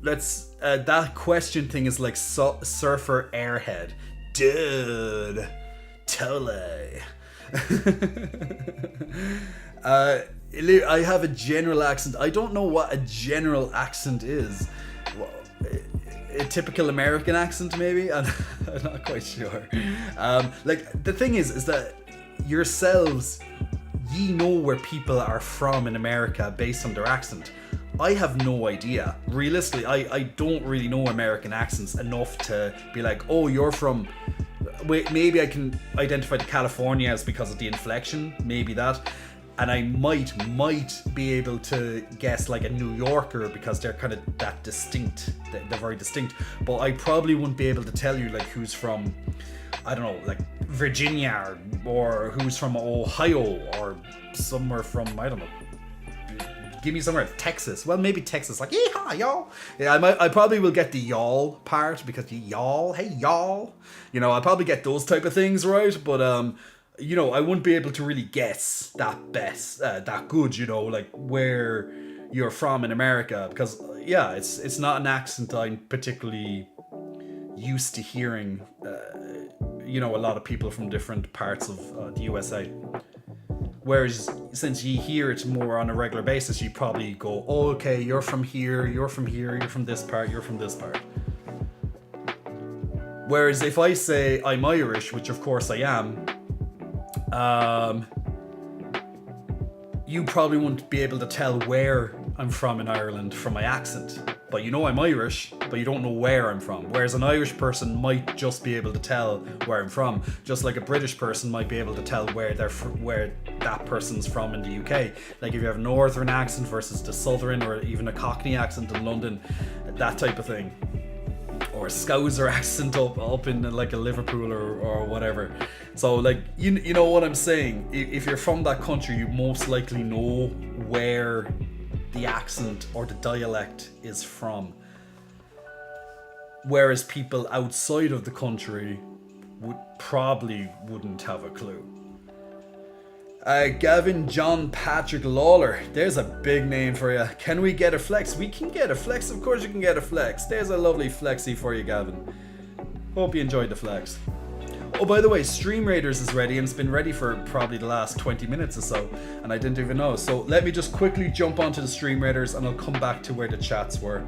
That question thing is like surfer airhead. Dude. Totally. I have a general accent. I don't know what a general accent is. A typical American accent, maybe? I'm not quite sure. The thing is that yourselves, ye know where people are from in America based on their accent. I have no idea. Realistically, I don't really know American accents enough to be like, oh, you're from... Wait, maybe I can identify the California as because of the inflection, maybe that. And I might be able to guess like a New Yorker because they're kind of that distinct. They're very distinct. But I probably wouldn't be able to tell you like who's from, I don't know, like Virginia or who's from Ohio or somewhere from, I don't know. Give me somewhere, Texas. Well, maybe Texas, like, yeehaw, y'all. Yeah, I probably will get the y'all part because y'all, hey, y'all. I'll probably get those type of things right, but, I wouldn't be able to really guess that good, like where you're from in America, because, yeah, it's not an accent I'm particularly used to hearing, a lot of people from different parts of the USA. Whereas since you hear it more on a regular basis, you probably go, oh, okay, you're from here, you're from here, you're from this part, you're from this part. Whereas if I say I'm Irish, which of course I am, you probably wouldn't be able to tell where I'm from in Ireland from my accent. But I'm Irish, but you don't know where I'm from. Whereas an Irish person might just be able to tell where I'm from, just like a British person might be able to tell where that person's from in the UK. Like if you have a northern accent versus the southern, or even a Cockney accent in London, that type of thing. Or a Scouser accent up in like a Liverpool or whatever. So like you know what I'm saying. If you're from that country, you most likely know where the accent or the dialect is from. Whereas people outside of the country wouldn't have a clue. Gavin John Patrick Lawler. There's a big name for you. Can we get a flex? We can get a flex. Of course you can get a flex. There's a lovely flexi for you, Gavin. Hope you enjoyed the flex. Oh, by the way, Stream Raiders is ready, and it's been ready for probably the last 20 minutes or so, and I didn't even know. So let me just quickly jump onto the Stream Raiders, and I'll come back to where the chats were.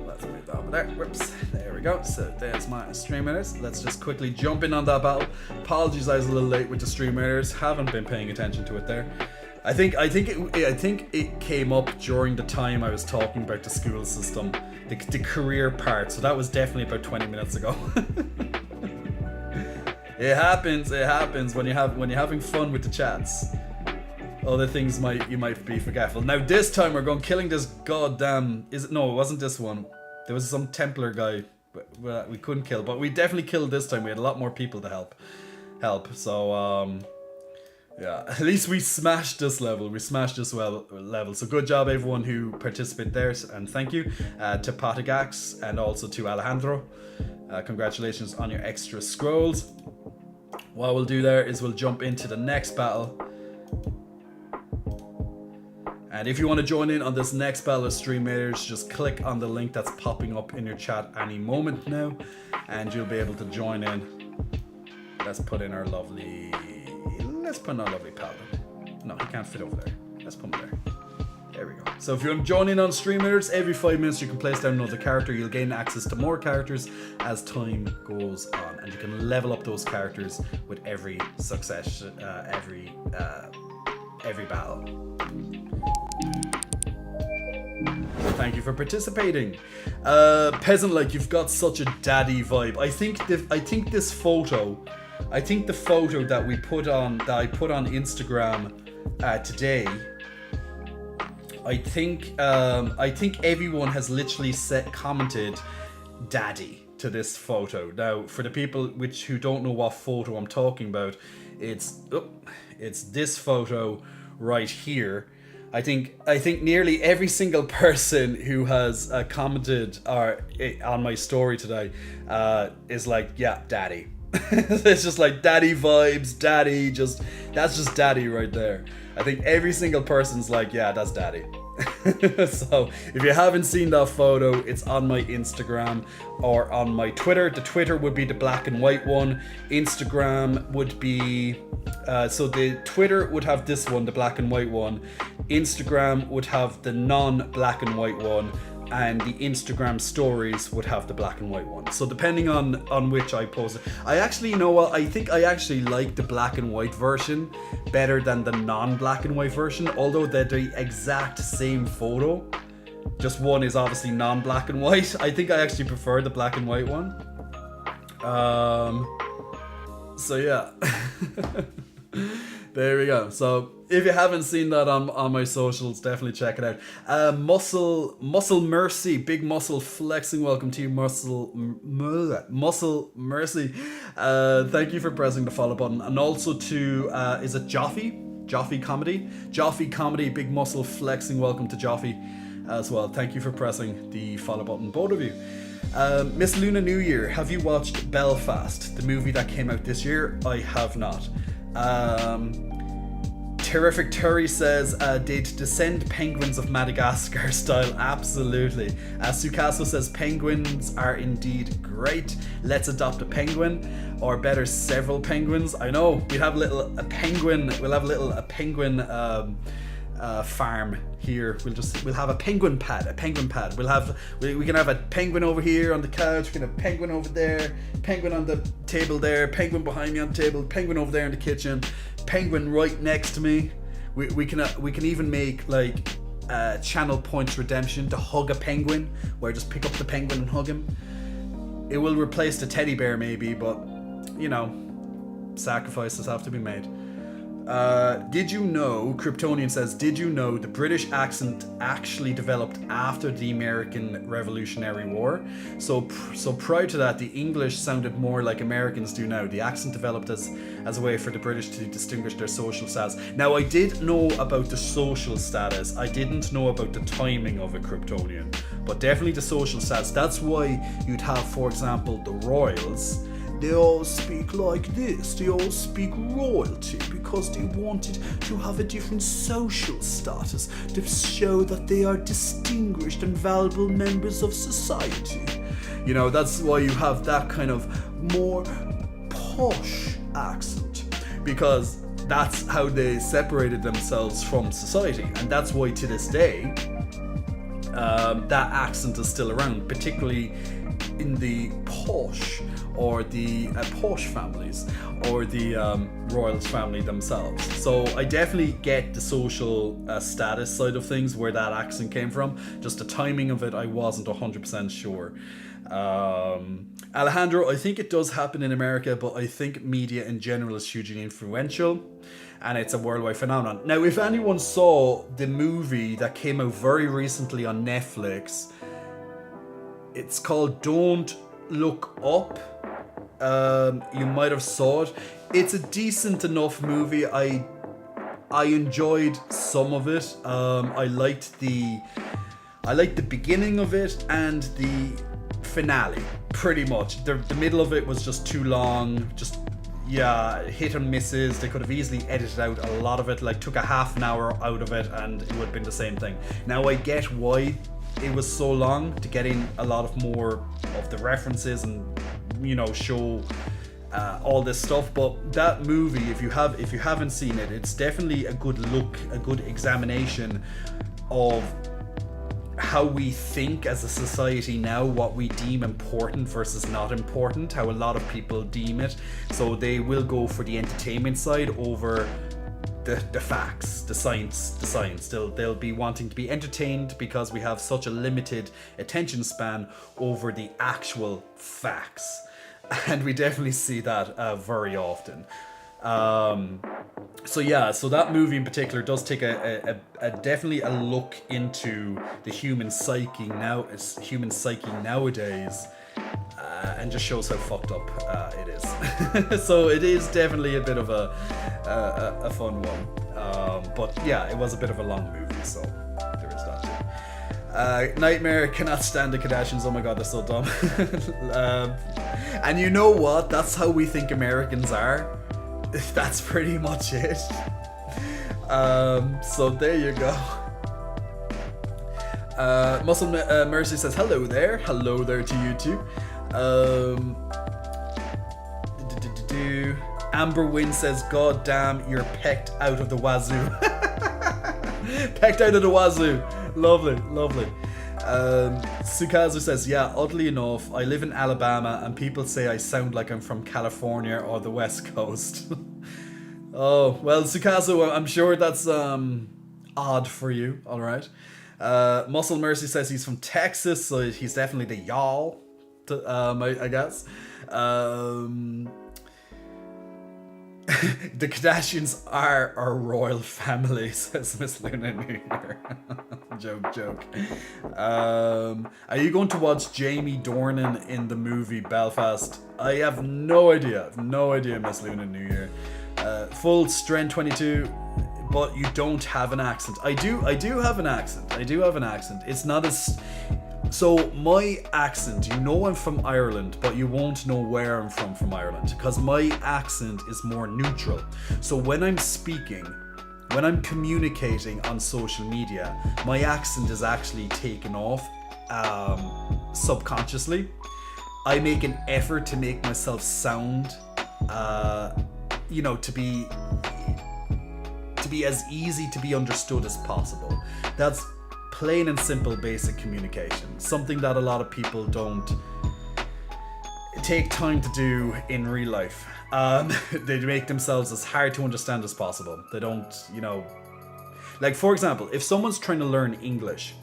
Let's move over there. Whoops. There we go. So there's my Stream Raiders. Let's just quickly jump in on that battle. Apologies, I was a little late with the Stream Raiders. Haven't been paying attention to it there. I think it came up during the time I was talking about the school system, the career part. So that was definitely about 20 minutes ago. It happens when you're having fun with the chats. Other things you might be forgetful. Now this time we're killing this goddamn. No, it wasn't this one. There was some Templar guy we couldn't kill, but we definitely killed this time. We had a lot more people to help. help. So yeah, at least we smashed this level. We smashed this level. So good job, everyone who participated there, and thank you to Patagax and also to Alejandro. Congratulations on your extra scrolls. What we'll do there is we'll jump into the next battle. And if you want to join in on this next battle of Stream Raiders, just click on the link that's popping up in your chat any moment now, and you'll be able to join in. Let's put in our lovely paladin. No, he can't fit over there. Let's put him there. There we go. So if you want to join in on Stream Raiders, every 5 minutes you can place down another character. You'll gain access to more characters as time goes on, and you can level up those characters with every success, every battle. Thank you for participating. Peasant, like, you've got such a daddy vibe. I think this photo, I think the photo that I put on Instagram today, I think everyone has literally commented daddy to this photo. Now, for the people who don't know what photo I'm talking about, it's this photo right here. I think nearly every single person who has commented on my story today is like, yeah, daddy. It's just like daddy vibes, daddy, that's just daddy right there. I think every single person's like, yeah, that's daddy. So if you haven't seen that photo, it's on my Instagram or on my Twitter. The Twitter would be the black and white one. Instagram would be so the Twitter would have this one, the black and white one. Instagram would have the non-black and white one, and the Instagram stories would have the black and white one. So depending on which I post it, I actually, you know what, I think I actually like the black and white version better than the non-black and white version, although they're the exact same photo. Just one is obviously non-black and white. I think I actually prefer the black and white one. So yeah. There we go. So if you haven't seen that on my socials, definitely check it out. Muscle Mercy, big muscle flexing. Welcome to you, Muscle Mercy. Thank you for pressing the follow button, and also to is it Joffe Comedy, big muscle flexing. Welcome to Joffe as well. Thank you for pressing the follow button, both of you. Miss Luna New Year, have you watched Belfast, the movie that came out this year? I have not. Terrific Terry says, did Descend Penguins of Madagascar style? Absolutely. Sukaso says, penguins are indeed great. Let's adopt a penguin, or better, several penguins. I know, we'll have a penguin farm here. We'll have a penguin pad. We can have a penguin over here on the couch, we can have a penguin over there, penguin on the table there, penguin behind me on the table, penguin over there in the kitchen, penguin right next to me. We can even make like channel points redemption to hug a penguin, where just pick up the penguin and hug him. It will replace the teddy bear maybe, but you know, sacrifices have to be made. Did you know, Kryptonian says, did you know the British accent actually developed after the American Revolutionary War? So prior to that, the English sounded more like Americans do now. The accent developed as a way for the British to distinguish their social status. Now, I did know about the social status. I didn't know about the timing of a Kryptonian, but definitely the social status. That's why you'd have, for example, the royals. They all speak like this, they all speak royalty, because they wanted to have a different social status to show that they are distinguished and valuable members of society. You know, that's why you have that kind of more posh accent, because that's how they separated themselves from society. And that's why to this day, that accent is still around, particularly in the posh or the Porsche families or the Royals family themselves. So I definitely get the social status side of things, where that accent came from. Just the timing of it, I wasn't 100% sure. Alejandro, I think it does happen in America, but I think media in general is hugely influential, and it's a worldwide phenomenon. Now, if anyone saw the movie that came out very recently on Netflix, it's called Don't Look Up. You might have saw it. It's a decent enough movie. I enjoyed some of it. I liked the beginning of it and the finale, pretty much. The middle of it was just too long, just, yeah, hit and misses. They could have easily edited out a lot of it, like took a half an hour out of it and it would have been the same thing. Now I get why it was so long, to get in a lot of more of the references and, you know, show all this stuff. But that movie, if you haven't seen it, it's definitely a good look, a good examination of how we think as a society now, what we deem important versus not important, how a lot of people deem it. So they will go for the entertainment side over the facts, the science. They'll be wanting to be entertained because we have such a limited attention span over the actual facts. And we definitely see that very often. So that movie in particular does take a definitely a look into the human psyche nowadays, and just shows how fucked up it is. So it is definitely a bit of a fun one. But yeah, it was a bit of a long movie, so there is that too. Nightmare cannot stand the Kardashians. Oh my god, they're so dumb. And you know what? That's how we think Americans are. That's pretty much it. So there you go. Muscle Mercy says hello there to you too. Amber Wynn says, God damn, you're pecked out of the wazoo. Pecked out of the wazoo. Lovely. Sukazu says, yeah, oddly enough, I live in Alabama and people say I sound like I'm from California or the West Coast. Oh, well, Sukazu, I'm sure that's odd for you, alright. Muscle Mercy says he's from Texas, so he's definitely the y'all, I guess. The Kardashians are our royal family, says Miss Luna New Year. Joke. Are you going to watch Jamie Dornan in the movie Belfast? I have no idea, Miss Luna New Year. Full strength 22, but you don't have an accent. I do have an accent. It's not as... So my accent, you know I'm from Ireland, but you won't know where I'm from Ireland, because my accent is more neutral. So when I'm speaking, when I'm communicating on social media, my accent is actually taken off subconsciously. I make an effort to make myself sound, to be as easy to be understood as possible. That's plain and simple basic communication. Something that a lot of people don't take time to do in real life. They make themselves as hard to understand as possible. They don't, like for example, if someone's trying to learn English,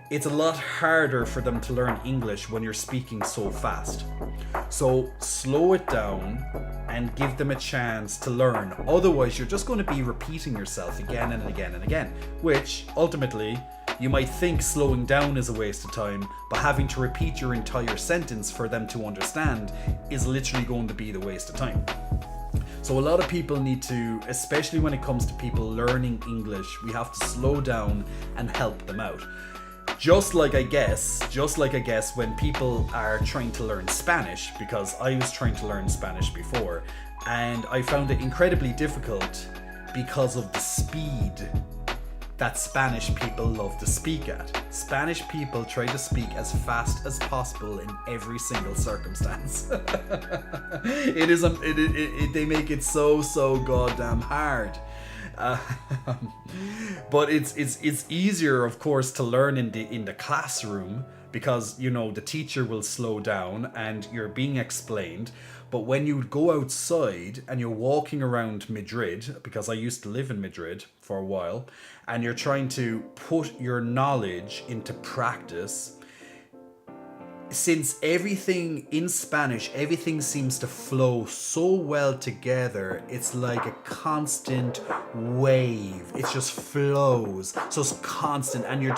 it's a lot harder for them to learn English when you're speaking so fast. So slow it down and give them a chance to learn. Otherwise, you're just going to be repeating yourself again and again and again, which ultimately you might think slowing down is a waste of time, but having to repeat your entire sentence for them to understand is literally going to be the waste of time. So a lot of people need to, especially when it comes to people learning English, we have to slow down and help them out. Just like I guess when people are trying to learn Spanish, because I was trying to learn Spanish before, and I found it incredibly difficult because of the speed that Spanish people love to speak at. Spanish people try to speak as fast as possible in every single circumstance. They make it so goddamn hard. But it's easier, of course, to learn in the classroom because the teacher will slow down and you're being explained. But when you go outside and you're walking around Madrid, because I used to live in Madrid for a while, and you're trying to put your knowledge into practice, since everything in Spanish, everything seems to flow so well together, it's like a constant wave. It just flows. So it's constant, and you're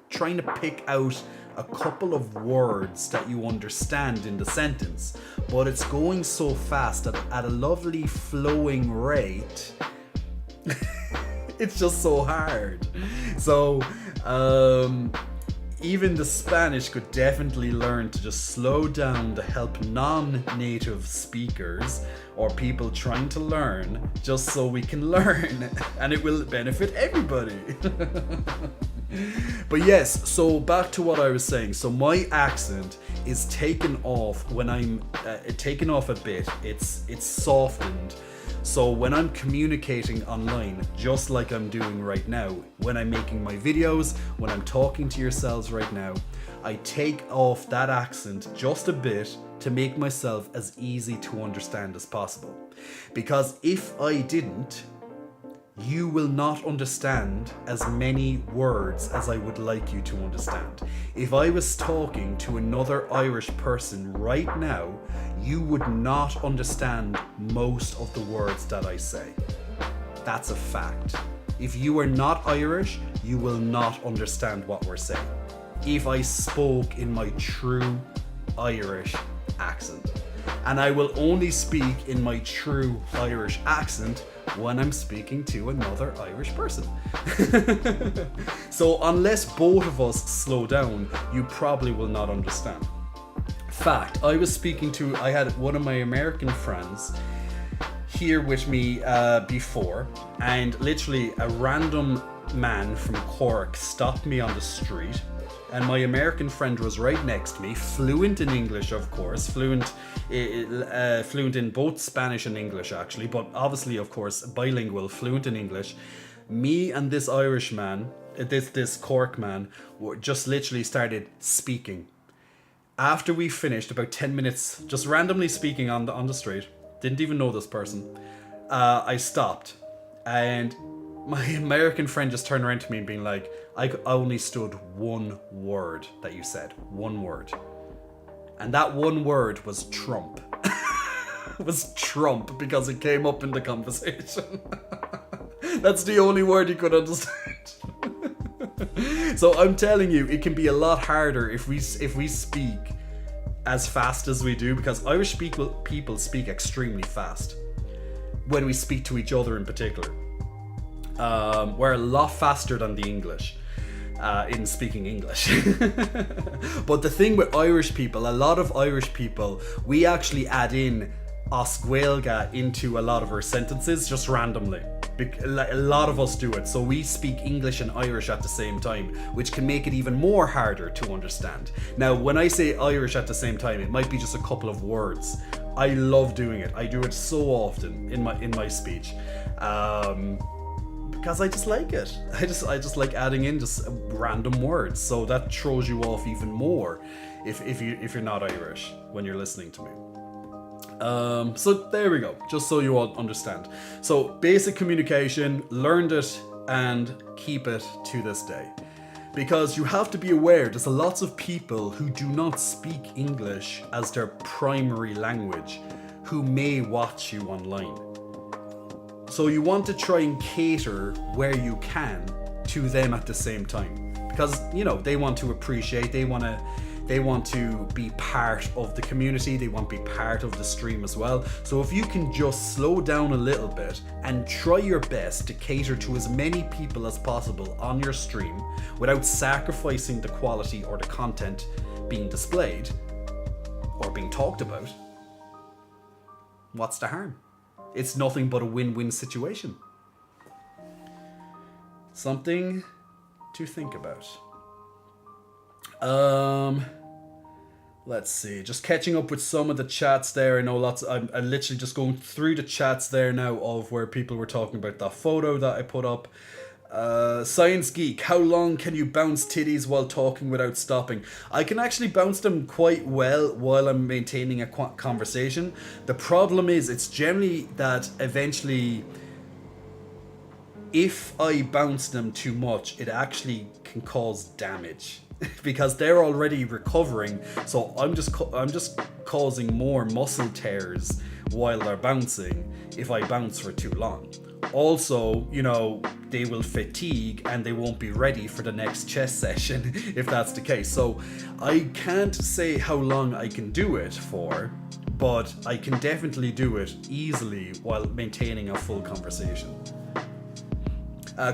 trying to pick out a couple of words that you understand in the sentence, but it's going so fast at a lovely flowing rate. It's just so hard. So even the Spanish could definitely learn to just slow down to help non-native speakers or people trying to learn, just so we can learn, and it will benefit everybody. But yes, so back to what I was saying. So my accent is taken off when I'm taken off a bit. It's softened. So when I'm communicating online, just like I'm doing right now, when I'm making my videos, when I'm talking to yourselves right now, I take off that accent just a bit to make myself as easy to understand as possible. Because if I didn't, you will not understand as many words as I would like you to understand. If I was talking to another Irish person right now, you would not understand most of the words that I say. That's a fact. If you are not Irish, you will not understand what we're saying. If I spoke in my true Irish accent. And I will only speak in my true Irish accent when I'm speaking to another Irish person. So unless both of us slow down, you probably will not understand. Fact, I had one of my American friends here with me before, and literally a random man from Cork stopped me on the street, and my American friend was right next to me, fluent in English, of course, fluent in both Spanish and English actually, but obviously, of course, bilingual, fluent in English. Me and this Irish man, this Cork man, just literally started speaking. After we finished, about 10 minutes, just randomly speaking on the street, didn't even know this person, I stopped, and my American friend just turned around to me and being like, I only stood one word that you said. One word. And that one word was Trump. It was Trump because it came up in the conversation. That's the only word he could understand. So I'm telling you, it can be a lot harder if we speak as fast as we do, because Irish people speak extremely fast. When we speak to each other in particular. We're a lot faster than the English in speaking English. But the thing with Irish people, a lot of Irish people, we actually add in Os Gaeilge into a lot of our sentences just randomly. A lot of us do it, so we speak English and Irish at the same time, which can make it even more harder to understand. Now, when I say Irish at the same time, it might be just a couple of words. I love doing it. I do it so often in my speech. Because I just like it. I just like adding in just random words, so that throws you off even more if you're not Irish when you're listening to me. So there we go, just so you all understand. So basic communication, learned it and keep it to this day. Because you have to be aware, there's lots of people who do not speak English as their primary language who may watch you online. So you want to try and cater where you can to them at the same time, because they want to appreciate, they want to be part of the community, they want to be part of the stream as well. So if you can just slow down a little bit and try your best to cater to as many people as possible on your stream without sacrificing the quality or the content being displayed or being talked about, what's the harm? It's nothing but a win-win situation. Something to think about. Let's see. Just catching up with some of the chats there. I know I'm literally just going through the chats there now of where people were talking about that photo that I put up. Science Geek, how long can you bounce titties while talking without stopping? I can actually bounce them quite well while I'm maintaining a conversation. The problem is, it's generally that eventually, if I bounce them too much, it actually can cause damage. Because they're already recovering, so I'm just causing more muscle tears while they're bouncing if I bounce for too long. Also, they will fatigue and they won't be ready for the next chess session if that's the case. So I can't say how long I can do it for, but I can definitely do it easily while maintaining a full conversation.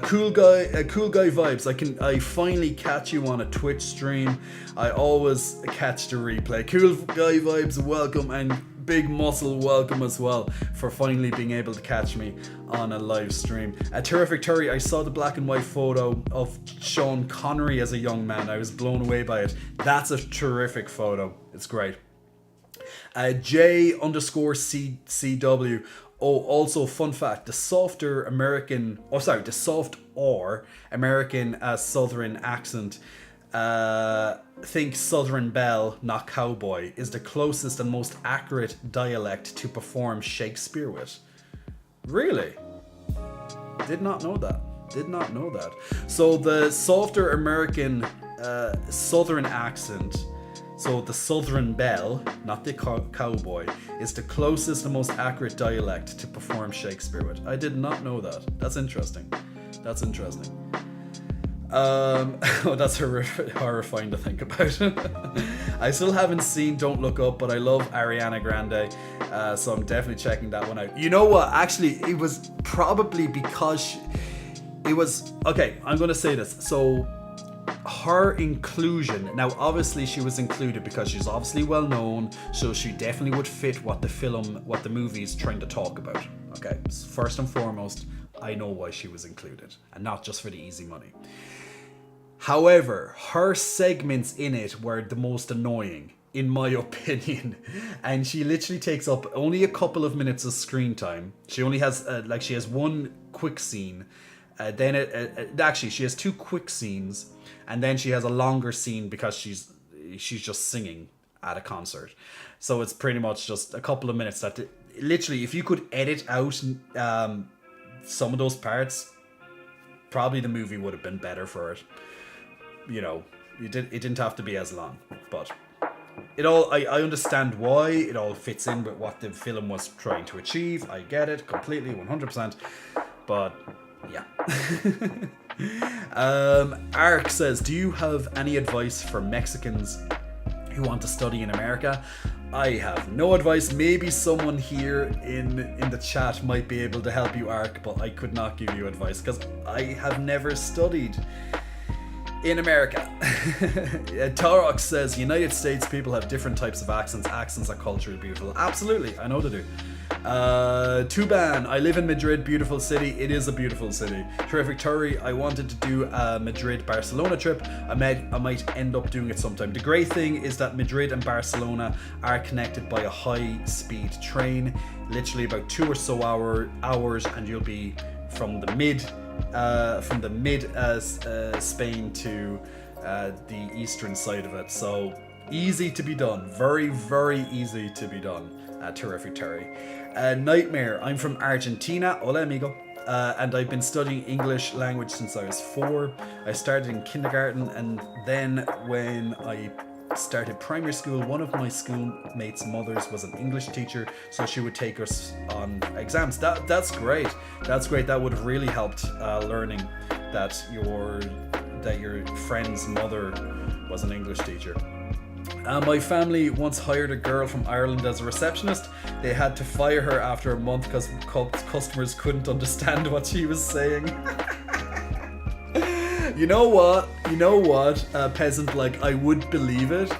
Cool guy vibes. I finally catch you on a Twitch stream. I always catch the replay. Cool guy vibes, welcome, and Big Muscle, welcome as well for finally being able to catch me on a live stream. Terrific Terry, I saw the black and white photo of Sean Connery as a young man. I was blown away by it. That's a terrific photo. It's great. J_CW. Oh, also fun fact, the soft or American Southern accent, think Southern Belle, not cowboy, is the closest and most accurate dialect to perform Shakespeare with. Really? Did not know that. So the softer American Southern accent, so the Southern Belle, not the cowboy, is the closest and most accurate dialect to perform Shakespeare with. I did not know that. That's interesting. Oh, that's horrifying to think about. I still haven't seen Don't Look Up, but I love Ariana Grande, so I'm definitely checking that one out. You know what? Actually, it was probably because okay, I'm going to say this. So her inclusion, now obviously she was included because she's obviously well known, so she definitely would fit what the movie is trying to talk about. Okay, first and foremost, I know why she was included, and not just for the easy money. However, her segments in it were the most annoying, in my opinion, and she literally takes up only a couple of minutes of screen time. She only has she has one quick scene, actually she has two quick scenes, and then she has a longer scene because she's just singing at a concert. So it's pretty much just a couple of minutes that literally, if you could edit out some of those parts, probably the movie would have been better for it. You know, it didn't have to be as long, but I understand why it all fits in with what the film was trying to achieve. I get it completely, 100%, but yeah. Ark says, do you have any advice for Mexicans who want to study in America? I have no advice. Maybe someone here in the chat might be able to help you, Ark, but I could not give you advice because I have never studied in America. Tarok says, United States people have different types of accents. Accents are culturally beautiful. Absolutely, I know they do. Tuban, I live in Madrid, beautiful city. It is a beautiful city. Terrific Turi, I wanted to do a Madrid-Barcelona trip. I might end up doing it sometime. The great thing is that Madrid and Barcelona are connected by a high-speed train, literally about 2 or so hours, and you'll be from the mid Spain to the eastern side of it. So easy to be done. Very, very easy to be done. Terrific Terry. Nightmare, I'm from Argentina. Hola amigo. And I've been studying English language since I was 4. I started in kindergarten, and then when I started primary school, one of my schoolmates' mothers was an English teacher, so she would take us on exams. That's great. That would have really helped learning that your friend's mother was an English teacher. My family once hired a girl from Ireland as a receptionist. They had to fire her after a month because customers couldn't understand what she was saying. You know what, peasant, like, I would believe it.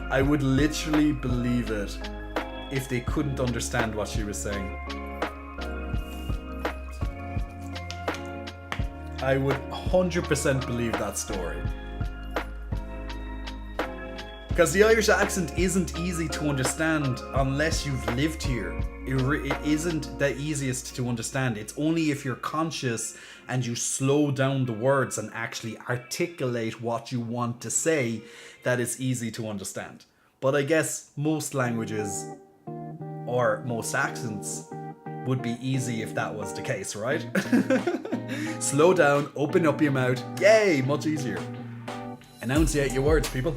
I would literally believe it if they couldn't understand what she was saying. I would 100% believe that story. Because the Irish accent isn't easy to understand unless you've lived here. It isn't the easiest to understand. It's only if you're conscious and you slow down the words and actually articulate what you want to say that it's easy to understand. But I guess most languages or most accents would be easy if that was the case, right? Slow down, open up your mouth. Yay, much easier. Enunciate your words, people.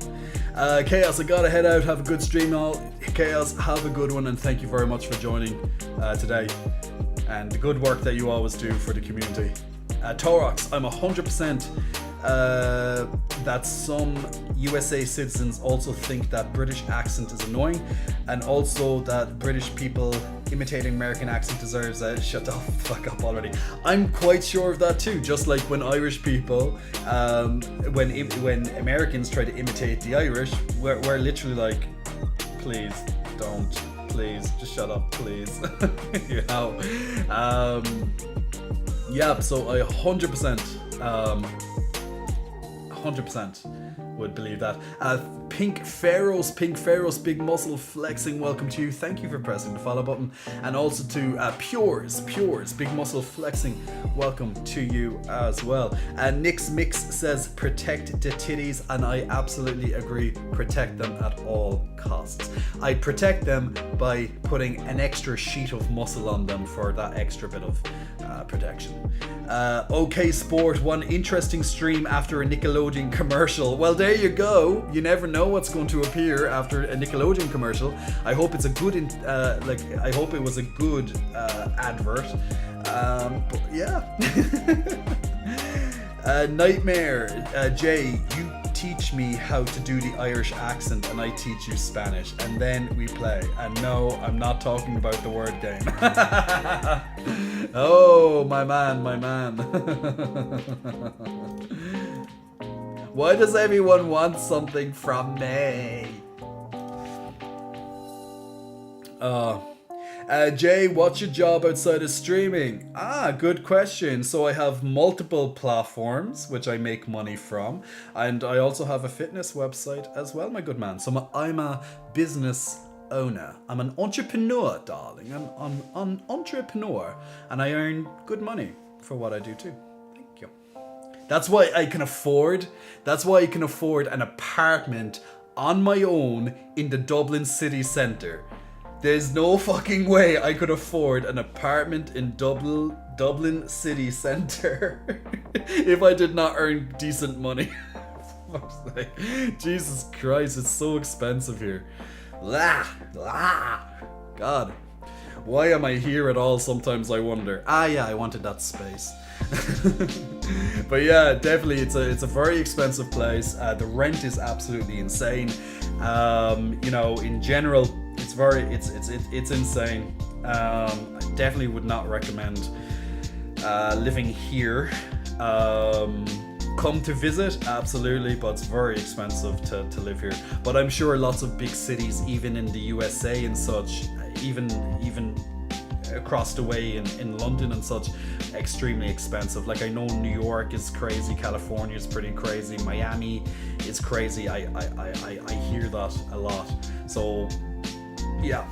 Chaos, I gotta head out. Have a good stream, all. Chaos, have a good one, and thank you very much for joining today and the good work that you always do for the community. Torox, I'm 100% that some USA citizens also think that British accent is annoying, and also that British people imitating American accent deserves a shut the fuck up already. I'm quite sure of that too. Just like when Irish people, when Americans try to imitate the Irish, we're literally like, please don't, please just shut up, please. You know. Yeah. So I 100% would believe that. Pink Pharaohs, Big Muscle Flexing, welcome to you. Thank you for pressing the follow button. And also to Pures, Big Muscle Flexing, welcome to you as well. Nix Mix says protect the titties, and I absolutely agree. Protect them at all costs. I protect them by putting an extra sheet of muscle on them for that extra bit of protection. OK Sport, one interesting stream after a Nickelodeon commercial. Well, there you go. You never know what's going to appear after a Nickelodeon commercial. I hope it's a good, I hope it was a good advert. But yeah. Nightmare, Jay, you teach me how to do the Irish accent and I teach you Spanish, and then we play. And no, I'm not talking about the word game. Oh, my man. Why does everyone want something from me? Jay, what's your job outside of streaming? Good question. So I have multiple platforms which I make money from, and I also have a fitness website as well, my good man. So I'm a business owner. I'm an entrepreneur, darling. I'm an entrepreneur, and I earn good money for what I do too. Thank you. That's why I can afford an apartment on my own in the Dublin city centre. There's no fucking way I could afford an apartment in Dublin city centre if I did not earn decent money. Fuck's sake. Jesus Christ, it's so expensive here. God. Why am I here at all? Sometimes I wonder. Yeah, I wanted that space. But yeah, definitely it's a very expensive place. The rent is absolutely insane. In general, it's insane. I definitely would not recommend living here. Come to visit, absolutely, but it's very expensive to live here. But I'm sure lots of big cities, even in the USA and such, even across the way in London and such, extremely expensive. Like, I know New York is crazy, California is pretty crazy, Miami is crazy. I hear that a lot. So yeah,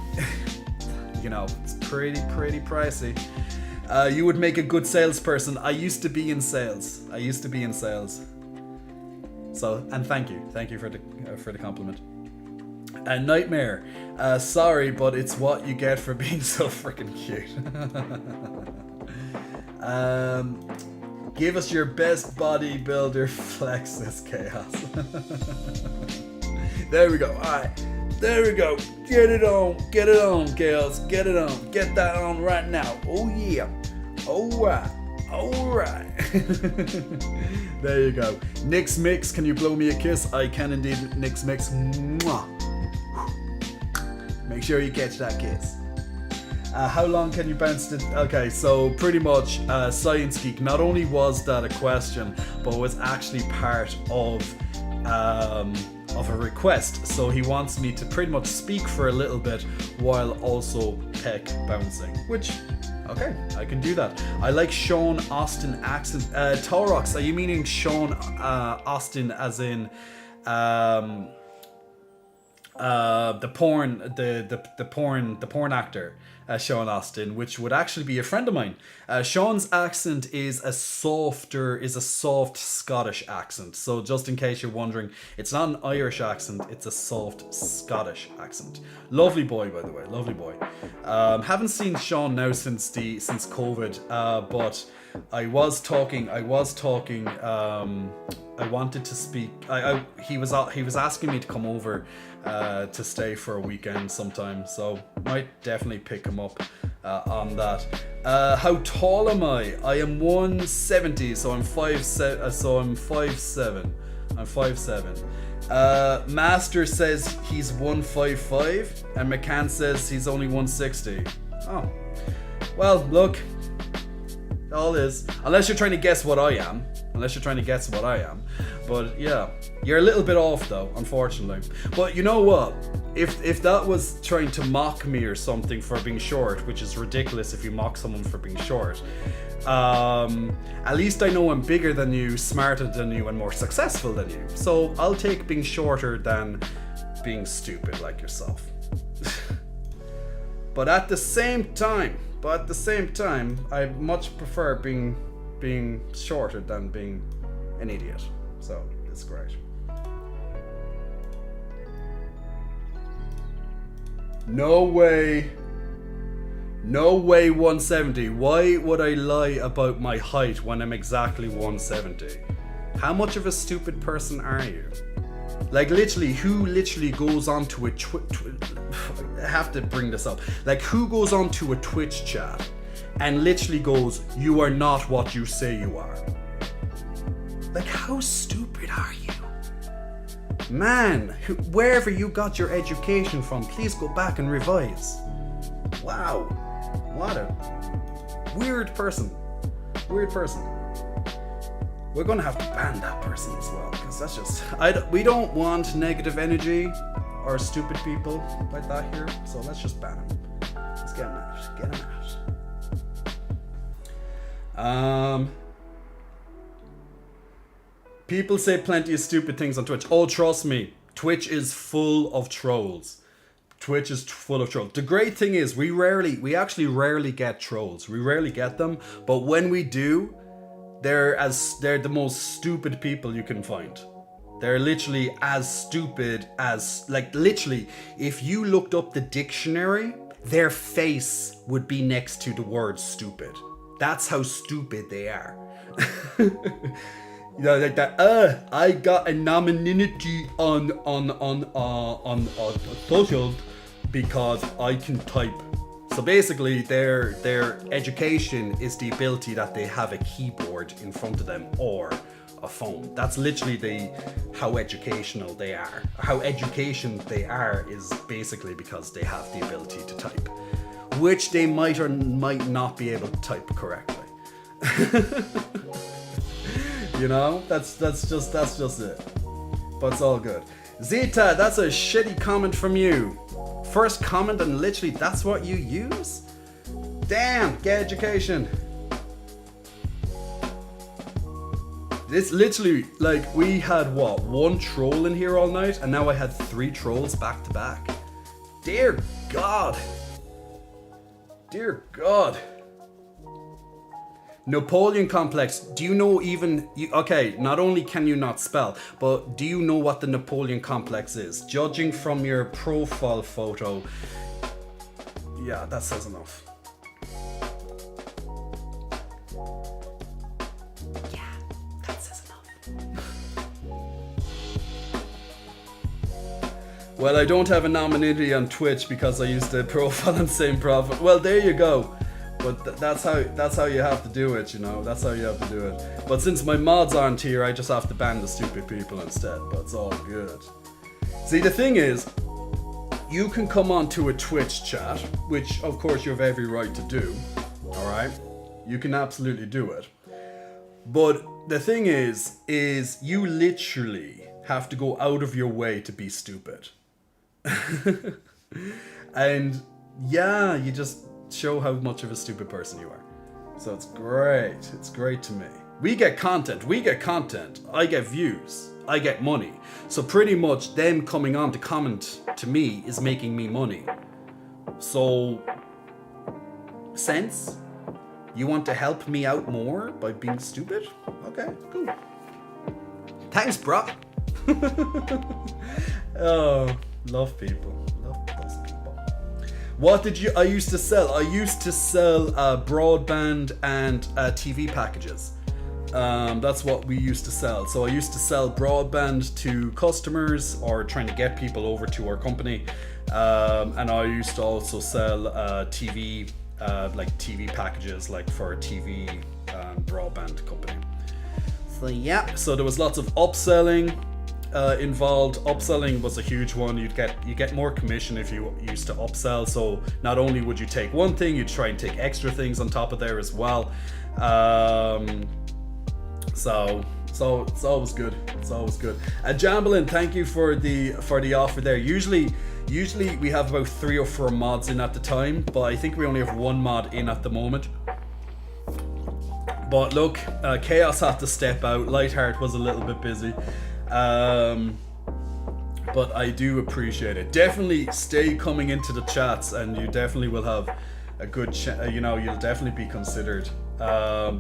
it's pretty pricey. You would make a good salesperson. I used to be in sales. So, and thank you for the compliment. Nightmare, sorry, but it's what you get for being so freaking cute. Give us your best bodybuilder flex this chaos. There we go. All right. There we go. Get it on, girls. Get it on. Get that on right now. Oh yeah. Alright. There you go. Nix Mix, can you blow me a kiss? I can indeed, Nix Mix. Mwah. Make sure you catch that kiss. How long can you bounce to... Okay, so pretty much Science Geek, not only was that a question, but was actually part of a request. So he wants me to pretty much speak for a little bit while also peck bouncing, which, okay, I can do that. I like Sean Austin accent. Torox, are you meaning Sean Austin as in the porn actor, Sean Austin, which would actually be a friend of mine. Sean's accent is a soft Scottish accent. So just in case you're wondering, it's not an Irish accent, it's a soft Scottish accent. Lovely boy, by the way, lovely boy. Haven't seen Sean now since COVID, but I wanted to speak. He was asking me to come over to stay for a weekend sometime, so might definitely pick him up on that. How tall am I? I am 170, so I'm 5'7". So I'm 5'7". I'm 5'7". Master says he's 155, and McCann says he's only 160. Oh, well, look, all is, unless you're trying to guess what I am. But yeah, you're a little bit off though, unfortunately. But you know what? If that was trying to mock me or something for being short, which is ridiculous if you mock someone for being short, at least I know I'm bigger than you, smarter than you, and more successful than you. So I'll take being shorter than being stupid like yourself. But at the same time, I much prefer being shorter than being an idiot. So it's great. No way 170. Why would I lie about my height when I'm exactly 170? How much of a stupid person are you? Like, literally, who literally goes onto a I have to bring this up. Like, who goes onto a Twitch chat and literally goes, "You are not what you say you are"? Like, how stupid are you? Man, wherever you got your education from, please go back and revise. Wow, what a weird person. We're gonna have to ban that person as well, because that's just, we don't want negative energy or stupid people like that here, so let's just ban him. Let's get him out. People say plenty of stupid things on Twitch. Oh, trust me, Twitch is full of trolls. The great thing is we actually rarely get trolls. We rarely get them, but when we do, they're the most stupid people you can find. They're literally as stupid as, like, literally, if you looked up the dictionary, their face would be next to the word stupid. That's how stupid they are. You know, like that. I got a nominee on social because I can type. So basically, their education is the ability that they have a keyboard in front of them or a phone. That's literally how educational they are. How educated they are is basically because they have the ability to type, which they might or might not be able to type correctly. You know, that's just it. But it's all good. Zeta, that's a shitty comment from you. First comment and literally that's what you use? Damn, get education. This literally, like, we had what, one troll in here all night, and now I had 3 trolls back to back. Dear God. Napoleon complex. Do you know okay, not only can you not spell, but do you know what the Napoleon complex is? Judging from your profile photo, yeah, that says enough. Yeah, that says enough. Well, I don't have anonymity on Twitch because I used the profile and same profile. Well, there you go. But that's how you have to do it, you know. That's how you have to do it. But since my mods aren't here, I just have to ban the stupid people instead. But it's all good. See, the thing is, you can come onto a Twitch chat, which of course you have every right to do. All right, you can absolutely do it. But the thing is you literally have to go out of your way to be stupid. And yeah, you just show how much of a stupid person you are. So it's great to me. We get content, I get views, I get money. So pretty much them coming on to comment to me is making me money. So, sense? You want to help me out more by being stupid? Okay, cool. Thanks, bro. Oh, love people. What did I used to sell? I used to sell broadband and TV packages. That's what we used to sell. So I used to sell broadband to customers or trying to get people over to our company. And I used to also sell TV like TV packages, like for a TV broadband company. So yeah, so there was lots of upselling involved. Upselling was a huge one. You get more commission if you used to upsell. So not only would you take one thing, you'd try and take extra things on top of there as well. So it's always good. It's always good. Jambalin, thank you for the offer there. Usually we have about 3 or 4 mods in at the time, but I think we only have 1 mod in at the moment. But look, Chaos had to step out. Lightheart was a little bit busy. But I do appreciate it. Definitely stay coming into the chats, and you definitely will have a good you'll definitely be considered.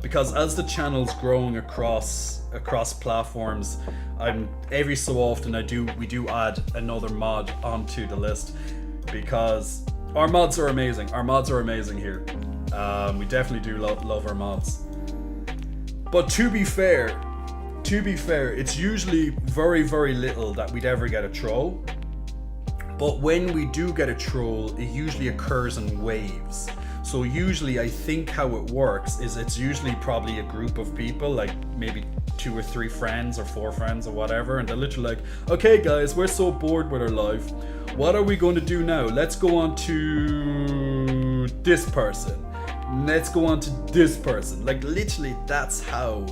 Because as the channel's growing across platforms, every so often we do add another mod onto the list, because our mods are amazing. Our mods are amazing here. We definitely do love our mods. But to be fair, it's usually very, very little that we'd ever get a troll. But when we do get a troll, it usually occurs in waves. So usually I think how it works is it's usually probably a group of people, like maybe 2 or 3 friends or 4 friends or whatever, and they're literally like, okay guys, we're so bored with our life. What are we going to do now? Let's go on to this person. Let's go on to this person. Like literally that's how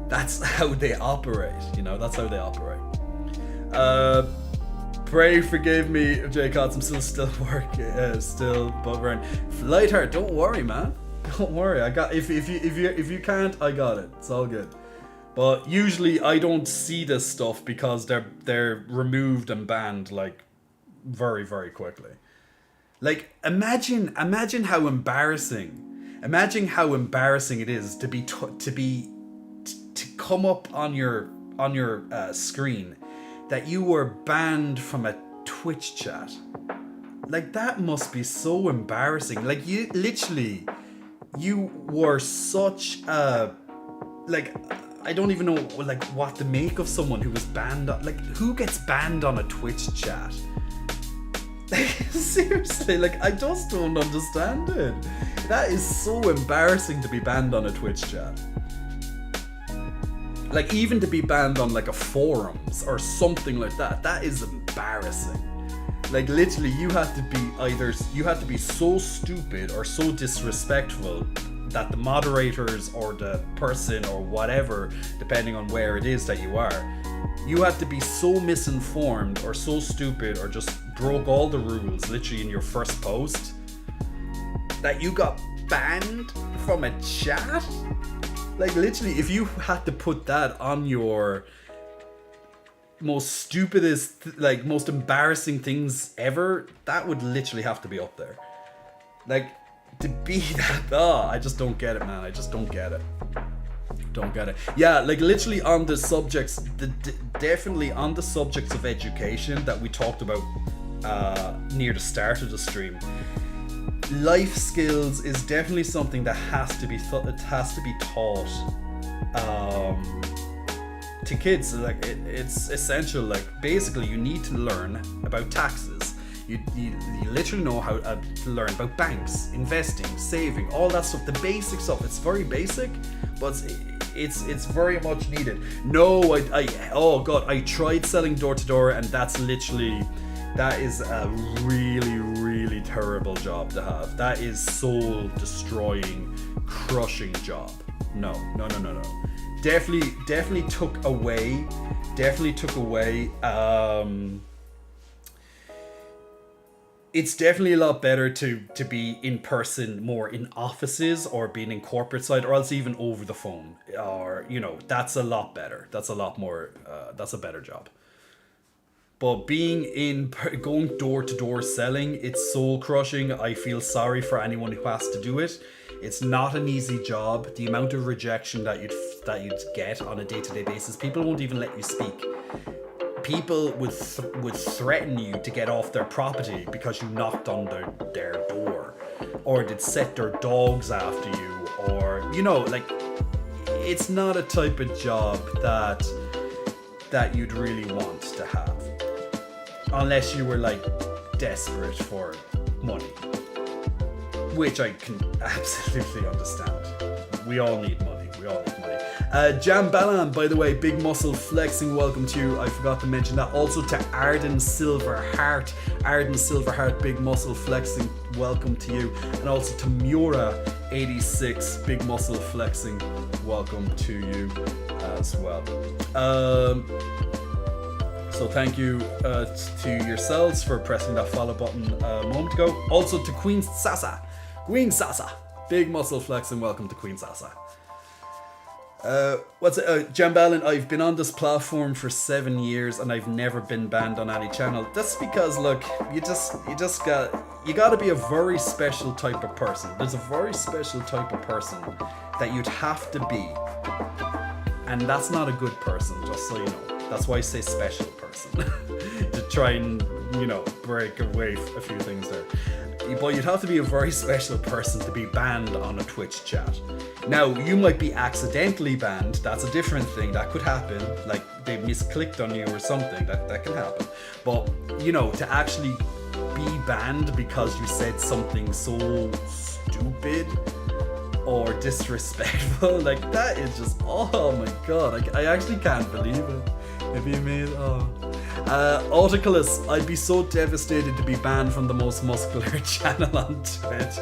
they operate, that's how they operate. Pray forgive me, J Cots, I'm still working, still bubbering. Lightheart, don't worry, man. Don't worry. I got if you can't, I got it. It's all good. But usually I don't see this stuff because they're removed and banned like very, very quickly. Like imagine how embarrassing. Imagine how embarrassing it is to come up on your screen that you were banned from a Twitch chat. Like that must be so embarrassing. Like you were such a, like, I don't even know like what to make of someone who was banned. Like who gets banned on a Twitch chat? Like seriously, like I just don't understand it. That is so embarrassing to be banned on a Twitch chat. Like even to be banned on like a forums or something like that, that is embarrassing. Like literally you had to be so stupid or so disrespectful that the moderators or the person or whatever, depending on where it is that you had to be so misinformed or so stupid or just broke all the rules literally in your first post that you got banned from a chat. Like literally, if you had to put that on your most stupidest, like most embarrassing things ever, that would literally have to be up there. Like to be that, I just don't get it, man. I just don't get it. Don't get it. Yeah, like literally on the subjects, definitely on the subjects of education that we talked about near the start of the stream. Life skills is definitely something that has to be taught to kids. Like it's essential. Like basically you need to learn about taxes. You literally know how to learn about banks, investing, saving, all that stuff, the basic stuff. It's very basic, but it's very much needed. No, I tried selling door to door, and that is a really, really terrible job to have. That is soul destroying, crushing job. No. Definitely took away. It's definitely a lot better to be in person, more in offices or being in corporate side, or else even over the phone, or that's a lot better. That's a lot more. That's a better job. But going door to door selling, it's soul crushing. I feel sorry for anyone who has to do it. It's not an easy job. The amount of rejection that you'd get on a day-to-day basis, people won't even let you speak. People would threaten you to get off their property because you knocked on their door, or they'd set their dogs after you, or like it's not a type of job that you'd really want to have, unless you were like desperate for money. which I can absolutely understand. We all need money. We all need money. Jam Balan, by the way, big muscle flexing, welcome to you. I forgot to mention that. Also to Arden Silverheart. Arden Silverheart, big muscle flexing, welcome to you. And also to Mura86, big muscle flexing, welcome to you as well. So thank you to yourselves for pressing that follow button a moment ago. Also to Queen Sasa, big muscle flexing, welcome to Queen Sasa. Jambalin, I've been on this platform for 7 years and I've never been banned on any channel. That's because, look, you gotta be a very special type of person. There's a very special type of person that you'd have to be, and that's not a good person, just so you know. That's why I say special person to try and, break away a few things there. But you'd have to be a very special person to be banned on a Twitch chat. Now, you might be accidentally banned. That's a different thing. That could happen. Like, they misclicked on you or something. That can happen. But, to actually be banned because you said something so stupid or disrespectful, like, that is just, oh my god. I actually can't believe it. If you made, Autoculus, I'd be so devastated to be banned from the most muscular channel on Twitch.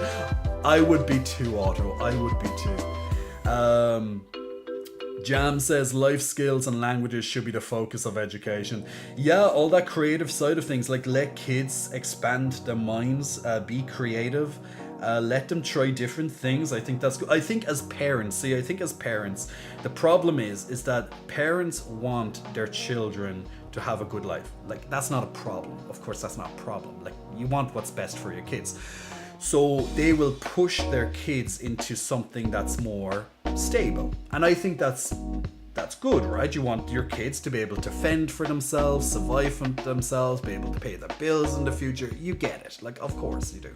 I would be too, Otto. I would be too. Jam says life skills and languages should be the focus of education. Yeah, all that creative side of things, like let kids expand their minds, be creative. Let them try different things. I think that's good. I think as parents, the problem is that parents want their children to have a good life. Like, that's not a problem. Of course, that's not a problem. Like, you want what's best for your kids. So they will push their kids into something that's more stable. And I think that's good, right? You want your kids to be able to fend for themselves, survive for themselves, be able to pay their bills in the future. You get it. Like, of course you do.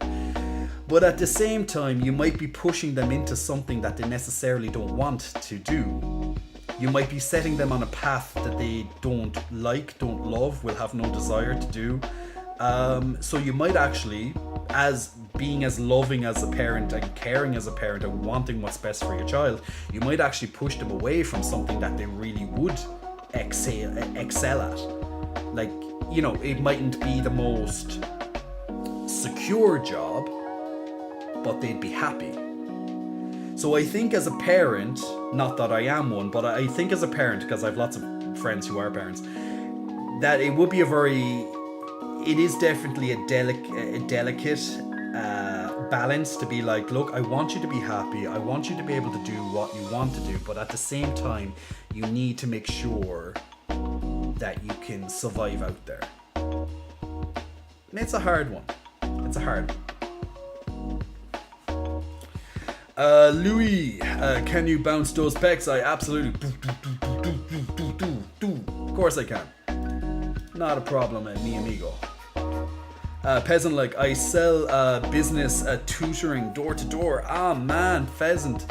But at the same time, you might be pushing them into something that they necessarily don't want to do. You might be setting them on a path that they don't like, don't love, will have no desire to do. So you might actually, as being as loving as a parent and caring as a parent and wanting what's best for your child, you might actually push them away from something that they really would excel at. Like, it mightn't be the most secure job, but they'd be happy. So I think as a parent, not that I am one, but I think as a parent, because I have lots of friends who are parents, that it would be it is definitely a delicate balance to be like, look, I want you to be happy, I want you to be able to do what you want to do, but at the same time, you need to make sure that you can survive out there. And it's a hard one. Louis, can you bounce those pecs? I absolutely do. Of course I can. Not a problem, mi amigo. Peasant, like, I sell business tutoring door to door. Ah man, Pheasant.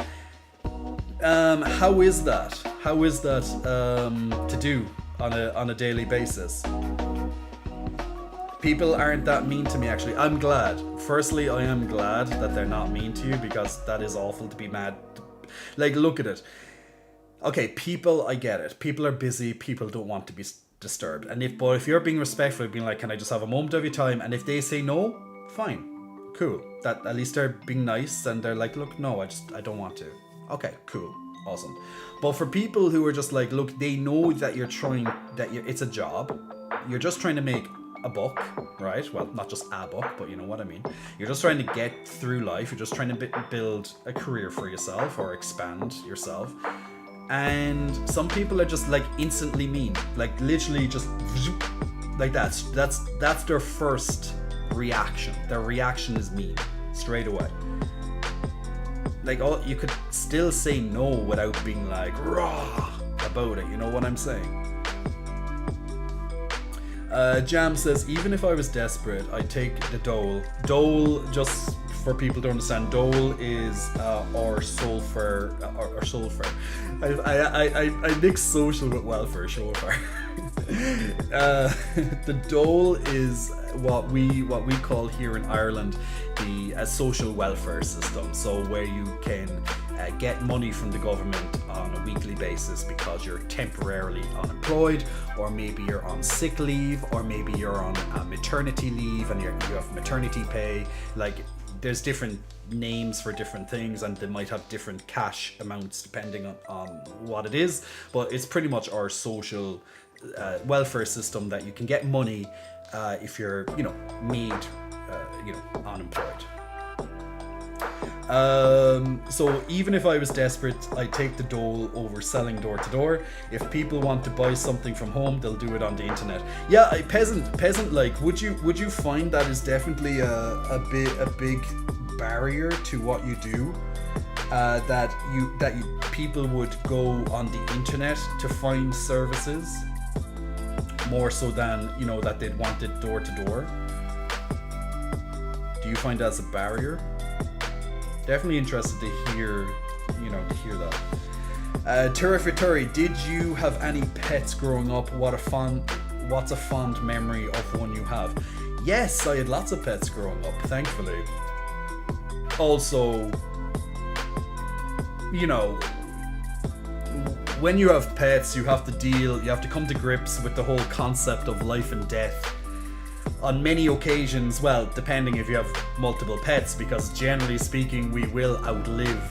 How is that to do on a daily basis? People aren't that mean to me, actually. I'm glad. Firstly, I am glad that they're not mean to you, because that is awful to be mad. Like, look at it. Okay, people, I get it. People are busy. People don't want to be disturbed. And if you're being respectful, being like, can I just have a moment of your time? And if they say no, fine. Cool. That at least they're being nice and they're like, look, no, I don't want to. Okay, cool. Awesome. But for people who are just like, look, they know that it's a job. You're just trying to make a buck, right? Well, not just a buck, but you know what I mean. You're just trying to get through life. You're just trying to build a career for yourself or expand yourself. And some people are just like instantly mean, like literally just like that. That's their first reaction. Their reaction is mean straight away. Like, you could still say no without being like raw about it. You know what I'm saying? Jam says, even if I was desperate, I'd take the dole. Dole, just for people to understand, dole is or sulfur or sulfur. I mix social with welfare, sulfur. The dole is what we call here in Ireland the social welfare system. So where you can get money from the government on a weekly basis because you're temporarily unemployed, or maybe you're on sick leave, or maybe you're on maternity leave and you have maternity pay. Like, there's different names for different things, and they might have different cash amounts depending on what it is, but it's pretty much our social welfare system that you can get money if you're made unemployed. So even if I was desperate, I'd take the dole over selling door to door. If people want to buy something from home, they'll do it on the internet. Yeah, peasant. Like, would you find that is definitely a big barrier to what you do? That people would go on the internet to find services more so than that they'd want it door to door. Do you find that as a barrier? Definitely interested to hear that. Terrificatory, did you have any pets growing up? What's a fond memory of one you have? Yes, I had lots of pets growing up, thankfully. Also, when you have pets, you have to come to grips with the whole concept of life and death. On many occasions, well, depending if you have multiple pets, because generally speaking, we will outlive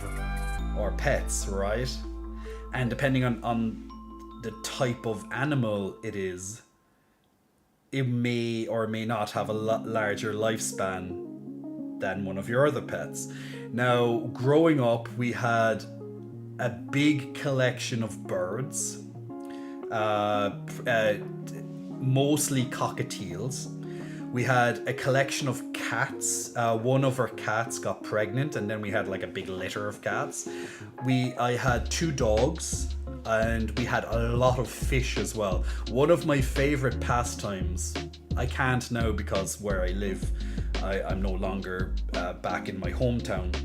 our pets, right? And depending on the type of animal it is, it may or may not have a larger lifespan than one of your other pets. Now, growing up, we had a big collection of birds, mostly cockatiels. We had a collection of cats. One of our cats got pregnant, and then we had like a big litter of cats. I had 2 dogs, and we had a lot of fish as well. One of my favorite pastimes, I can't now because where I live, I'm no longer back in my hometown.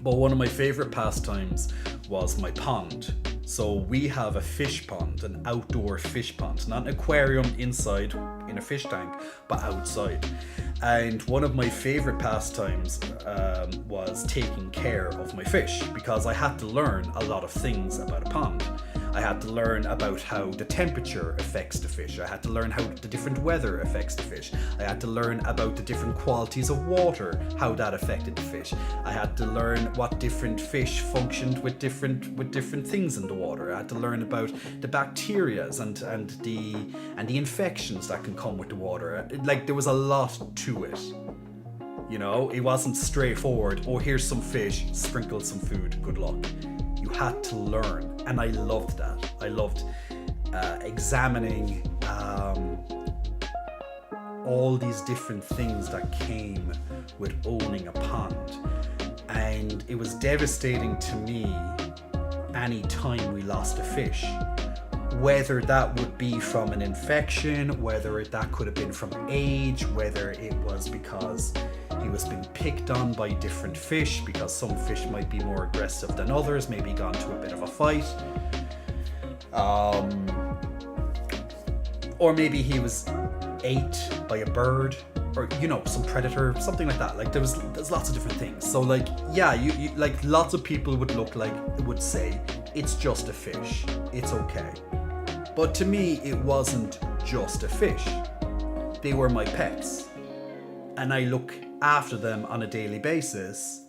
But one of my favorite pastimes was my pond. So we have a fish pond, an outdoor fish pond, not an aquarium inside in a fish tank, but outside. And one of my favorite pastimes was taking care of my fish, because I had to learn a lot of things about a pond. I had to learn about how the temperature affects the fish. I had to learn how the different weather affects the fish. I had to learn about the different qualities of water, how that affected the fish. I had to learn what different fish functioned with different things in the water. I had to learn about the bacterias and the infections that can come with the water. Like, there was a lot to it. It wasn't straightforward. Oh, here's some fish, sprinkle some food, good luck. You had to learn, and I loved that. I loved examining all these different things that came with owning a pond, and it was devastating to me any time we lost a fish. Whether that would be from an infection, whether that could have been from age, whether it was because he was being picked on by different fish, because some fish might be more aggressive than others, maybe gone to a bit of a fight. Or maybe he was ate by a bird, or some predator, something like that. Like, there's lots of different things. So like, yeah, you like, lots of people would say it's just a fish, it's okay. But to me, it wasn't just a fish. They were my pets, and I look after them on a daily basis.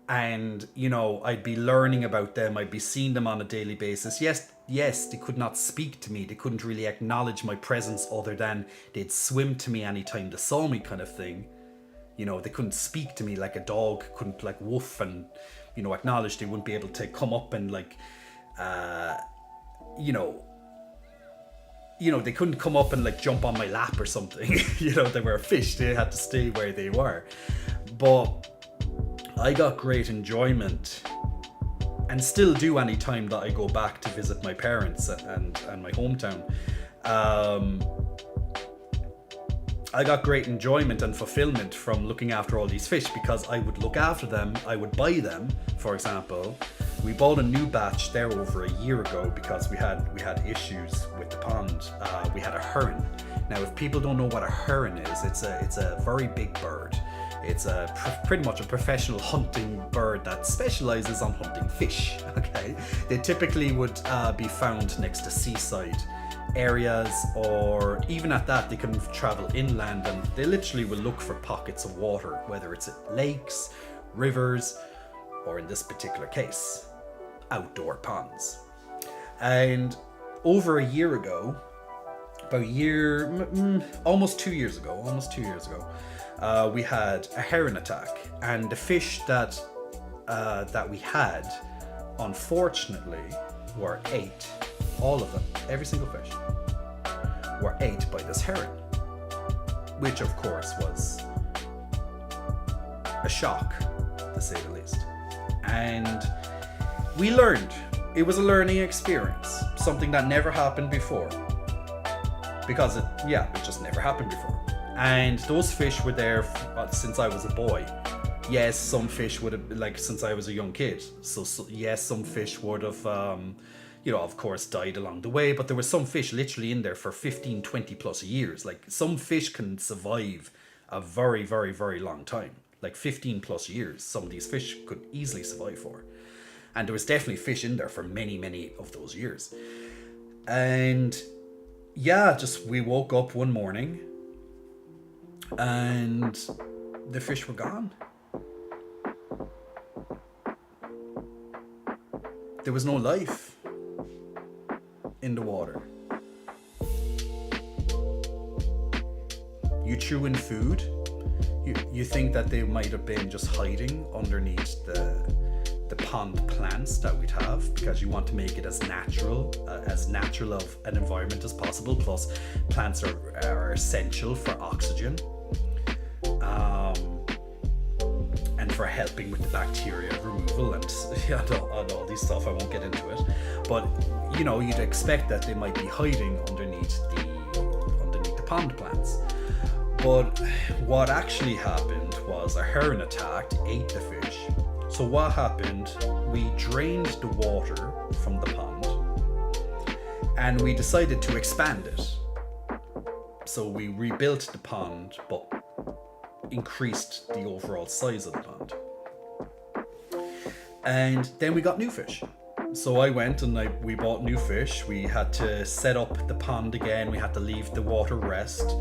And I'd be learning about them, I'd be seeing them on a daily basis. Yes, they could not speak to me, they couldn't really acknowledge my presence other than they'd swim to me anytime they saw me, kind of thing. They couldn't speak to me like a dog couldn't, like, woof and acknowledge. They wouldn't be able to come up and like they couldn't come up and like jump on my lap or something. They were a fish, they had to stay where they were. But I got great enjoyment, and still do any time that I go back to visit my parents and my hometown. I got great enjoyment and fulfillment from looking after all these fish, because I would look after them, I would buy them, for example, we bought a new batch there over a year ago because we had issues with the pond. We had a heron. Now, if people don't know what a heron is, it's a very big bird. It's pretty much a professional hunting bird that specializes on hunting fish. Okay, they typically would be found next to seaside areas, or even at that, they can travel inland, and they literally will look for pockets of water, whether it's lakes, rivers, or in this particular case, outdoor ponds. And over a year ago, almost 2 years ago, we had a heron attack, and the fish that we had, unfortunately, were ate. All of them, every single fish, were ate by this heron, which of course was a shock, to say the least. And we learned. It was a learning experience, something that never happened before. Because it just never happened before. And those fish were there since I was a boy. Yes, some fish would have, like, since I was a young kid. So yes, some fish would have, of course, died along the way. But there were some fish literally in there for 15, 20 plus years. Like, some fish can survive a very, very, very long time. Like 15 plus years, some of these fish could easily survive for. And there was definitely fish in there for many, many of those years. And we woke up one morning and the fish were gone. There was no life in the water. You chew in food, you think that they might have been just hiding underneath the pond plants that we'd have, because you want to make it as natural of an environment as possible. Plus, plants are essential for oxygen, and for helping with the bacteria removal and all these stuff. I won't get into it, but you'd expect that they might be hiding underneath the pond plants. But what actually happened was a heron attacked, ate the fish. So what happened, we drained the water from the pond and we decided to expand it. So we rebuilt the pond but increased the overall size of the pond. And then we got new fish. So I went and we bought new fish. We had to set up the pond again. We had to leave the water rest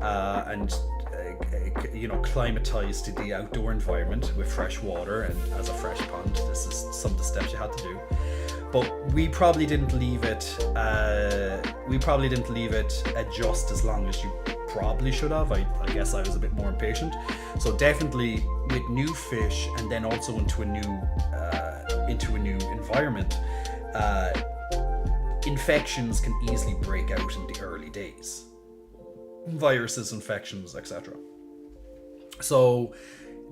and climatize to the outdoor environment with fresh water and as a fresh pond. This is some of the steps you had to do. But we probably didn't leave it just as long as you probably should have. I guess I was a bit more impatient. So definitely with new fish, and then also into a new environment, infections can easily break out in the early days. Viruses, infections, etc. So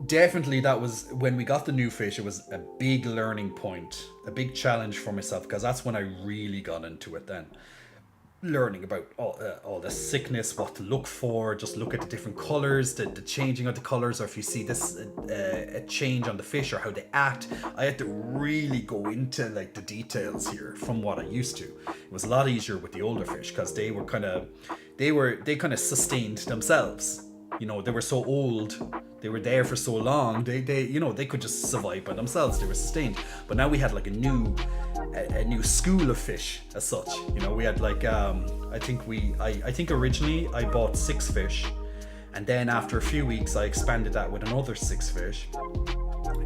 definitely that was when we got the new fish. It was a big learning point, a big challenge for myself, because that's when I really got into it then. Learning about all the sickness, what to look for, just look at the different colors, the changing of the colors, or if you see this a change on the fish or how they act. I had to really go into like the details here from what I used to. It was a lot easier with the older fish because they kind of sustained themselves. They were so old, they were there for so long, they could just survive by themselves. They were sustained. But now we had like a new school of fish as such. We had like I think originally I bought 6 fish, and then after a few weeks I expanded that with another 6 fish.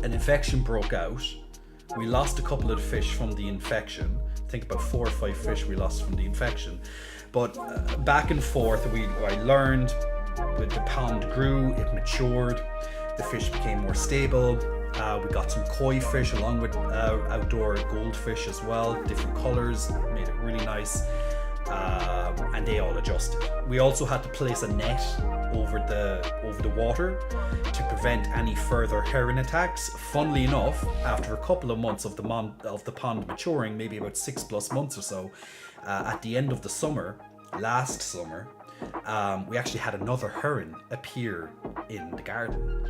An infection broke out. We lost a couple of the fish from the infection. I think about 4 or 5 fish we lost from the infection. But back and forth, I learned. The pond grew, it matured, the fish became more stable. We got some koi fish along with outdoor goldfish as well, different colors, made it really nice, and they all adjusted. We also had to place a net over the water to prevent any further heron attacks. Funnily enough, after a couple of months of the pond maturing, maybe about 6+ months or so, at the end of the summer, last summer, we actually had another heron appear in the garden.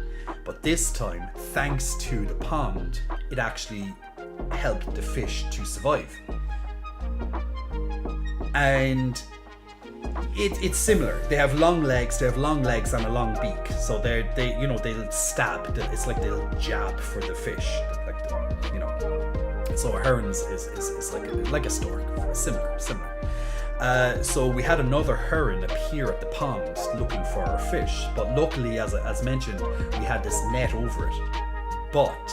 But this time, thanks to the pond, it actually help the fish to survive. And it's similar. They have long legs and a long beak. So they'll stab. It's like they'll jab for the fish. So a heron is like a stork. Similar. So we had another heron appear at the pond looking for our fish, but luckily, as mentioned, we had this net over it. But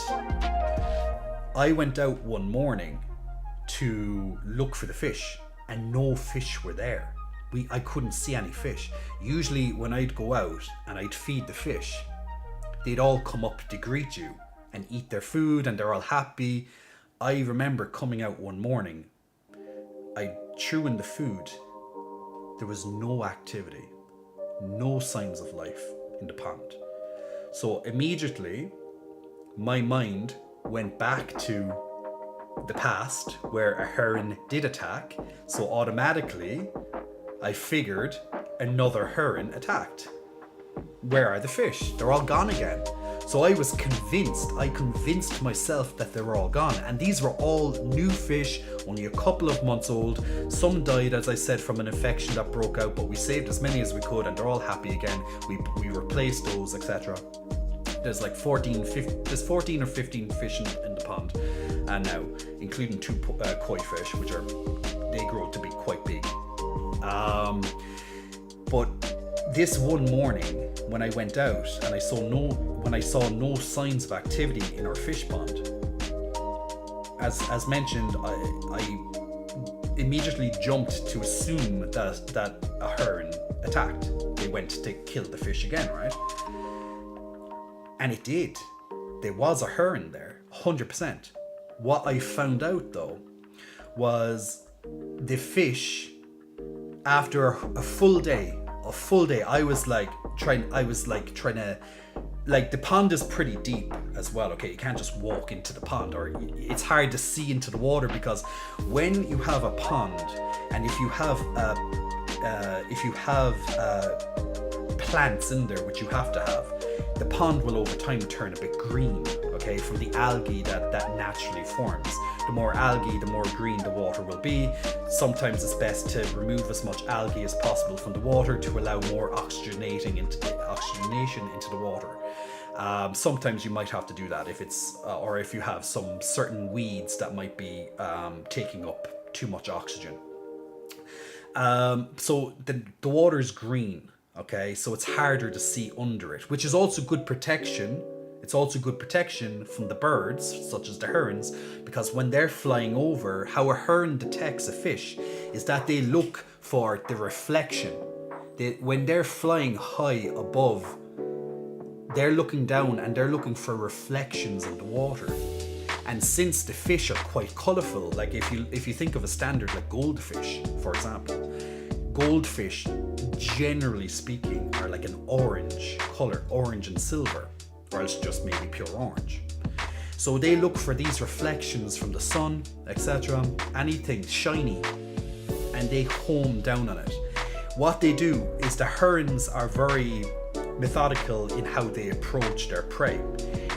I went out one morning to look for the fish, and no fish were there. I couldn't see any fish. Usually when I'd go out and I'd feed the fish, they'd all come up to greet you and eat their food, and they're all happy. I remember coming out one morning, I threw in the food, there was no activity, no signs of life in the pond. So immediately, my mind went back to the past where a heron did attack, so automatically I figured another heron attacked. Where are the fish? They're all gone again. So I convinced myself that they were all gone. And these were all new fish, only a couple of months old. Some died, as I said, from an infection that broke out, but we saved as many as we could, and they're all happy again. We replaced those, etc. There's like 14 or 15 fish in the pond, and now, including 2 koi fish, they grow to be quite big. But this one morning, when I went out and I saw no signs of activity in our fish pond, as mentioned, I immediately jumped to assume that a heron attacked. They went to kill the fish again, right? And it did. There was a heron there, 100%. What I found out though was the fish, after a full day, I was trying to, the pond is pretty deep as well, okay? You can't just walk into the pond, or it's hard to see into the water, because when you have a pond, and if you have plants in there, which you have to have, the pond will over time turn a bit green, okay, from the algae that naturally forms. The more algae, the more green the water will be. Sometimes it's best to remove as much algae as possible from the water to allow more oxygenation into the water. Sometimes you might have to do that if if you have some certain weeds that might be taking up too much oxygen. So the water's green. Okay, so it's harder to see under it, which is also good protection. It's also good protection from the birds, such as the herons, because when they're flying over, how a heron detects a fish is that they look for the reflection. When they're flying high above, they're looking down and they're looking for reflections in the water. And since the fish are quite colourful, like if you think of a standard like goldfish, for example, goldfish, generally speaking, are like an orange color, orange and silver, or else just maybe pure orange. So they look for these reflections from the sun, etc., anything shiny, and they home down on it. What they do is the herons are very methodical in how they approach their prey.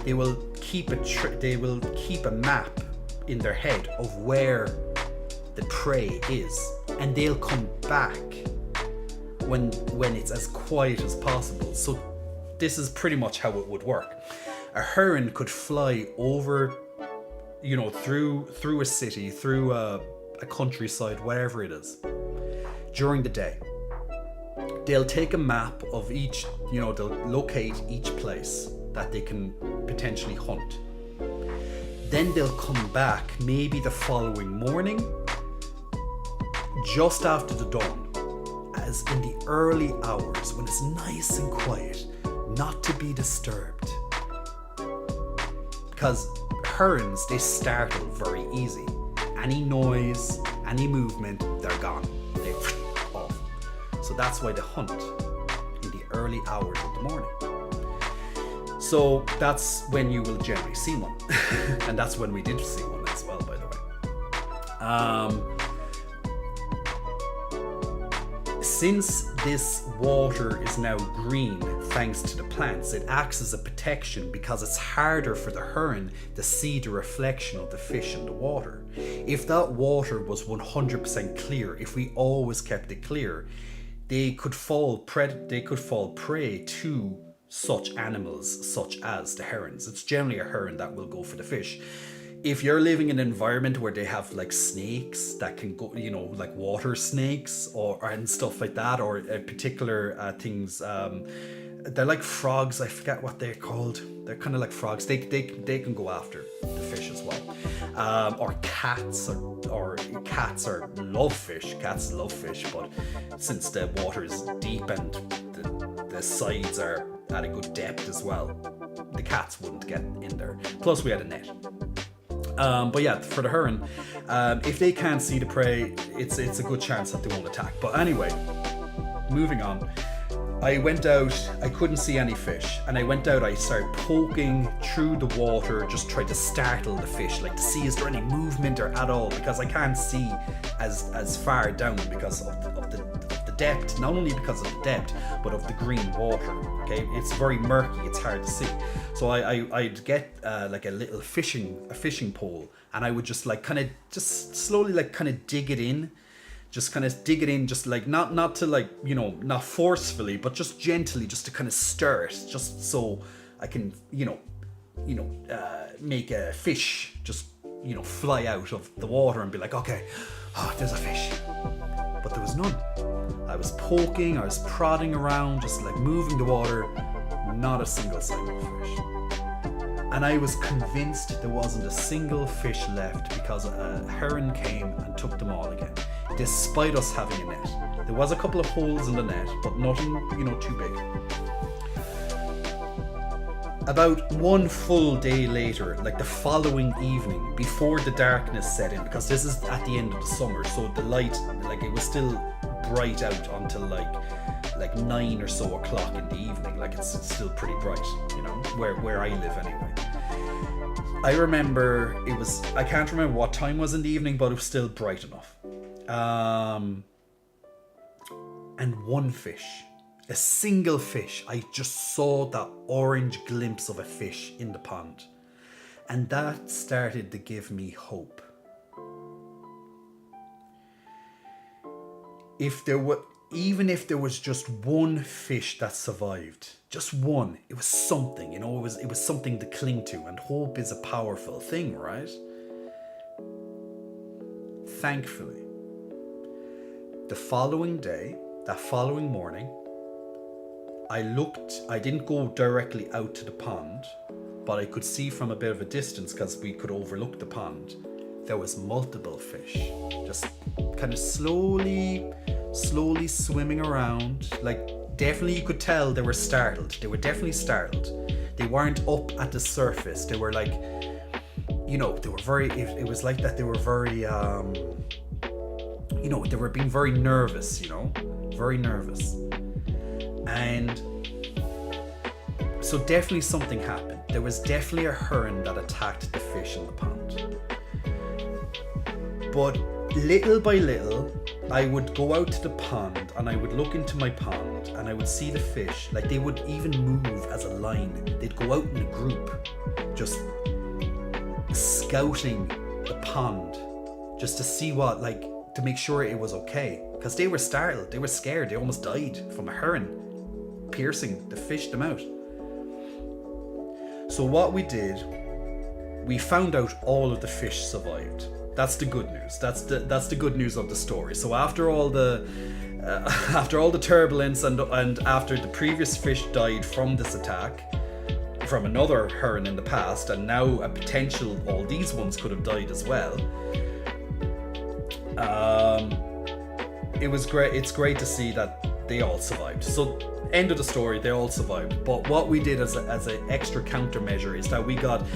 They will keep a map in their head of where the prey is, and they'll come back when it's as quiet as possible. So this is pretty much how it would work. A heron could fly over, through a city, through a countryside, whatever it is, during the day. They'll take a map of each, they'll locate each place that they can potentially hunt. Then they'll come back maybe the following morning, just after the dawn, as in the early hours when it's nice and quiet, not to be disturbed. Because herons, they startle very easy. Any noise, any movement, they're gone. They're off. So that's why they hunt in the early hours of the morning. So that's when you will generally see one. And that's when we did see one as well, by the way. Since this water is now green thanks to the plants, it acts as a protection because it's harder for the heron to see the reflection of the fish in the water. If that water was 100% clear, if we always kept it clear, they could fall prey to such animals such as the herons. It's generally a heron that will go for the fish. If you're living in an environment where they have like snakes that can go, you know, like water snakes and stuff like that, or particular things, they're like frogs. I forget what they're called. They're kind of like frogs. They can go after the fish as well. Or cats, or cats love fish. Cats love fish, but since the water is deep and the sides are at a good depth as well, the cats wouldn't get in there. Plus, we had a net. But yeah, for the heron, if they can't see the prey, it's a good chance that they won't attack. But anyway, moving on. I went out, I couldn't see any fish, and I started poking through the water, just tried to startle the fish, like to see is there any movement or at all, because I can't see as far down because of the depth, not only because of the depth, but of the green water. Okay, it's very murky, it's hard to see. So I'd get like a little fishing pole, and I would just like just slowly like kind of dig it in. Just kind of dig it in, just like not to like, you know, not forcefully, but just gently, just to kind of stir it, just so I can, make a fish just, fly out of the water and be like, okay, there's a fish. But there was none. I was poking, I was prodding around, just like moving the water, not a single sign of a fish. And I was convinced there wasn't a single fish left because a heron came and took them all again, despite us having a net. There was a couple of holes in the net, but nothing, too big. About one full day later, like the following evening, before the darkness set in, because this is at the end of the summer, so the light, like it was still bright out until like 9 or so o'clock in the evening. Like it's still pretty bright, where I live anyway. I remember I can't remember what time was in the evening, but it was still bright enough. And one fish, a single fish, I just saw that orange glimpse of a fish in the pond. And that started to give me hope. Even if there was just one fish that survived, just one, it was something, it was something to cling to, and hope is a powerful thing, right? Thankfully, the following day, that following morning, I didn't go directly out to the pond, but I could see from a bit of a distance, because we could overlook the pond, there was multiple fish, just kind of slowly swimming around. Like, definitely you could tell they were startled. They were definitely startled. They weren't up at the surface. They were like, they were very, it was like that they were very, they were being very nervous, very nervous. And so definitely something happened. There was definitely a heron that attacked the fish in the pond. But little by little, I would go out to the pond and I would look into my pond and I would see the fish. Like, they would even move as a line. They'd go out in a group, just scouting the pond, just to see to make sure it was okay. Because they were startled, they were scared, they almost died from a heron piercing to fish them out. So what we did, we found out all of the fish survived. That's the good news. That's the good news of the story. So after all the turbulence and after the previous fish died from this attack, from another heron in the past, and now a potential all these ones could have died as well. It was great. It's great to see that they all survived. So end of the story, they all survived. But what we did as an extra countermeasure is that we got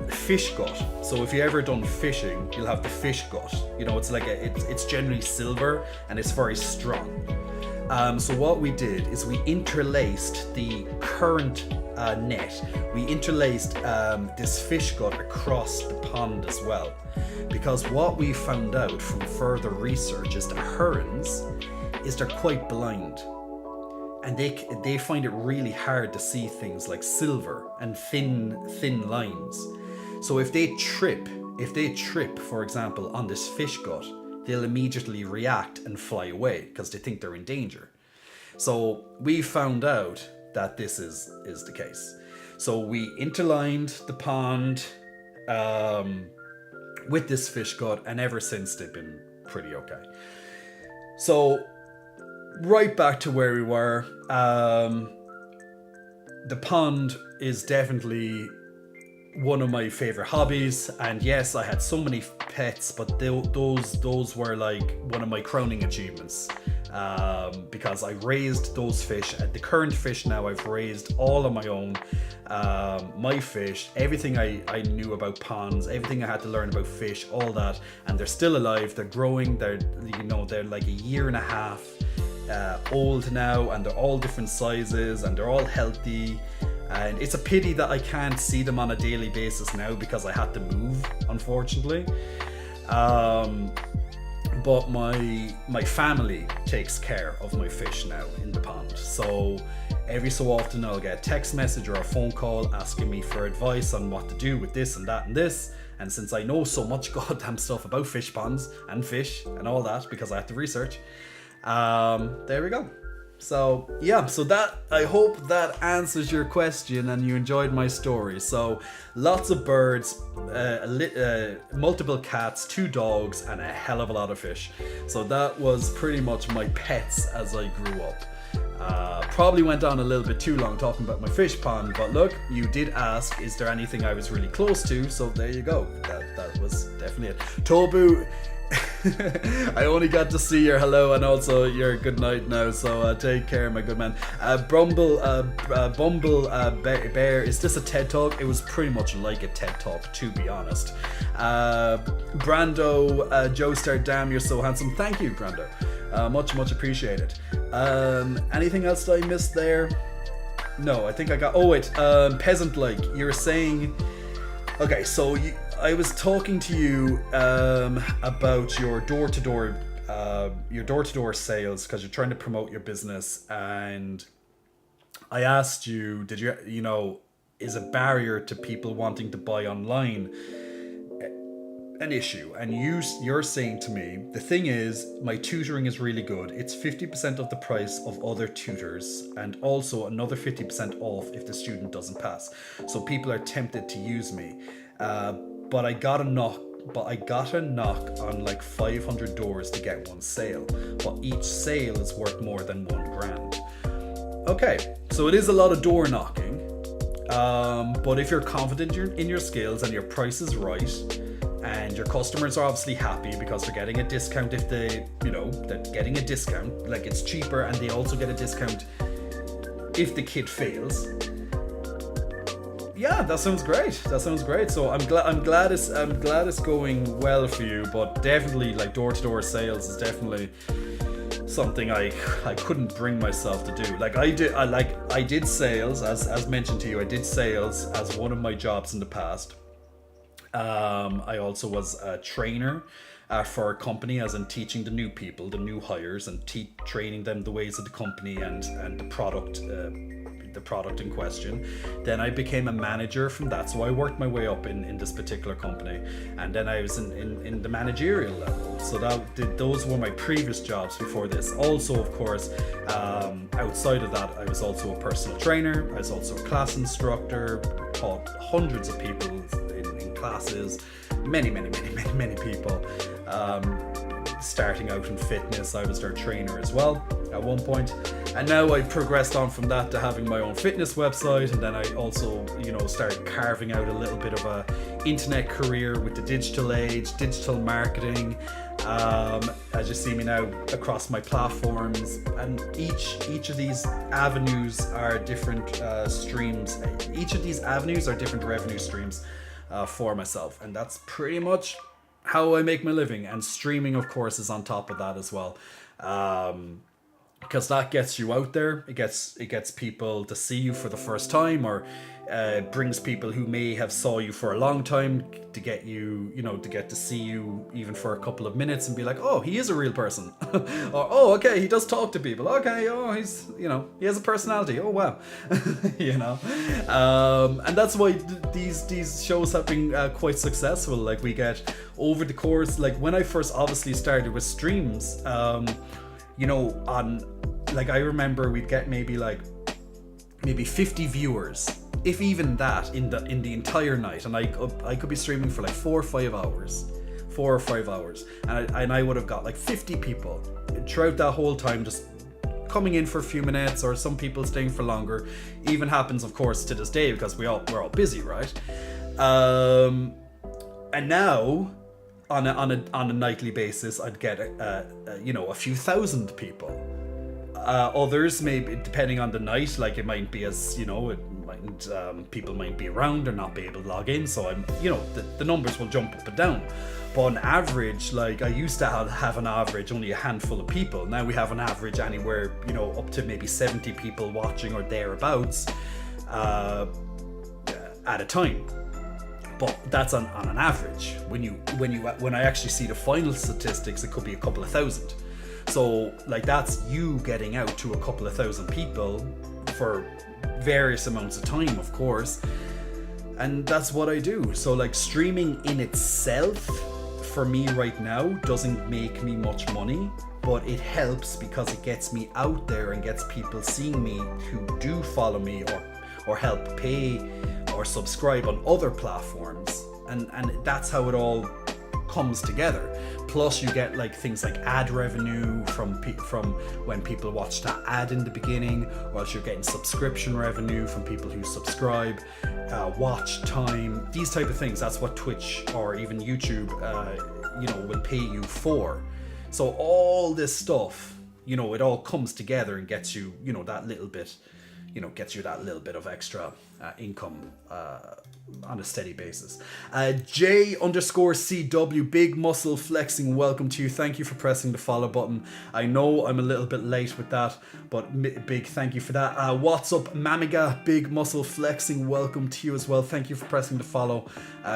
fish gut. So if you ever done fishing, you'll have the fish gut. It's like it's generally silver and it's very strong. So what we did is we interlaced the current net. We interlaced this fish gut across the pond as well, because what we found out from further research is that herons, is they're quite blind, and they find it really hard to see things like silver and thin lines. So if they trip, for example, on this fish gut, they'll immediately react and fly away because they think they're in danger. So we found out that this is the case. So we interlined the pond with this fish gut, and ever since they've been pretty okay. So right back to where we were. The pond is definitely one of my favorite hobbies, and yes, I had so many pets, but those were like one of my crowning achievements, because I raised those fish. At the current fish now, I've raised all on my own. My fish, everything I knew about ponds, everything I had to learn about fish, all that, and they're still alive. They're growing. They're like a year and a half old now, and they're all different sizes, and they're all healthy. And it's a pity that I can't see them on a daily basis now because I had to move, unfortunately. But my family takes care of my fish now in the pond. So every so often I'll get a text message or a phone call asking me for advice on what to do with this and that and this. And since I know so much goddamn stuff about fish ponds and fish and all that because I have to research, there we go. So yeah, so that, I hope that answers your question and you enjoyed my story. So lots of birds, multiple cats, 2 dogs, and a hell of a lot of fish. So that was pretty much my pets as I grew up. Probably went on a little bit too long talking about my fish pond, but look, you did ask, is there anything I was really close to? So there you go. That was definitely it. Tobu, I only got to see your hello and also your good night now, so take care, my good man. Bumble Bear, is this a TED Talk? It was pretty much like a TED Talk, to be honest. Brando, Joestar, damn, you're so handsome. Thank you, Brando. Much appreciated. Anything else that I missed there? No, I think I got. Oh wait, Peasant Like, you're saying. Okay, so I was talking to you about your door-to-door sales because you're trying to promote your business, and I asked you, is a barrier to people wanting to buy online an issue? And you're saying to me, the thing is, my tutoring is really good. It's 50% of the price of other tutors, and also another 50% off if the student doesn't pass. So people are tempted to use me. But I got a knock on like 500 doors to get one sale. But each sale is worth more than $1,000. Okay, so it is a lot of door knocking. But if you're confident in your skills and your price is right, and your customers are obviously happy because they're getting a discount if they're getting a discount, like it's cheaper, and they also get a discount if the kid fails. Yeah, that sounds great. So I'm glad it's going well for you, but definitely like door-to-door sales is definitely something I couldn't bring myself to do. Like I did sales, as mentioned to you, I did sales as one of my jobs in the past. I also was a trainer for a company, as in teaching the new people, the new hires, and training them the ways of the company and the product in question. Then I became a manager from that, so I worked my way up in this particular company, and then I was in the managerial level. So those were my previous jobs before this. Also, of course, outside of that, I was also a personal trainer. I was also a class instructor, taught hundreds of people in classes, many people. Starting out in fitness, I was their trainer as well at one point, and now I progressed on from that to having my own fitness website, and then I also started carving out a little bit of a internet career with the digital age, digital marketing, as you see me now across my platforms. And each of these avenues are different streams. Each of these avenues are different revenue streams for myself, and that's pretty much how I make my living. And streaming, of course, is on top of that as well. because that gets you out there. It gets people to see you for the first time, or brings people who may have saw you for a long time to get you, to get to see you even for a couple of minutes and be like, oh, he is a real person. Or, oh, okay, he does talk to people. Okay, oh, he's, he has a personality. Oh, wow. And that's why these shows have been quite successful. Like, we get over the course, like when I first obviously started with streams, on, like, I remember we'd get maybe 50 viewers, if even that, in the entire night, and I could be streaming for like 4 or 5 hours, and I would have got like 50 people throughout that whole time, just coming in for a few minutes, or some people staying for longer. Even happens, of course, to this day, because we're all busy, right? And now, on a nightly basis, I'd get a few thousand people. Others, maybe depending on the night, like it might be people might be around or not be able to log in, so the numbers will jump up and down. But on average, like, I used to have an average only a handful of people. Now we have an average anywhere, up to maybe 70 people watching or thereabouts at a time. But that's on an average. When I actually see the final statistics, it could be a couple of thousand. So, like, that's you getting out to a couple of thousand people for various amounts of time, of course. And that's what I do. So, like, streaming in itself, for me right now, doesn't make me much money, but it helps because it gets me out there and gets people seeing me who do follow me or help pay or subscribe on other platforms. And that's how it all comes together. Plus, you get like things like ad revenue from when people watch that ad in the beginning, or else you're getting subscription revenue from people who subscribe, watch time, these type of things. That's what Twitch or even YouTube, will pay you for. So all this stuff, it all comes together and gets you, that little bit, of extra income on a steady basis. J_CW, Big Muscle Flexing, welcome to you. Thank you for pressing the follow button. I know I'm a little bit late with that, but big thank you for that. What's up, Mamiga, Big Muscle Flexing, welcome to you as well. Thank you for pressing the follow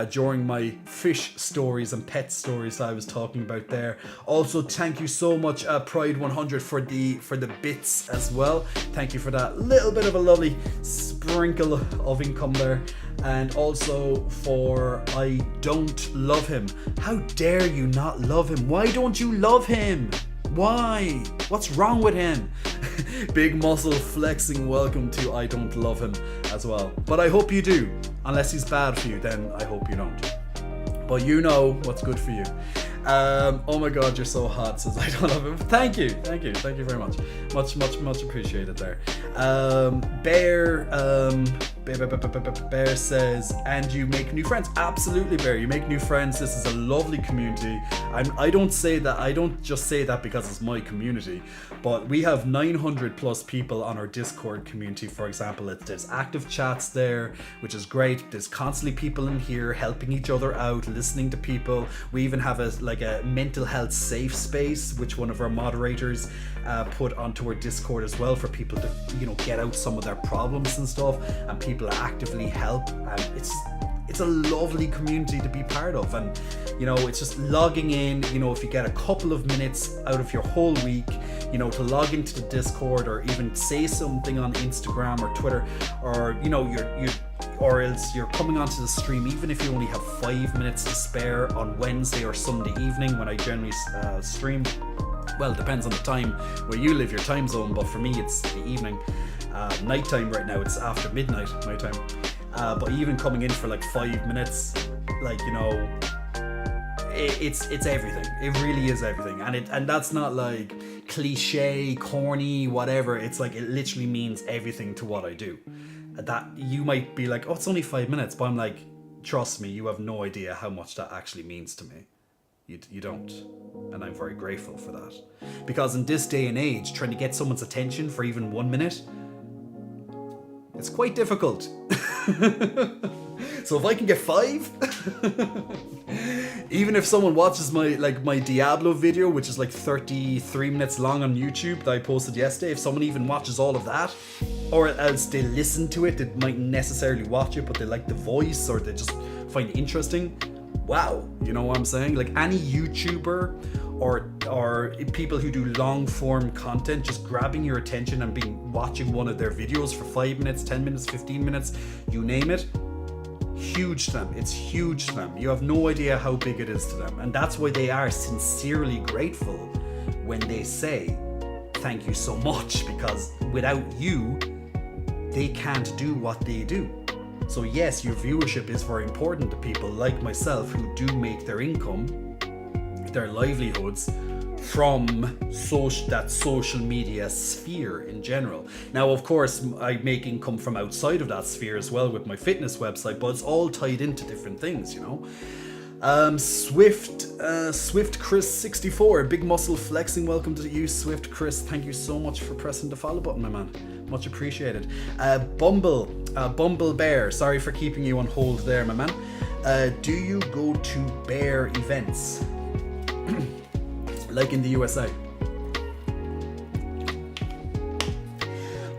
during my fish stories and pet stories I was talking about there. Also, thank you so much, Pride 100, for the bits as well. Thank you for that little bit of a lovely sprinkle of income there. And also for I Don't Love Him. How dare you not love him? Why don't you love him? Why? What's wrong with him? Big Muscle Flexing, welcome to I Don't Love Him as well. But I hope you do. Unless he's bad for you, then I hope you don't. But you know what's good for you. Oh my god, you're so hot, says I Don't Love Him. Thank you very much. Much appreciated there. Bear says, and you make new friends. Absolutely, Bear, you make new friends. This is a lovely community. I don't just say that because it's my community, but we have 900 plus people on our Discord community, for example. There's active chats there, which is great. There's constantly people in here helping each other out, listening to people. We even have a mental health safe space, which one of our moderators put onto our Discord as well, for people to get out some of their problems and stuff, and people actively help. And it's a lovely community to be part of. And it's just logging in, if you get a couple of minutes out of your whole week, to log into the Discord, or even say something on Instagram or Twitter, or or else you're coming onto the stream, even if you only have 5 minutes to spare on Wednesday or Sunday evening, when I generally stream. Well, it depends on the time where you live, your time zone, but for me it's the evening. Nighttime right now, it's after midnight my time. But even coming in for like 5 minutes, it's everything. It really is everything. And that's not like cliche, corny, whatever. It's like, it literally means everything to what I do. That you might be like, oh, it's only 5 minutes, but I'm like, trust me, you have no idea how much that actually means to me. You don't. And I'm very grateful for that. Because in this day and age, trying to get someone's attention for even 1 minute, it's quite difficult. So if I can get 5, Even if someone watches my Diablo video, which is like 33 minutes long on YouTube that I posted yesterday, if someone even watches all of that, or else they listen to it, they might necessarily watch it, but they like the voice or they just find it interesting. Wow, you know what I'm saying? Like any YouTuber or people who do long form content, just grabbing your attention and watching one of their videos for 5 minutes, 10 minutes, 15 minutes, you name it. Huge to them. It's huge to them. You have no idea how big it is to them. And that's why they are sincerely grateful when they say thank you so much, because without you, they can't do what they do. So yes, your viewership is very important to people like myself who do make their income, their livelihoods from that social media sphere in general. Now, of course, I make income from outside of that sphere as well with my fitness website, but it's all tied into different things, you know. Swift Chris 64, big muscle flexing. Welcome to you, Swift Chris. Thank you so much for pressing the follow button, my man. Much appreciated. Bumble Bear, sorry for keeping you on hold there, my man. Do you go to bear events? Like in the USA?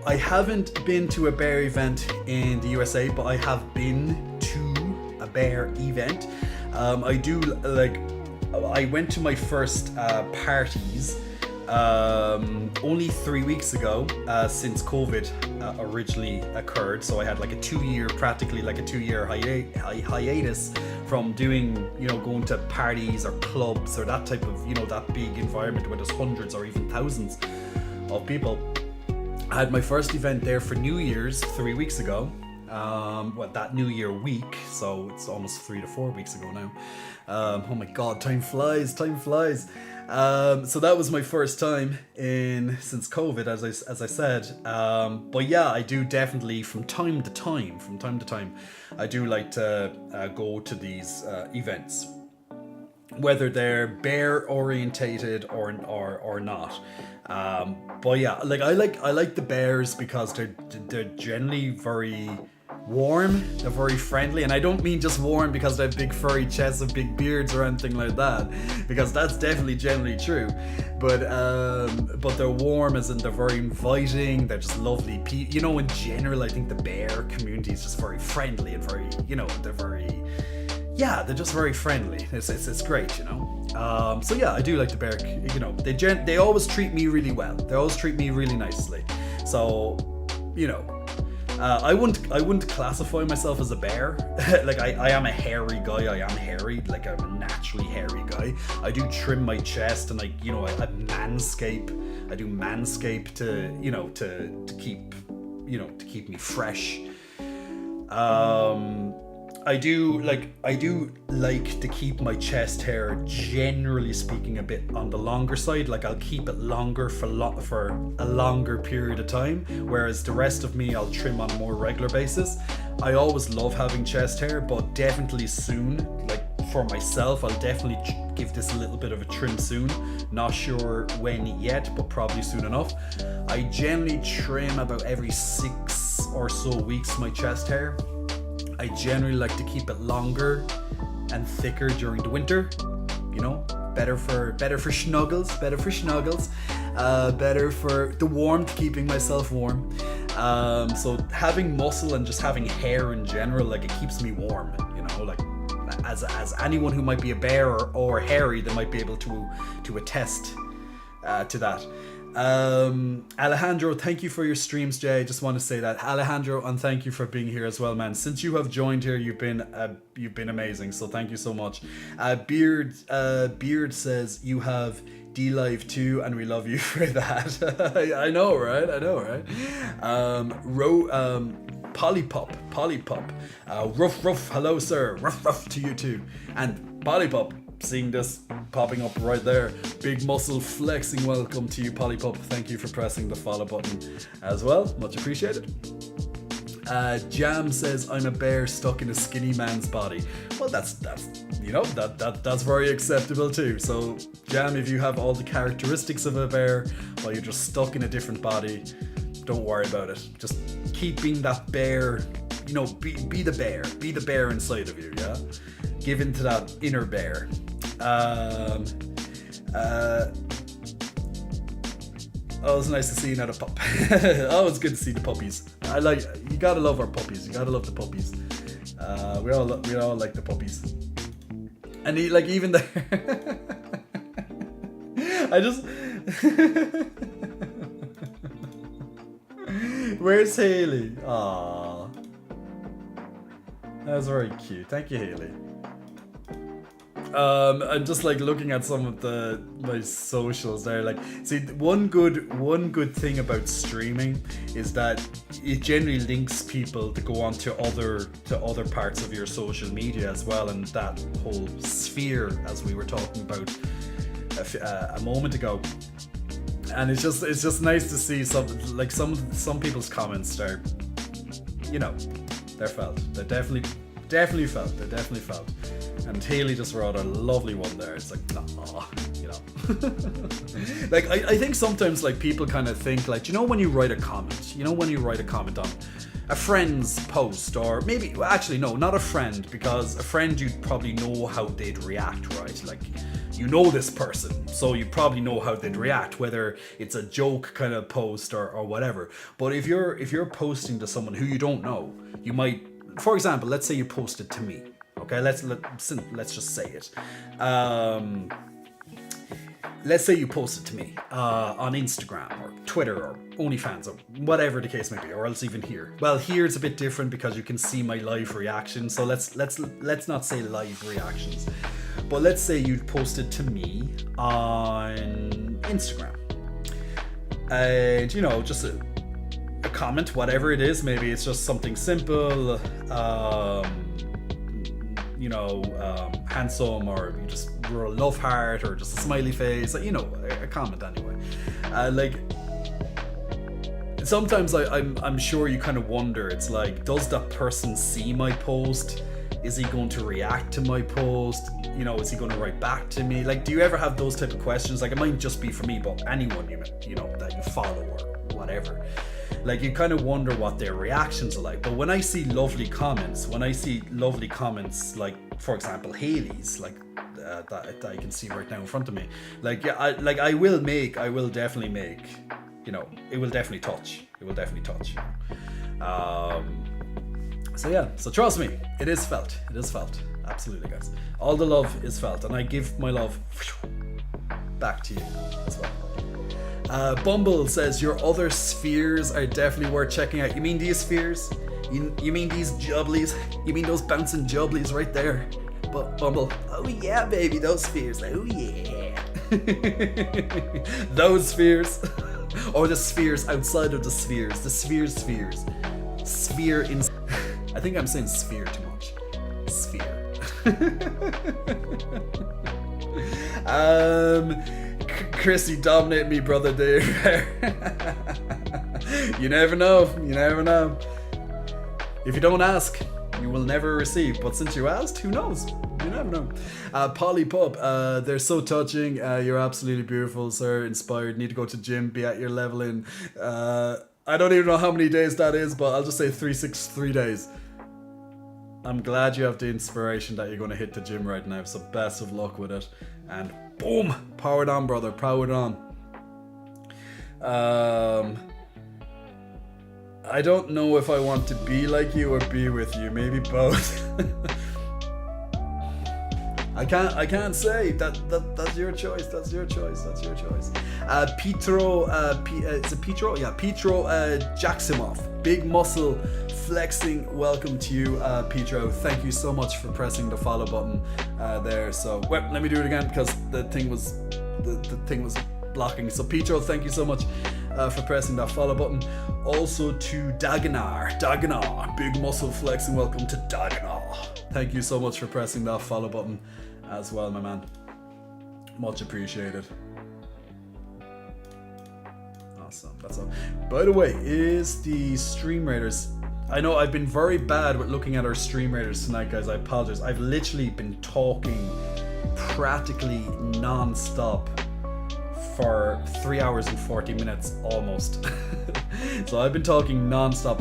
I haven't been to a bear event in the USA, but I have been to a bear event. I went to my first parties only 3 weeks ago, since COVID originally occurred. So I had like a 2-year hiatus from doing, going to parties or clubs or that type of, that big environment where there's hundreds or even thousands of people. I had my first event there for New Year's 3 weeks ago. That New Year week, so it's almost 3 to 4 weeks ago now. Oh my God, time flies. So that was my first time since COVID, as I said. But yeah, I do definitely from time to time, I do like to go to these events, whether they're bear orientated or not. But yeah, I like the bears because they're generally very warm, they're very friendly, and I don't mean just warm because they have big furry chests and big beards or anything like that, because that's definitely generally true, but they're warm as in they're very inviting, they're just lovely people. In general, I think the bear community is just very friendly and very, they're just very friendly. It's great, so yeah, I do like the bear. They always treat me really well. They always treat me really nicely. So, I wouldn't classify myself as a bear. Like I am a hairy guy. I am hairy. Like I'm a naturally hairy guy. I do trim my chest and I manscape. I do manscape to keep me fresh. I do like to keep my chest hair, generally speaking, a bit on the longer side. Like I'll keep it longer for a longer period of time, whereas the rest of me I'll trim on a more regular basis. I always love having chest hair, but definitely soon, like for myself, I'll definitely give this a little bit of a trim soon. Not sure when yet, but probably soon enough. I generally trim about every 6 or so weeks my chest hair. I generally like to keep it longer and thicker during the winter, better for snuggles, better for the warmth, keeping myself warm. So having muscle and just having hair in general, like it keeps me warm, like as anyone who might be a bear or hairy, they might be able to attest to that. Alejandro, thank you for your streams, Jay. I just want to say that, Alejandro, and thank you for being here as well, man. Since you have joined here, you've been amazing, so thank you so much. Beard says you have D-Live too, and we love you for that. I know, right? Polypop, Ruff, hello sir, Ruff to you too, and Polypop, seeing this popping up right there, big muscle flexing, welcome to you, Polypop. Thank you for pressing the follow button as well, much appreciated. Jam says I'm a bear stuck in a skinny man's body. Well, that's very acceptable too. So Jam, if you have all the characteristics of a bear while you're just stuck in a different body, don't worry about it. Just keep being that bear, be the bear inside of you, yeah? give in to that inner bear. Oh, it's nice to see another pup. Oh, it's good to see the puppies. You gotta love our puppies. You gotta love the puppies. We all like the puppies. And even there, I just. Where's Haley? Aww, that was very cute. Thank you, Haley. I'm just like looking at some of my socials there. Like, see, one good thing about streaming is that it generally links people to go on to other parts of your social media as well, and that whole sphere, as we were talking about a moment ago. And it's just nice to see some people's comments are, they're felt. They're definitely felt. And Haley just wrote a lovely one there. It's like, nah, like I think sometimes like people kind of think like, when you write a comment, on a friend's post, or maybe, well, actually no, not a friend, because a friend you'd probably know how they'd react, right? Like, this person, so you probably know how they'd react, whether it's a joke kind of post or whatever. But if you're posting to someone who you don't know, you might, for example, let's say you posted to me. Okay, let's just say it. Let's say you posted to me on Instagram or Twitter or OnlyFans or whatever the case may be, or else even here. Well, here it's a bit different because you can see my live reaction. So let's not say live reactions, but let's say you posted to me on Instagram, and just a comment, whatever it is. Maybe it's just something simple. Handsome, or you just wrote a love heart, or just a smiley face, a comment anyway. Sometimes I'm sure you kind of wonder, it's like, does that person see my post? Is he going to react to my post? Is he going to write back to me? Like, do you ever have those type of questions? Like, it might just be for me, but anyone that you follow or whatever. Like, you kind of wonder what their reactions are like. But when I see lovely comments, like, for example, Haley's, like that I can see right now in front of me, like, yeah, I will definitely make, it will definitely touch. So yeah, so trust me, it is felt. Absolutely, guys. All the love is felt, and I give my love back to you as well. Bumble says your other spheres are definitely worth checking out. You mean these spheres? You mean these jubblies? You mean those bouncing jubblies right there? But Bumble, oh yeah, baby, those spheres. Oh yeah, those spheres, or the spheres outside of the spheres. The spheres. Sphere in. I think I'm saying sphere too much. Sphere. Chrissy dominated me, brother Dave. You never know. If you don't ask, you will never receive. But since you asked, who knows? You never know. Polly Pup, they're so touching. You're absolutely beautiful, sir. Inspired. Need to go to gym, be at your level in. I don't even know how many days that is, but I'll just say 363 days. I'm glad you have the inspiration that you're going to hit the gym right now. So best of luck with it. And boom, powered on, brother, powered on. I don't know if I want to be like you or be with you. Maybe both. I can't say that's your choice. That's your choice. Petro, is it Petro? Yeah, Petro Jacksimov, big muscle flexing. Welcome to you, Petro. Thank you so much for pressing the follow button there. So, well, let me do it again because the thing was blocking. So, Petro, thank you so much for pressing that follow button. Also to Daganar, big muscle flexing. Welcome to Daganar. Thank you so much for pressing that follow button as well, my man. Much appreciated. Awesome. That's all. By the way, is the stream raters? I know I've been very bad with looking at our stream raters tonight, guys. I apologize. I've literally been talking practically non-stop for 3 hours and 40 minutes almost. So I've been talking non-stop.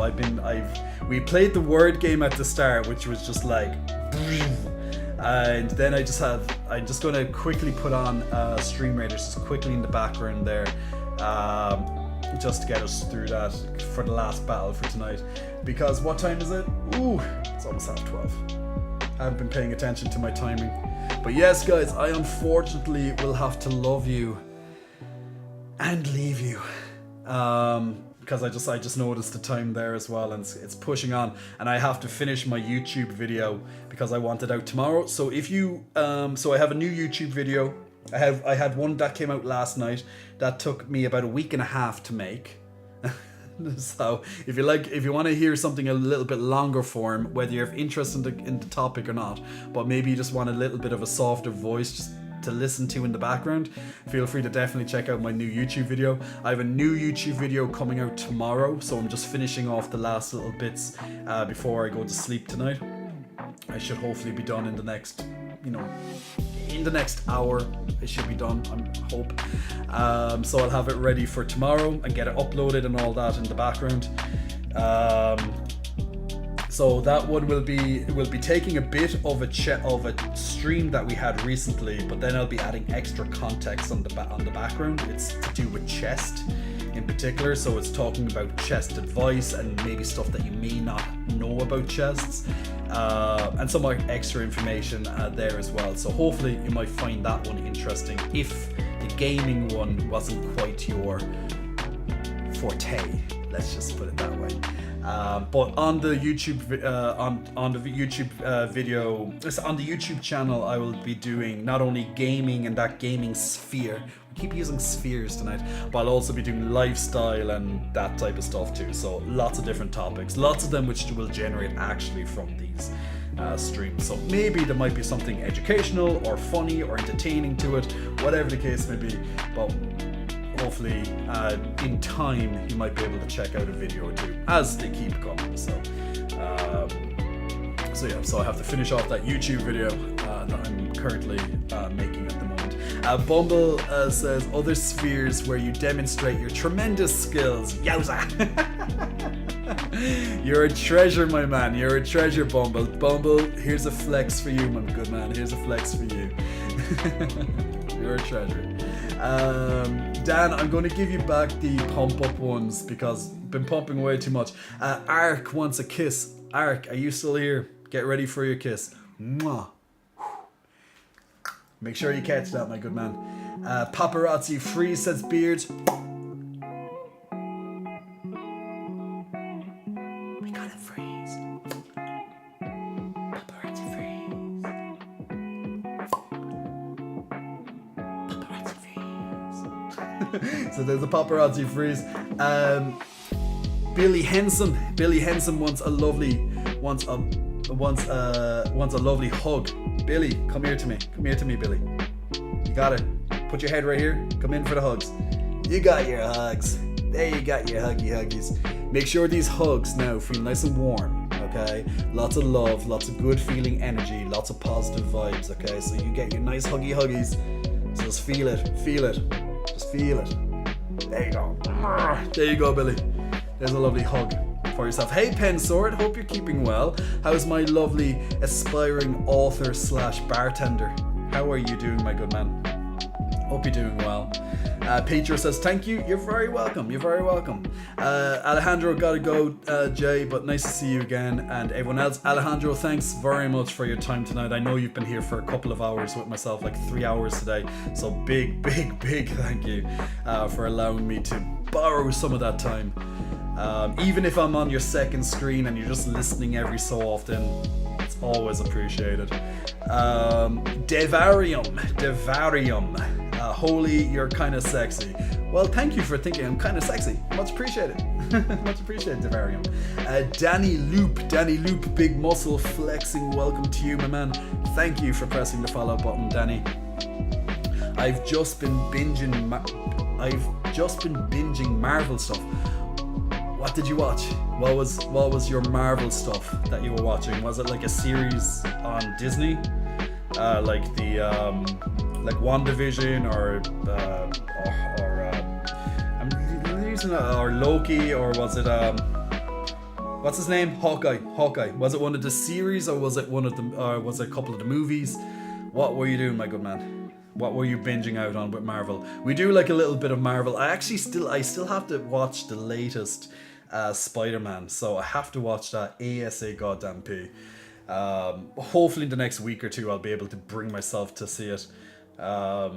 We played the word game at the start, which was just like And then I'm just going to quickly put on Stream Raiders just quickly in the background there, just to get us through that for the last battle for tonight. Because what time is it? Ooh, it's almost half 12. I haven't been paying attention to my timing. But yes, guys, I unfortunately will have to love you and leave you. Because I just noticed the time there as well, and it's pushing on, and I have to finish my YouTube video because I want it out tomorrow. So if you so I have a new YouTube video. I had one that came out last night that took me about a week and a half to make. So if you want to hear something a little bit longer form, whether you're interested in the topic or not, but maybe you just want a little bit of a softer voice just to listen to in the background, feel free to definitely check out my new YouTube video. I have a new YouTube video coming out tomorrow, so I'm just finishing off the last little bits before I go to sleep tonight. I should hopefully be done in the next, in the next hour. It should be done, I hope. So I'll have it ready for tomorrow and get it uploaded and all that in the background. So that one will be taking a bit of a stream that we had recently, but then I'll be adding extra context on the background. It's to do with chest in particular, so it's talking about chest advice and maybe stuff that you may not know about chests, and some extra information there as well. So hopefully you might find that one interesting if the gaming one wasn't quite your forte. Let's just put it that way. But on the YouTube video, on the YouTube channel, I will be doing not only gaming and that gaming sphere. We keep using spheres tonight, but I'll also be doing lifestyle and that type of stuff too. So lots of different topics, lots of them which will generate actually from these streams. So maybe there might be something educational or funny or entertaining to it, whatever the case may be. But hopefully in time you might be able to check out a video or two as they keep coming. So I have to finish off that YouTube video that I'm currently making at the moment. Bumble says other spheres where you demonstrate your tremendous skills. Yowza! You're a treasure, my man. You're a treasure, Bumble. Bumble, here's a flex for you, my good man. Here's a flex for you. You're a treasure. Dan, I'm going to give you back the pump up ones because I've been pumping way too much. Ark wants a kiss. Ark, are you still here? Get ready for your kiss. Mwah. Make sure you catch that, my good man. Paparazzi Freeze says beard. We gotta freeze. Paparazzi freeze. Paparazzi freeze. So there's a paparazzi freeze. Billy Henson wants a lovely hug. Billy, come here to me. Come here to me, Billy. You got it. Put your head right here. Come in for the hugs. You got your hugs. There you got your huggies. Make sure these hugs now feel nice and warm, okay? Lots of love, lots of good feeling energy, lots of positive vibes, okay? So you get your nice huggies. So just feel it. Just feel it. There you go. There you go, Billy. There's a lovely hug for yourself. Hey Pensword, hope you're keeping well. How's my lovely aspiring author / bartender? How are you doing, my good man? Hope you're doing well. Pedro says thank you. You're very welcome. Alejandro gotta go, Jay, but nice to see you again. And everyone else, Alejandro, thanks very much for your time tonight. I know you've been here for a couple of hours with myself, like 3 hours today. So big thank you for allowing me to borrow some of that time. Even if I'm on your second screen and you're just listening every so often, it's always appreciated. Devarium, holy, you're kind of sexy. Well, thank you for thinking I'm kind of sexy. Much appreciated. Much appreciated, Devarium. Danny Loop, big muscle flexing. Welcome to you, my man. Thank you for pressing the follow button, Danny. I've just been binging Marvel stuff. What did you watch? What was your Marvel stuff that you were watching? Was it like a series on Disney, like the like WandaVision or I'm using or Loki, or was it What's his name? Hawkeye. Was it one of the series, or was it one of the, or was it a couple of the movies? What were you doing, my good man? What were you binging out on with Marvel? We do like a little bit of Marvel. I still have to watch the latest Spider-Man, so I have to watch that ASA goddamn P. Hopefully in the next week or two I'll be able to bring myself to see it. But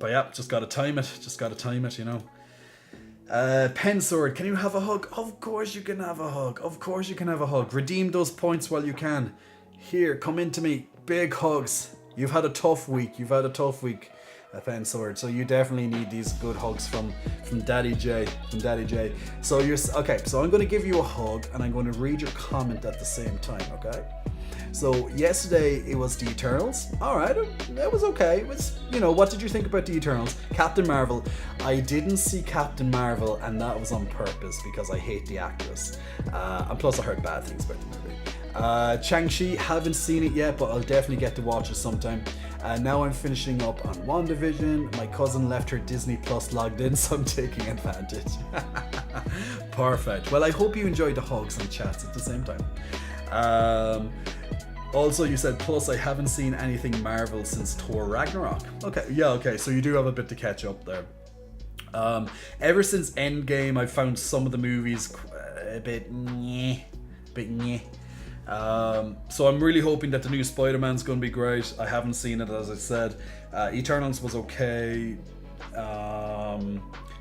yeah, just gotta time it, you know. Pensword, can you have a hug? Of course you can have a hug. Redeem those points while you can. Here, come into me. Big hugs. You've had a tough week. Pensword. So you definitely need these good hugs from Daddy J. So so I'm going to give you a hug and I'm going to read your comment at the same time, okay? So yesterday it was the Eternals. Alright, that was okay. It was, you know, what did you think about the Eternals? Captain Marvel. I didn't see Captain Marvel, and that was on purpose because I hate the actress. And plus I heard bad things about the movie. Shang-Chi, haven't seen it yet, but I'll definitely get to watch it sometime. Now I'm finishing up on WandaVision. My cousin left her Disney Plus logged in, so I'm taking advantage. Perfect. Well, I hope you enjoyed the hugs and chats at the same time. Also, you said, plus I haven't seen anything Marvel since Thor Ragnarok. Okay, so you do have a bit to catch up there. Ever since Endgame, I've found some of the movies a bit nyeh. So I'm really hoping that the new Spider-Man's going to be great. I haven't seen it, as I said. Eternals was okay.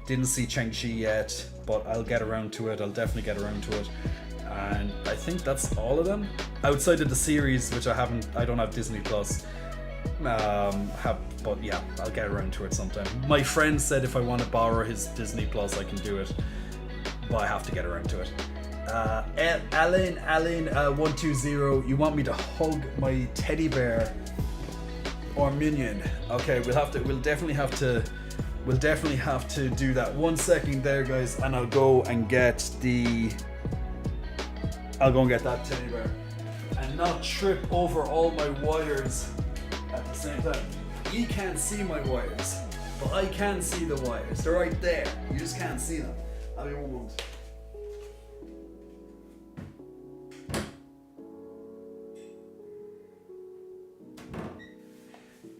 Didn't see Shang-Chi yet, but I'll get around to it. I'll definitely get around to it. And I think that's all of them. Outside of the series, which I don't have Disney Plus. But yeah, I'll get around to it sometime. My friend said if I want to borrow his Disney Plus, I can do it. But I have to get around to it. Alan 120, you want me to hug my teddy bear or minion? Okay, we'll definitely have to do that. 1 second there, guys, and I'll go and get that teddy bear and not trip over all my wires at the same time. You can't see my wires, but I can see the wires. They're right there. You just can't see them. I'll be one moment.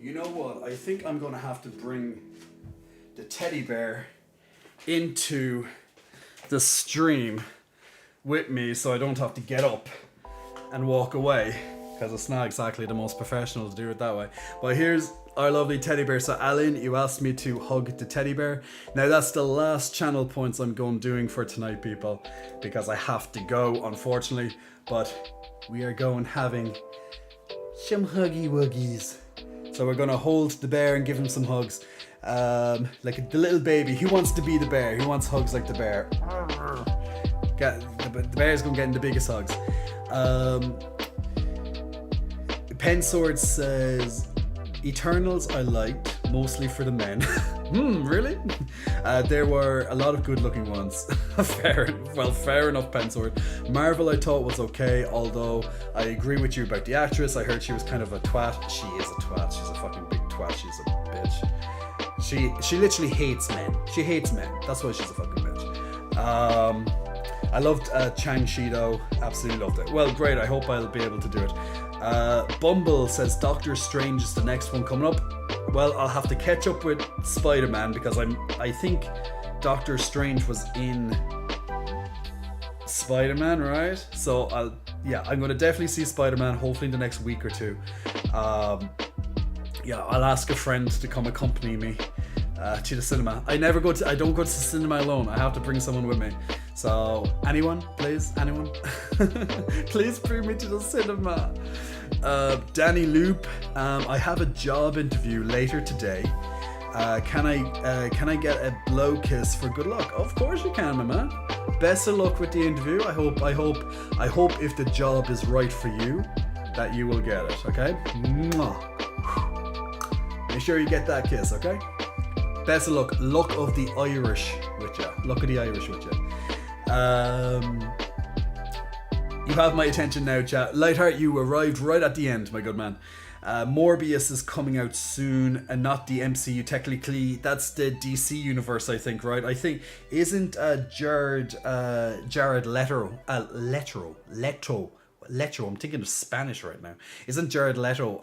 You know what? I think I'm going to have to bring the teddy bear into the stream with me so I don't have to get up and walk away, because it's not exactly the most professional to do it that way. But here's our lovely teddy bear. So Alan, you asked me to hug the teddy bear. Now that's the last channel points I'm doing for tonight, people, because I have to go, unfortunately. But we are having some huggy wuggies. So we're gonna hold the bear and give him some hugs. Like the little baby. Who wants to be the bear? Who wants hugs like the bear? The bear's gonna get the biggest hugs. Pensword says, Eternals I liked, mostly for the men. Really? There were a lot of good looking ones. Fair enough, Pensword. Marvel I thought was okay, although I agree with you about the actress. I heard she was kind of a twat. She is a twat. She's a fucking big twat. She's a bitch. She literally hates men. She hates men. That's why she's a fucking bitch. I loved Shang-Chi though. Absolutely loved it. Well, great. I hope I'll be able to do it. Bumble says Doctor Strange is the next one coming up. Well, I'll have to catch up with Spider-Man because I think Doctor Strange was in Spider-Man, right? So I'm going to definitely see Spider-Man hopefully in the next week or two. I'll ask a friend to come accompany me to the cinema. I don't go to the cinema alone. I have to bring someone with me. So anyone, please, please bring me to the cinema. Danny Loop, I have a job interview later today. Can I get a blow kiss for good luck? Of course you can, my man. Best of luck with the interview. I hope if the job is right for you, that you will get it. Okay. Mwah. Make sure you get that kiss. Okay. Best of luck. Luck of the Irish with you. Luck of the Irish with you. You have my attention now, chat. Lightheart, you arrived right at the end, my good man. Morbius is coming out soon, and not the MCU technically. That's the DC universe, I think, right? I think isn't Jared Leto. I'm thinking of Spanish right now. Isn't Jared Leto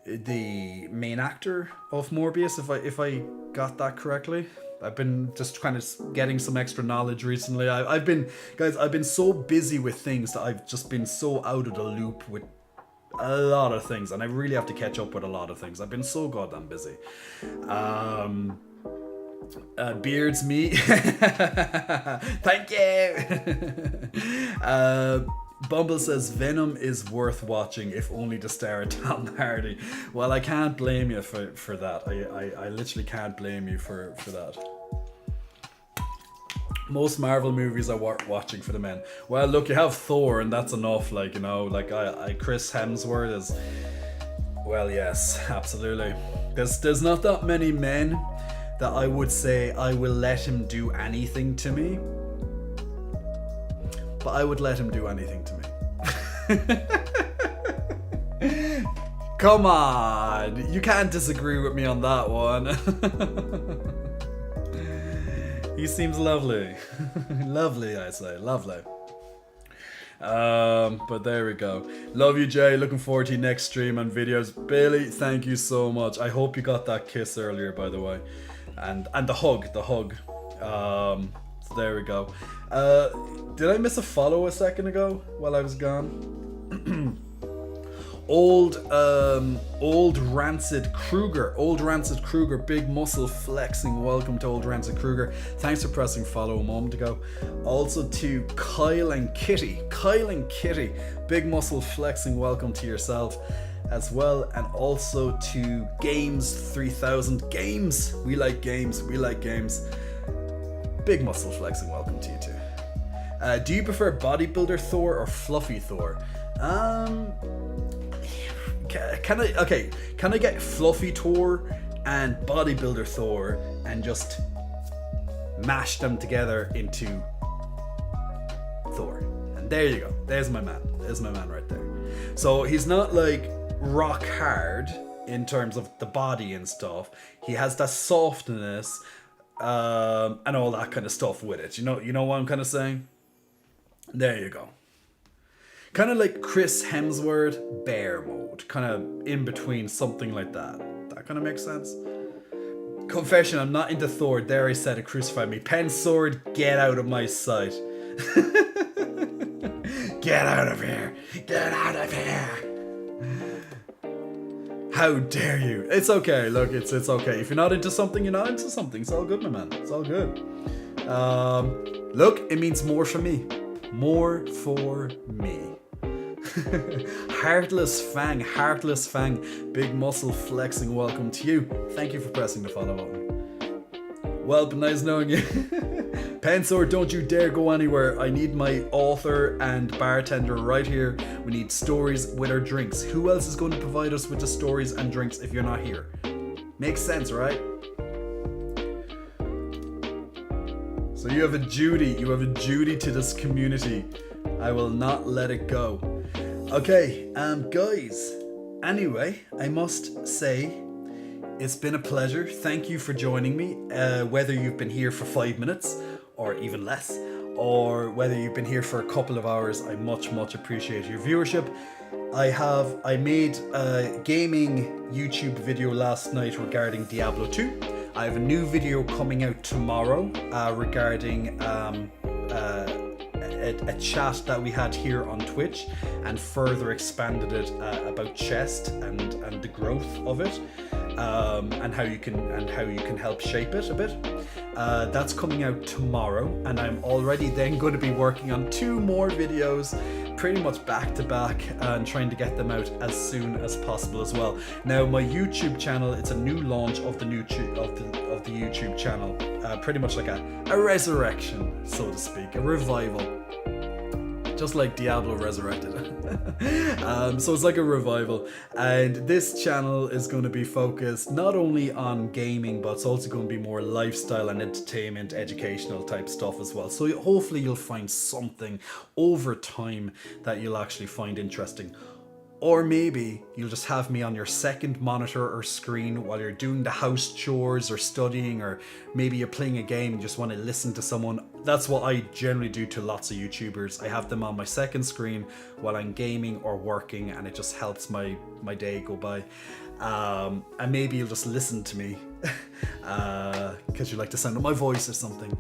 the main actor of Morbius? If I got that correctly. I've been just kind of getting some extra knowledge recently. I've been so busy with things that I've just been so out of the loop with a lot of things, and I really have to catch up with a lot of things. I've been so goddamn busy. Beards me. Thank you. Bumble says Venom is worth watching, if only to star Tom Hardy. Well, I can't blame you for that. I literally can't blame you for that. Most Marvel movies are worth watching for the men. Well, look, you have Thor, and that's enough. Like, you know, like I Chris Hemsworth is. Well, yes, absolutely. There's not that many men that I would say I will let him do anything to me. But I would let him do anything to me. Come on, you can't disagree with me on that one. He seems lovely. Lovely, I say, lovely. But there we go. Love you, Jay. Looking forward to your next stream and videos. Bailey, thank you so much. I hope you got that kiss earlier, by the way, and the hug. So there we go. Did I miss a follow a second ago while I was gone? Old Rancid Kruger, big muscle flexing. Welcome to Old Rancid Kruger. Thanks for pressing follow a moment ago. Also to Kyle and Kitty, big muscle flexing. Welcome to yourself as well, and also to Games 3000 Games. We like games. Big muscle flexing. Welcome to you too. Do you prefer bodybuilder Thor or fluffy Thor? Can I get fluffy Thor and bodybuilder Thor and just mash them together into Thor? And there you go. There's my man right there. So he's not like rock hard in terms of the body and stuff. He has that softness and all that kind of stuff with it. You know what I'm kind of saying? There you go. Kind of like Chris Hemsworth, bear mode. Kind of in between, something like that. That kind of makes sense. Confession, I'm not into Thor. There I said it, crucify me. Pen sword, get out of my sight. Get out of here. Get out of here. How dare you? It's okay. Look, it's okay. If you're not into something, you're not into something. It's all good, my man. It's all good. Look, it means more for me. More for me. Heartless Fang, big muscle flexing. Welcome to you. Thank you for pressing the follow button. Well, but nice knowing you. Pensor, don't you dare go anywhere. I need my author and bartender right here. We need stories with our drinks. Who else is going to provide us with the stories and drinks if you're not here? Makes sense, right? So you have a duty to this community. I will not let it go. Okay, guys, anyway, I must say it's been a pleasure. Thank you for joining me, whether you've been here for 5 minutes or even less, or whether you've been here for a couple of hours. I much appreciate your viewership. I made a gaming YouTube video last night regarding Diablo 2. I have a new video coming out tomorrow regarding a chat that we had here on Twitch, and further expanded it about chest and the growth of it, and how you can help shape it a bit. That's coming out tomorrow, and I'm already then going to be working on 2 more videos, pretty much back to back, and trying to get them out as soon as possible as well. Now, my YouTube channel, it's a new launch of the YouTube channel, pretty much like a resurrection, so to speak, a revival. Just like Diablo Resurrected. So it's like a revival, and this channel is going to be focused not only on gaming, but it's also going to be more lifestyle and entertainment, educational type stuff as well. So hopefully you'll find something over time that you'll actually find interesting. Or maybe you'll just have me on your second monitor or screen while you're doing the house chores or studying, or maybe you're playing a game and just want to listen to someone. That's what I generally do to lots of YouTubers. I have them on my second screen while I'm gaming or working, and it just helps my day go by. And maybe you'll just listen to me because you like the sound of my voice or something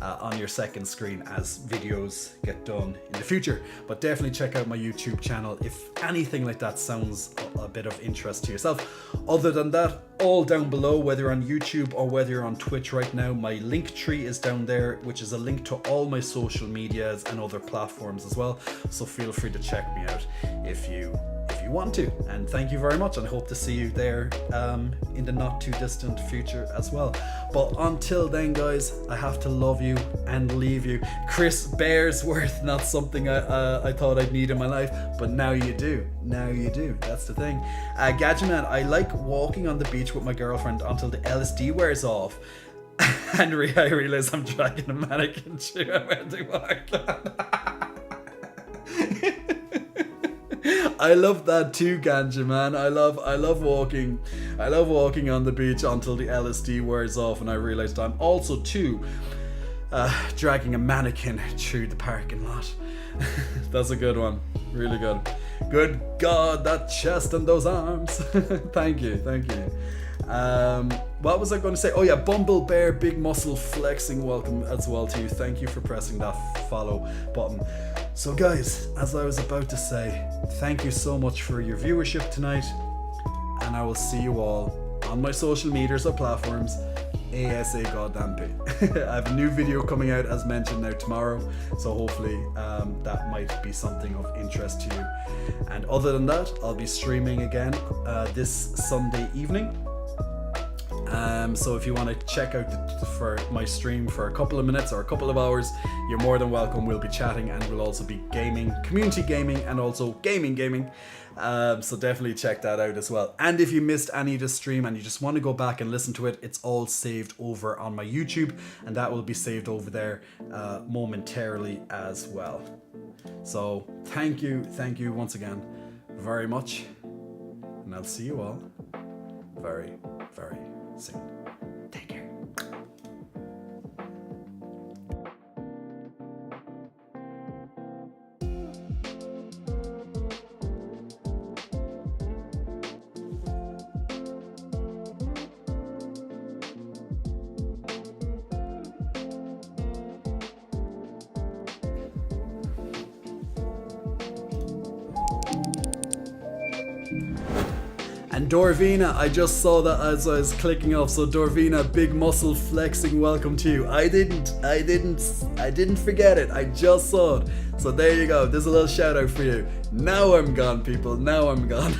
on your second screen as videos get done in the future. But definitely check out my YouTube channel if anything like that sounds a bit of interest to yourself. Other than that, all down below, whether you're on YouTube or whether you're on Twitch right now, my link tree is down there, which is a link to all my social medias and other platforms as well. So feel free to check me out if you want to. And thank you very much, and I hope to see you there in the not too distant future as well. But until then, guys, I have to love you and leave you. Chris Bearsworth, not something I thought I'd need in my life, but now you do. Now you do. That's the thing. Gadgetman, I like walking on the beach with my girlfriend until the LSD wears off. And I realize I'm dragging a mannequin through a wedding park. I love that too, Ganja man. I love walking on the beach until the LSD wears off, and I realized I'm also too dragging a mannequin through the parking lot. That's a good one. Really good. Good God, that chest and those arms. Thank you. What was I going to say? Oh yeah, Bumble Bear, big muscle flexing, welcome as well to you. Thank you for pressing that follow button. So guys, as I was about to say, thank you so much for your viewership tonight, and I will see you all on my social medias or platforms ASA goddamn bit. I have a new video coming out as mentioned now tomorrow, so hopefully that might be something of interest to you. And other than that, I'll be streaming again this Sunday evening. So if you want to check out for my stream for a couple of minutes or a couple of hours, you're more than welcome. We'll be chatting, and we'll also be gaming, community gaming, and also gaming. So definitely check that out as well. And if you missed any of the stream and you just want to go back and listen to it, it's all saved over on my YouTube, and that will be saved over there momentarily as well. So thank you once again very much, and I'll see you all very, very soon. Take care. And Dorvina, I just saw that as I was clicking off. So Dorvina, big muscle flexing, welcome to you. I didn't forget it. I just saw it. So there you go. There's a little shout out for you. Now I'm gone, people. Now I'm gone.